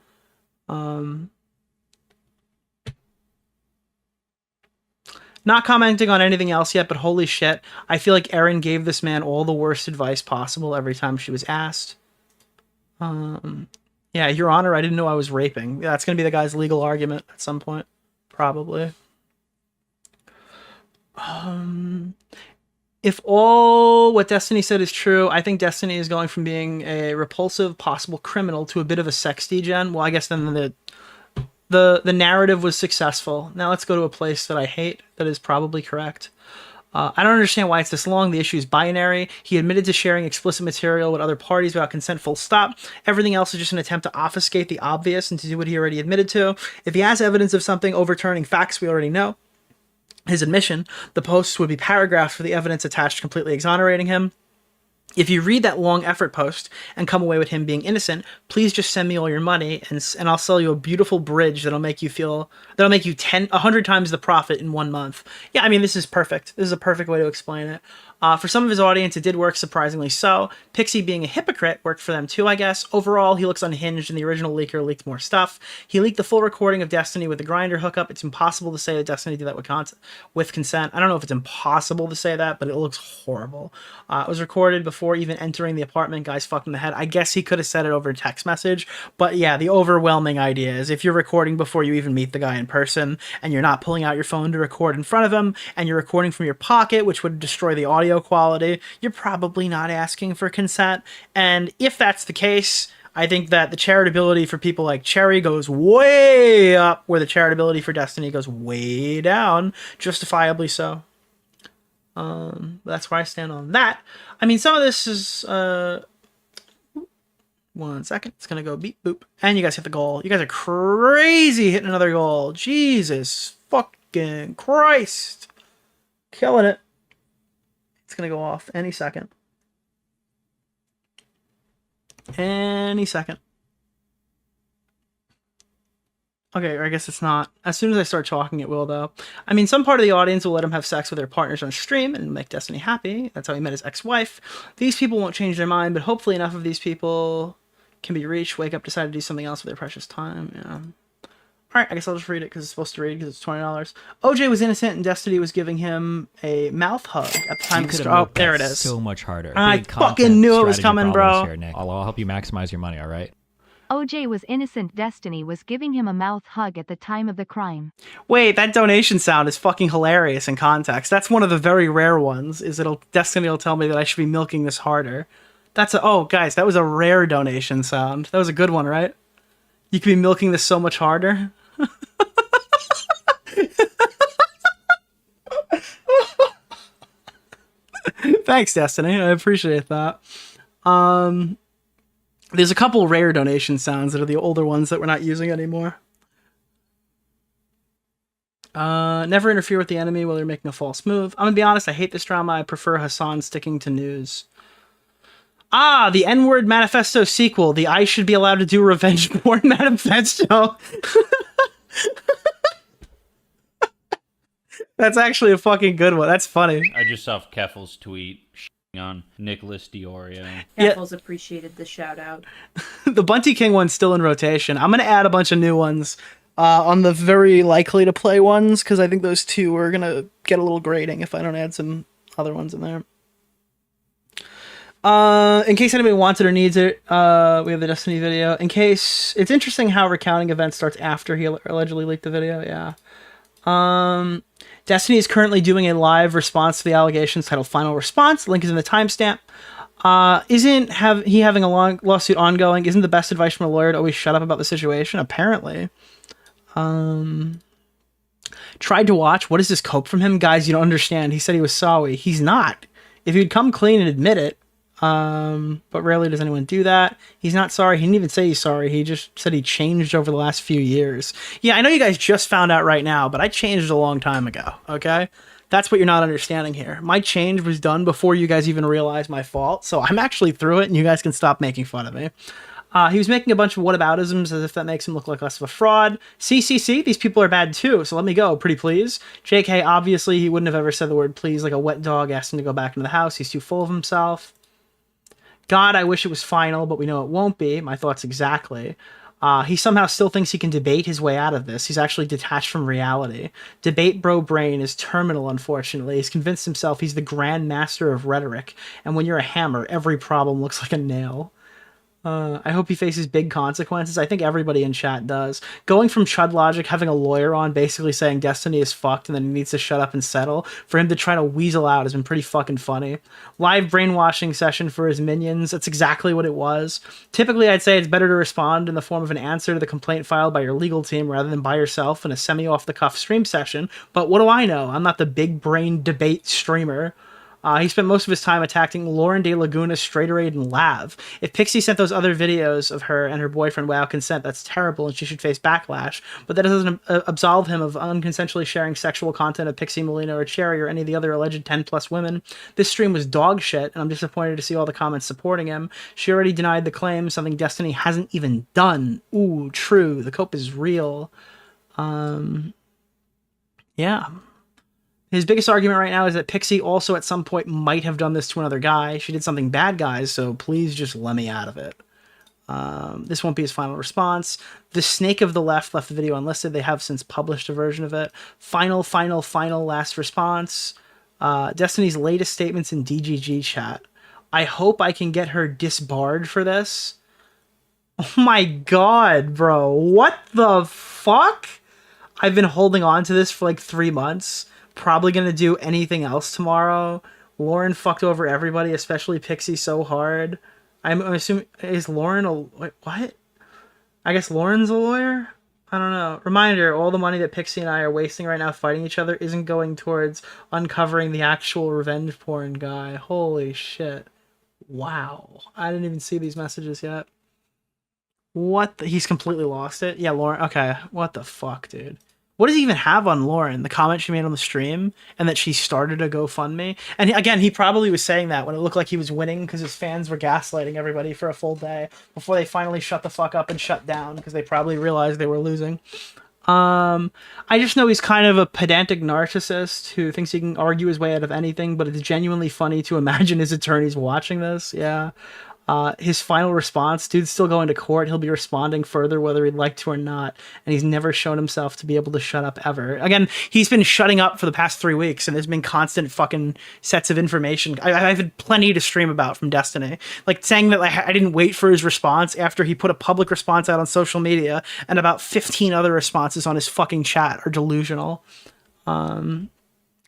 Not commenting on anything else yet, but holy shit, I feel like Erin gave this man all the worst advice possible every time she was asked. Yeah, Your Honor, I didn't know I was raping. Yeah, that's going to be the guy's legal argument at some point. Probably. If all what Destiny said is true, I think Destiny is going from being a repulsive possible criminal to a bit of a sex degen. Well, I guess then the narrative was successful. Now let's go to a place that I hate that is probably correct. I don't understand why it's this long. The issue is binary. He admitted to sharing explicit material with other parties without consent, full stop. Everything else is just an attempt to obfuscate the obvious and to do what he already admitted to. If he has evidence of something overturning facts we already know, his admission, the posts would be paragraphs for the evidence attached completely exonerating him. If you read that long effort post and come away with him being innocent, please just send me all your money and I'll sell you a beautiful bridge that'll make you 100 times the profit in 1 month. Yeah, I mean, this is perfect. This is a perfect way to explain it. For some of his audience, it did work, surprisingly so. Pixie being a hypocrite worked for them too, I guess. Overall, he looks unhinged, and the original leaker leaked more stuff. He leaked the full recording of Destiny with the grinder hookup. It's impossible to say that Destiny did that with consent. I don't know if it's impossible to say that, but it looks horrible. It was recorded before even entering the apartment. Guys fucked in the head. I guess he could have said it over a text message, but yeah, the overwhelming idea is if you're recording before you even meet the guy in person, and you're not pulling out your phone to record in front of him, and you're recording from your pocket, which would destroy the audio quality, you're probably not asking for consent. And if that's the case, I think that the charitability for people like Cherry goes way up, where the charitability for Destiny goes way down, justifiably so. That's where I stand on that. I mean, some of this is 1 second, it's gonna go beep boop, and you guys hit the goal. You guys are crazy hitting another goal. Jesus fucking Christ, killing it. It's gonna go off any second. Any second. Okay, or I guess it's not. As soon as I start talking, it will, though. I mean, some part of the audience will let him have sex with their partners on stream and make Destiny happy. That's how he met his ex-wife. These people won't change their mind, but hopefully enough of these people can be reached, wake up, decide to do something else with their precious time. Yeah. Alright, I guess I'll just read it because it's supposed to read because it's $20. OJ was innocent and Destiny was giving him a mouth hug at the time. Oh, there it is. So much harder. I fucking knew it was coming, bro. Here, Nick. I'll help you maximize your money, alright? OJ was innocent. Destiny was giving him a mouth hug at the time of the crime. Wait, that donation sound is fucking hilarious in context. That's one of the very rare ones, is Destiny will tell me that I should be milking this harder. Oh, guys, that was a rare donation sound. That was a good one, right? You could be milking this so much harder. Thanks, Destiny. I appreciate that. There's a couple rare donation sounds that are the older ones that we're not using anymore. Never interfere with the enemy while you're making a false move. I'm gonna be honest, I hate this drama. I prefer Hassan sticking to news. Ah, the N-word manifesto sequel. The I should be allowed to do revenge porn manifesto. That's actually a fucking good one. That's funny. I just saw Keffel's tweet on Nicholas DeOrio. Keffels appreciated the shout out. The Bunty King one's still in rotation. I'm going to add a bunch of new ones on the very likely to play ones, because I think those two are going to get a little grating if I don't add some other ones in there. In case anybody wants it or needs it, we have the Destiny video. In case, it's interesting how recounting events starts after he allegedly leaked the video, yeah. Destiny is currently doing a live response to the allegations titled Final Response. Link is in the timestamp. Isn't he having a long lawsuit ongoing? Isn't the best advice from a lawyer to always shut up about the situation? Apparently. Tried to watch. What is this cope from him? Guys, you don't understand. He said he was sorry. He's not. If he'd come clean and admit it, but rarely does anyone do that. He's not sorry. He didn't even say he's sorry. He just said he changed over the last few years. Yeah, I know you guys just found out right now, but I changed a long time ago, okay? That's what you're not understanding here. My change was done before you guys even realized my fault, so I'm actually through it, and you guys can stop making fun of me. He was making a bunch of whataboutisms as if that makes him look like less of a fraud. CCC, these people are bad too, so let me go, pretty please. JK, obviously, he wouldn't have ever said the word please like a wet dog asked him to go back into the house. He's too full of himself. God, I wish it was final, but we know it won't be. My thoughts exactly. He somehow still thinks he can debate his way out of this. He's actually detached from reality. Debate bro brain is terminal, unfortunately. He's convinced himself he's the grand master of rhetoric, and when you're a hammer, every problem looks like a nail. I hope he faces big consequences. I think everybody in chat does. Going from Chud Logic, having a lawyer on, basically saying Destiny is fucked and then he needs to shut up and settle, for him to try to weasel out has been pretty fucking funny. Live brainwashing session for his minions. That's exactly what it was. Typically, I'd say it's better to respond in the form of an answer to the complaint filed by your legal team rather than by yourself in a semi-off-the-cuff stream session. But what do I know? I'm not the big brain debate streamer. He spent most of his time attacking Lauren De Laguna, Straighterade, and Lav. If Pixie sent those other videos of her and her boyfriend without consent, that's terrible and she should face backlash. But that doesn't absolve him of unconsensually sharing sexual content of Pixie, Melina, or Cherry, or any of the other alleged 10+ women. This stream was dog shit, and I'm disappointed to see all the comments supporting him. She already denied the claim, something Destiny hasn't even done. Ooh, true. The cope is real. Yeah. His biggest argument right now is that Pixie also at some point might have done this to another guy. She did something bad, guys, so please just let me out of it. This won't be his final response. The Snake of the left the video unlisted. They have since published a version of it. Final last response. Destiny's latest statements in DGG chat. I hope I can get her disbarred for this. Oh my god, bro. What the fuck? I've been holding on to this for like 3 months. Probably gonna do anything else tomorrow. Lauren fucked over everybody, especially Pixie, so hard. I'm assuming, is Lauren a... Wait, what? I guess Lauren's a lawyer? I don't know. Reminder, all the money that Pixie and I are wasting right now fighting each other isn't going towards uncovering the actual revenge porn guy. Holy shit. Wow. I didn't even see these messages yet. What the... He's completely lost it? Yeah, Lauren... Okay. What the fuck, dude? What does he even have on Lauren? The comment she made on the stream, and that she started a GoFundMe. And again, he probably was saying that when it looked like he was winning because his fans were gaslighting everybody for a full day before they finally shut the fuck up and shut down because they probably realized they were losing. I just know he's kind of a pedantic narcissist who thinks he can argue his way out of anything, but it's genuinely funny to imagine his attorneys watching this. Yeah. His final response, dude's still going to court. He'll be responding further whether he'd like to or not. And he's never shown himself to be able to shut up ever. Again, he's been shutting up for the past 3 weeks, and there's been constant fucking sets of information. I've had plenty to stream about from Destiny. Like saying that I didn't wait for his response after he put a public response out on social media, and about 15 other responses on his fucking chat are delusional.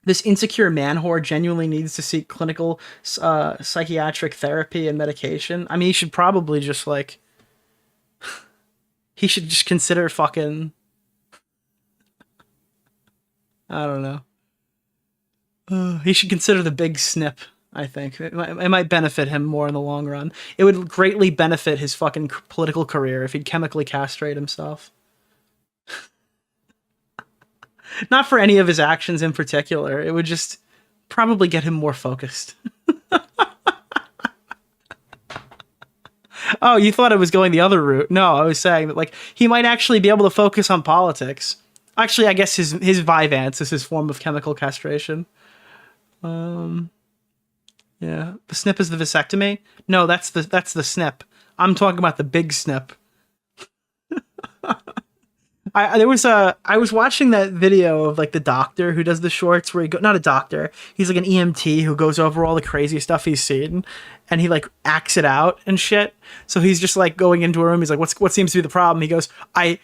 This insecure man whore genuinely needs to seek clinical psychiatric therapy and medication. I mean, he should probably just like... he should just consider fucking... I don't know. He should consider the big snip, I think. It might benefit him more in the long run. It would greatly benefit his fucking political career if he'd chemically castrate himself. Not for any of his actions in particular. It would just probably get him more focused. Oh, you thought it was going the other route. No, I was saying that like he might actually be able to focus on politics. Actually, I guess his Vyvanse is his form of chemical castration. Yeah. The snip is the vasectomy? No, that's the snip. I'm talking about the big snip. I was watching that video of like the doctor who does the shorts where not a doctor, he's like an EMT who goes over all the crazy stuff he's seen and he like acts it out and shit. So he's just like going into a room, he's like, what seems to be the problem? He goes, I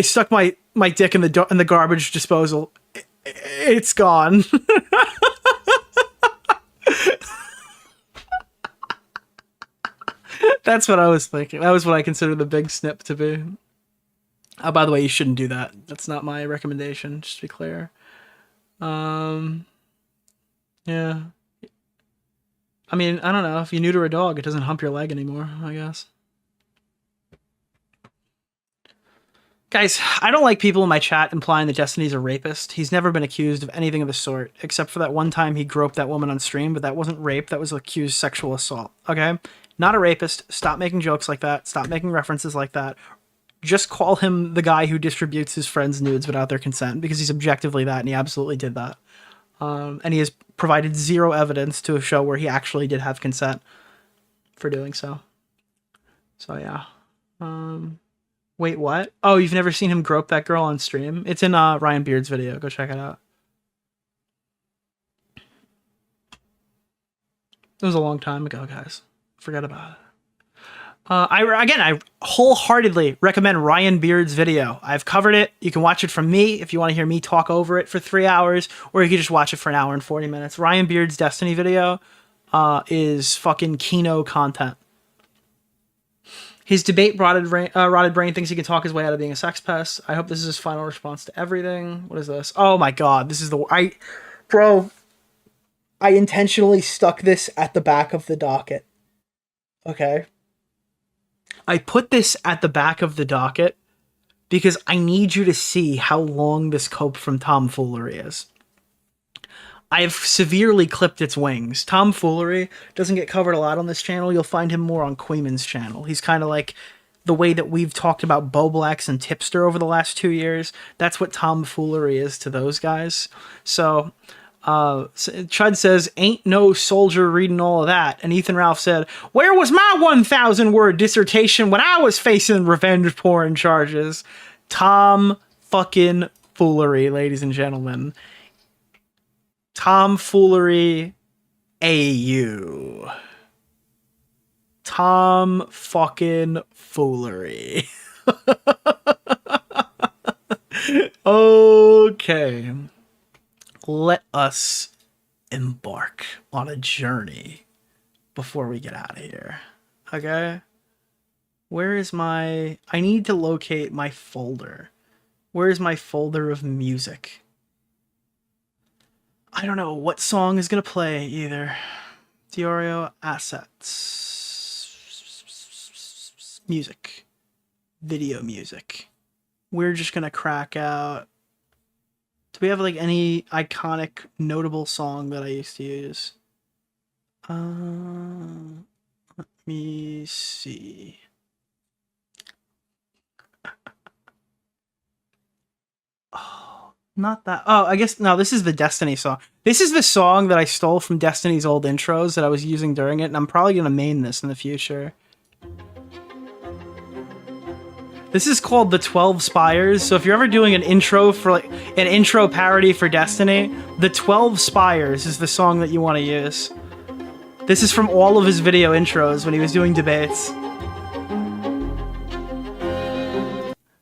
stuck my dick in the garbage disposal. It's gone. That's what I was thinking. That was what I consider the big snip to be. Oh, by the way, you shouldn't do that. That's not my recommendation, just to be clear. Yeah. I mean, I don't know. If you neuter a dog, it doesn't hump your leg anymore, I guess. Guys, I don't like people in my chat implying that Destiny's a rapist. He's never been accused of anything of the sort, except for that one time he groped that woman on stream, but that wasn't rape. That was accused sexual assault. Okay? Not a rapist. Stop making jokes like that. Stop making references like that. Just call him the guy who distributes his friends' nudes without their consent, because he's objectively that, and he absolutely did that. And he has provided zero evidence to show where he actually did have consent for doing so. So, yeah. Wait, what? Oh, you've never seen him grope that girl on stream? It's in Ryan Beard's video. Go check it out. It was a long time ago, guys. Forget about it. I wholeheartedly recommend Ryan Beard's video. I've covered it. You can watch it from me if you want to hear me talk over it for 3 hours, or you can just watch it for 1 hour and 40 minutes. Ryan Beard's Destiny video is fucking Kino content. His debate rotted brain thinks he can talk his way out of being a sex pest. I hope this is his final response to everything. What is this? Oh my god, this is bro. I intentionally stuck this at the back of the docket. Okay? I put this at the back of the docket because I need you to see how long this cope from tomfoolery is. I have severely clipped its wings. Tomfoolery doesn't get covered a lot on this channel. You'll find him more on Queeman's channel. He's kind of like the way that we've talked about Boblax and Tipster over the last 2 years. That's what tomfoolery is to those guys. So, Chud says, ain't no soldier reading all of that. And Ethan Ralph said, where was my 1,000-word dissertation when I was facing revenge porn charges? Tom fucking foolery, ladies and gentlemen. Tomfoolery AU. Tom fucking foolery. Okay. Let us embark on a journey before we get out of here. Okay? Where is my... I need to locate my folder. Where is my folder of music? I don't know what song is going to play either. DeOrio assets. Music. Video music. We're just going to crack out... Do we have like any iconic, notable song that I used to use? Let me see. Oh, not that. Oh, I guess, no, this is the Destiny song. This is the song that I stole from Destiny's old intros that I was using during it, and I'm probably going to main this in the future. This is called The 12 Spires, so if you're ever doing an intro for like an intro parody for Destiny, The 12 Spires is the song that you want to use. This is from all of his video intros when he was doing debates.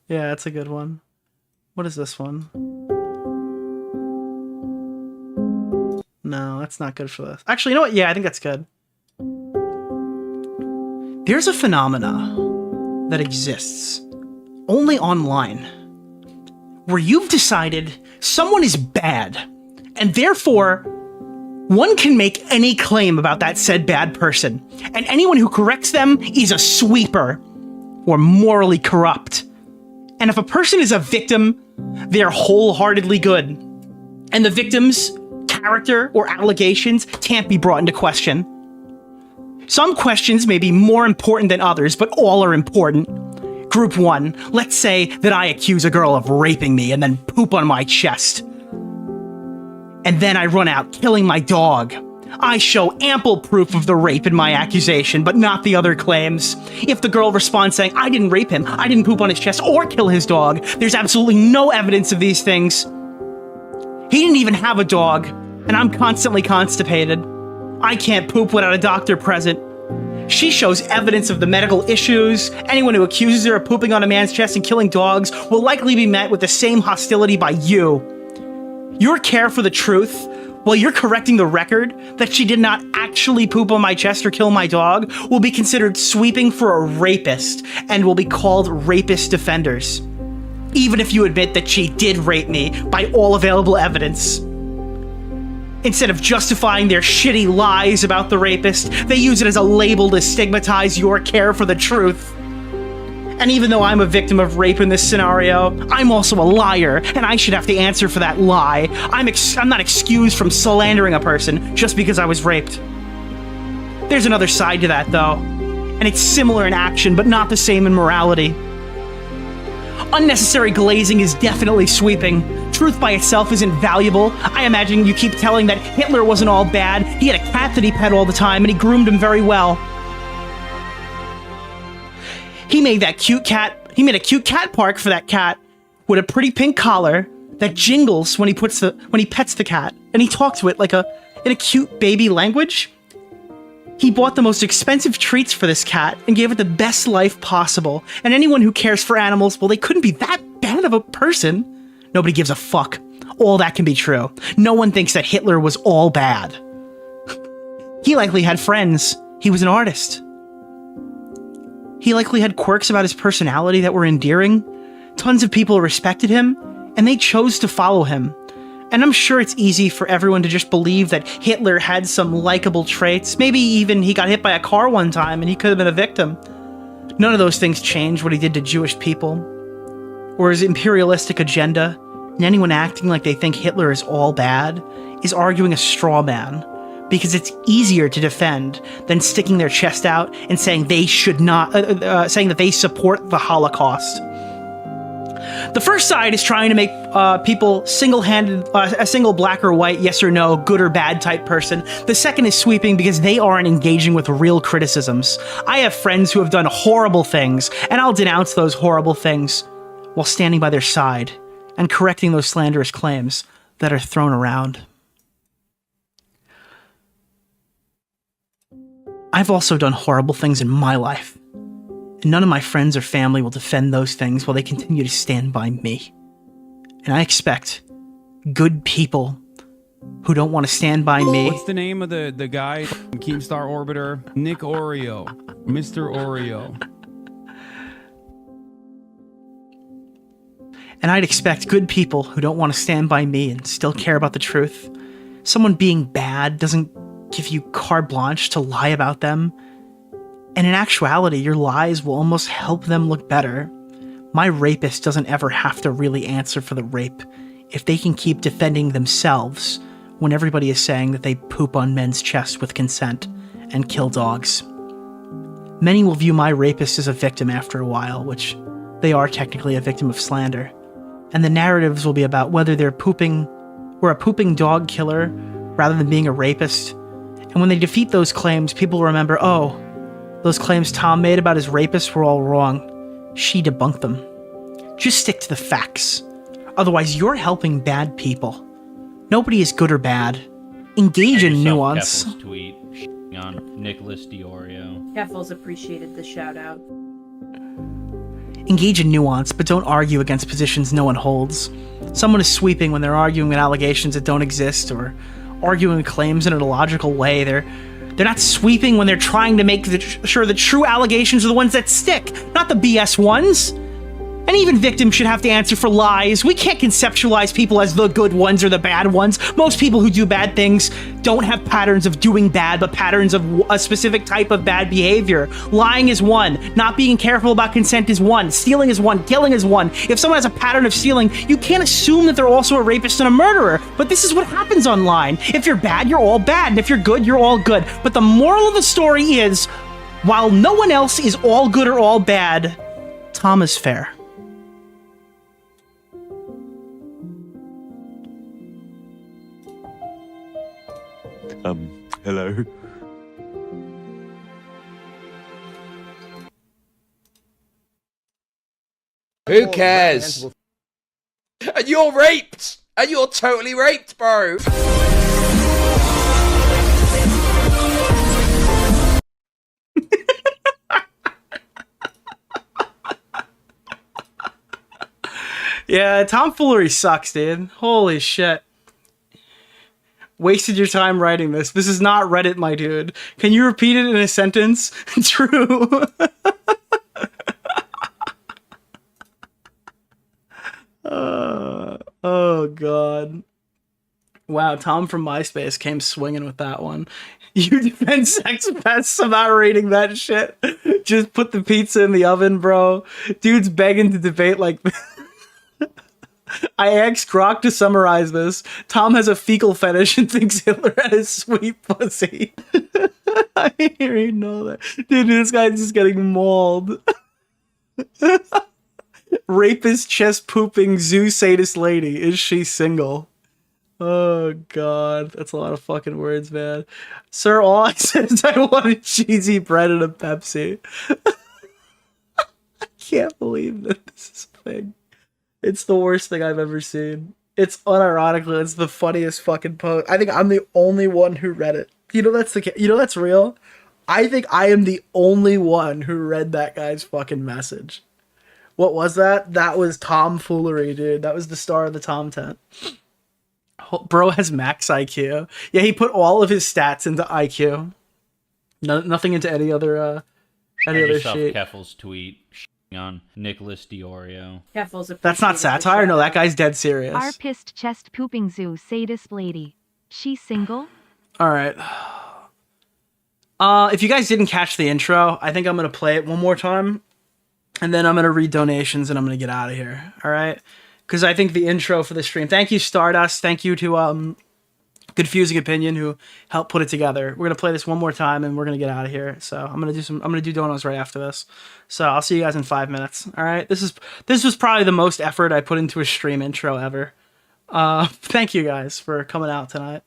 Yeah, that's a good one. What is this one? No, that's not good for this. Actually, you know what? Yeah, I think that's good. There's a phenomena that exists only online, where you've decided someone is bad, and therefore one can make any claim about that said bad person, and anyone who corrects them is a sweeper or morally corrupt. And if a person is a victim, they're wholeheartedly good, and the victim's character or allegations can't be brought into question. Some questions may be more important than others, but all are important. Group 1, let's say that I accuse a girl of raping me and then poop on my chest. And then I run out killing my dog. I show ample proof of the rape in my accusation, but not the other claims. If the girl responds saying, I didn't rape him, I didn't poop on his chest or kill his dog, there's absolutely no evidence of these things. He didn't even have a dog, and I'm constantly constipated. I can't poop without a doctor present. She shows evidence of the medical issues. Anyone who accuses her of pooping on a man's chest and killing dogs will likely be met with the same hostility by you. Your care for the truth, while you're correcting the record that she did not actually poop on my chest or kill my dog, will be considered sweeping for a rapist and will be called rapist defenders. Even if you admit that she did rape me by all available evidence. Instead of justifying their shitty lies about the rapist, they use it as a label to stigmatize your care for the truth. And even though I'm a victim of rape in this scenario, I'm also a liar, and I should have to answer for that lie. I'm not excused from slandering a person just because I was raped. There's another side to that, though, and it's similar in action, but not the same in morality. Unnecessary glazing is definitely sweeping. Truth by itself isn't valuable. I imagine you keep telling that Hitler wasn't all bad. He had a cat that he pet all the time, and he groomed him very well. He made a cute cat park for that cat with a pretty pink collar that jingles when he pets the cat, and he talks to it like in a cute baby language. He bought the most expensive treats for this cat and gave it the best life possible. And anyone who cares for animals, well, they couldn't be that bad of a person. Nobody gives a fuck. All that can be true. No one thinks that Hitler was all bad. He likely had friends. He was an artist. He likely had quirks about his personality that were endearing. Tons of people respected him, and they chose to follow him. And I'm sure it's easy for everyone to just believe that Hitler had some likable traits. Maybe even he got hit by a car one time and he could have been a victim. None of those things change what he did to Jewish people, or his imperialistic agenda. And anyone acting like they think Hitler is all bad is arguing a straw man, because it's easier to defend than sticking their chest out and saying they should not, saying that they support the Holocaust. The first side is trying to make people single-handed, a single black or white, yes or no, good or bad type person. The second is sweeping because they aren't engaging with real criticisms. I have friends who have done horrible things, and I'll denounce those horrible things while standing by their side and correcting those slanderous claims that are thrown around. I've also done horrible things in my life, and none of my friends or family will defend those things while they continue to stand by me. And I expect good people who don't want to stand by me. What's the name of the guy, Keemstar Orbiter? Nick Oreo. Mr. Oreo. And I'd expect good people who don't want to stand by me and still care about the truth. Someone being bad doesn't give you carte blanche to lie about them. And in actuality, your lies will almost help them look better. My rapist doesn't ever have to really answer for the rape if they can keep defending themselves when everybody is saying that they poop on men's chests with consent and kill dogs. Many will view my rapist as a victim after a while, which they are technically a victim of slander. And the narratives will be about whether they're pooping or a pooping dog killer rather than being a rapist. And when they defeat those claims, people will remember, oh, those claims Tom made about his rapist were all wrong. She debunked them. Just stick to the facts. Otherwise, you're helping bad people. Nobody is good or bad. Engage in nuance. Keffel's tweet on Nicholas DeOrio. Keffel's appreciated the shout out. Engage in nuance, but don't argue against positions no one holds. Someone is sweeping when they're arguing with allegations that don't exist, or arguing claims in an illogical way. They're not sweeping when they're trying to make sure the true allegations are the ones that stick, not the BS ones. And even victims should have to answer for lies. We can't conceptualize people as the good ones or the bad ones. Most people who do bad things don't have patterns of doing bad, but patterns of a specific type of bad behavior. Lying is one. Not being careful about consent is one. Stealing is one. Killing is one. If someone has a pattern of stealing, you can't assume that they're also a rapist and a murderer. But this is what happens online. If you're bad, you're all bad. And if you're good, you're all good. But the moral of the story is, while no one else is all good or all bad, Tom is fair. Hello. Who cares? And you're raped! And you're totally raped, bro! Yeah, tomfoolery sucks, dude. Holy shit. Wasted your time writing this. This is not Reddit, my dude. Can you repeat it in a sentence? True. Oh, God. Wow, Tom from MySpace came swinging with that one. You defend sex pests about rating that shit. Just put the pizza in the oven, bro. Dude's begging to debate like I asked Grok to summarize this. Tom has a fecal fetish and thinks Hitler had a sweet pussy. I didn't know that. Dude, this guy's just getting mauled. Rapist, chest pooping, zoo sadist lady. Is she single? Oh, God. That's a lot of fucking words, man. Sir, all I said is I wanted cheesy bread and a Pepsi. I can't believe that this is a thing. It's the worst thing I've ever seen. It's unironically, it's the funniest fucking post. I think I'm the only one who read it. You know that's real? I think I am the only one who read that guy's fucking message. What was that? That was tomfoolery, dude. That was the star of the Tom tent. Bro has max IQ. Yeah, he put all of his stats into IQ. Nothing into any other sheet. Keffel's tweet on Nicholas DeOrio. That's not satire. No, that guy's dead serious. Our pissed chest pooping zoo sadist lady. She single? All right. If you guys didn't catch the intro, I think I'm gonna play it one more time, and then I'm gonna read donations and I'm gonna get out of here. All right? Because I think the intro for the stream. Thank you, Stardust. Thank you to Confusing Opinion who helped put it together. We're gonna play this one more time and we're gonna get out of here. So I'm gonna do donos right after this. So I'll see you guys in 5 minutes. All right. This was probably the most effort I put into a stream intro ever. Thank you guys for coming out tonight.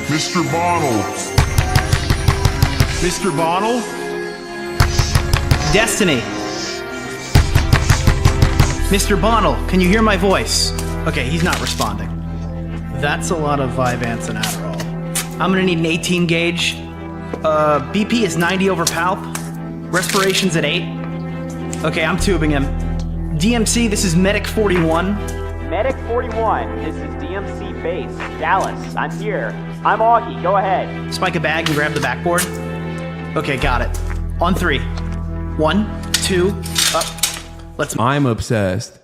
Mr. Bottle. Mr. Bottle? Destiny. Mr. Bottle, can you hear my voice? Okay, he's not responding. That's a lot of Vyvanse and Adderall. I'm gonna need an 18 gauge. BP is 90 over palp. Respiration's at 8. Okay, I'm tubing him. DMC, this is Medic 41. Medic 41, this is DMC base, Dallas. I'm here. I'm Augie, go ahead. Spike a bag and grab the backboard. Okay, got it. On 3. 1, 2, up. I'm obsessed.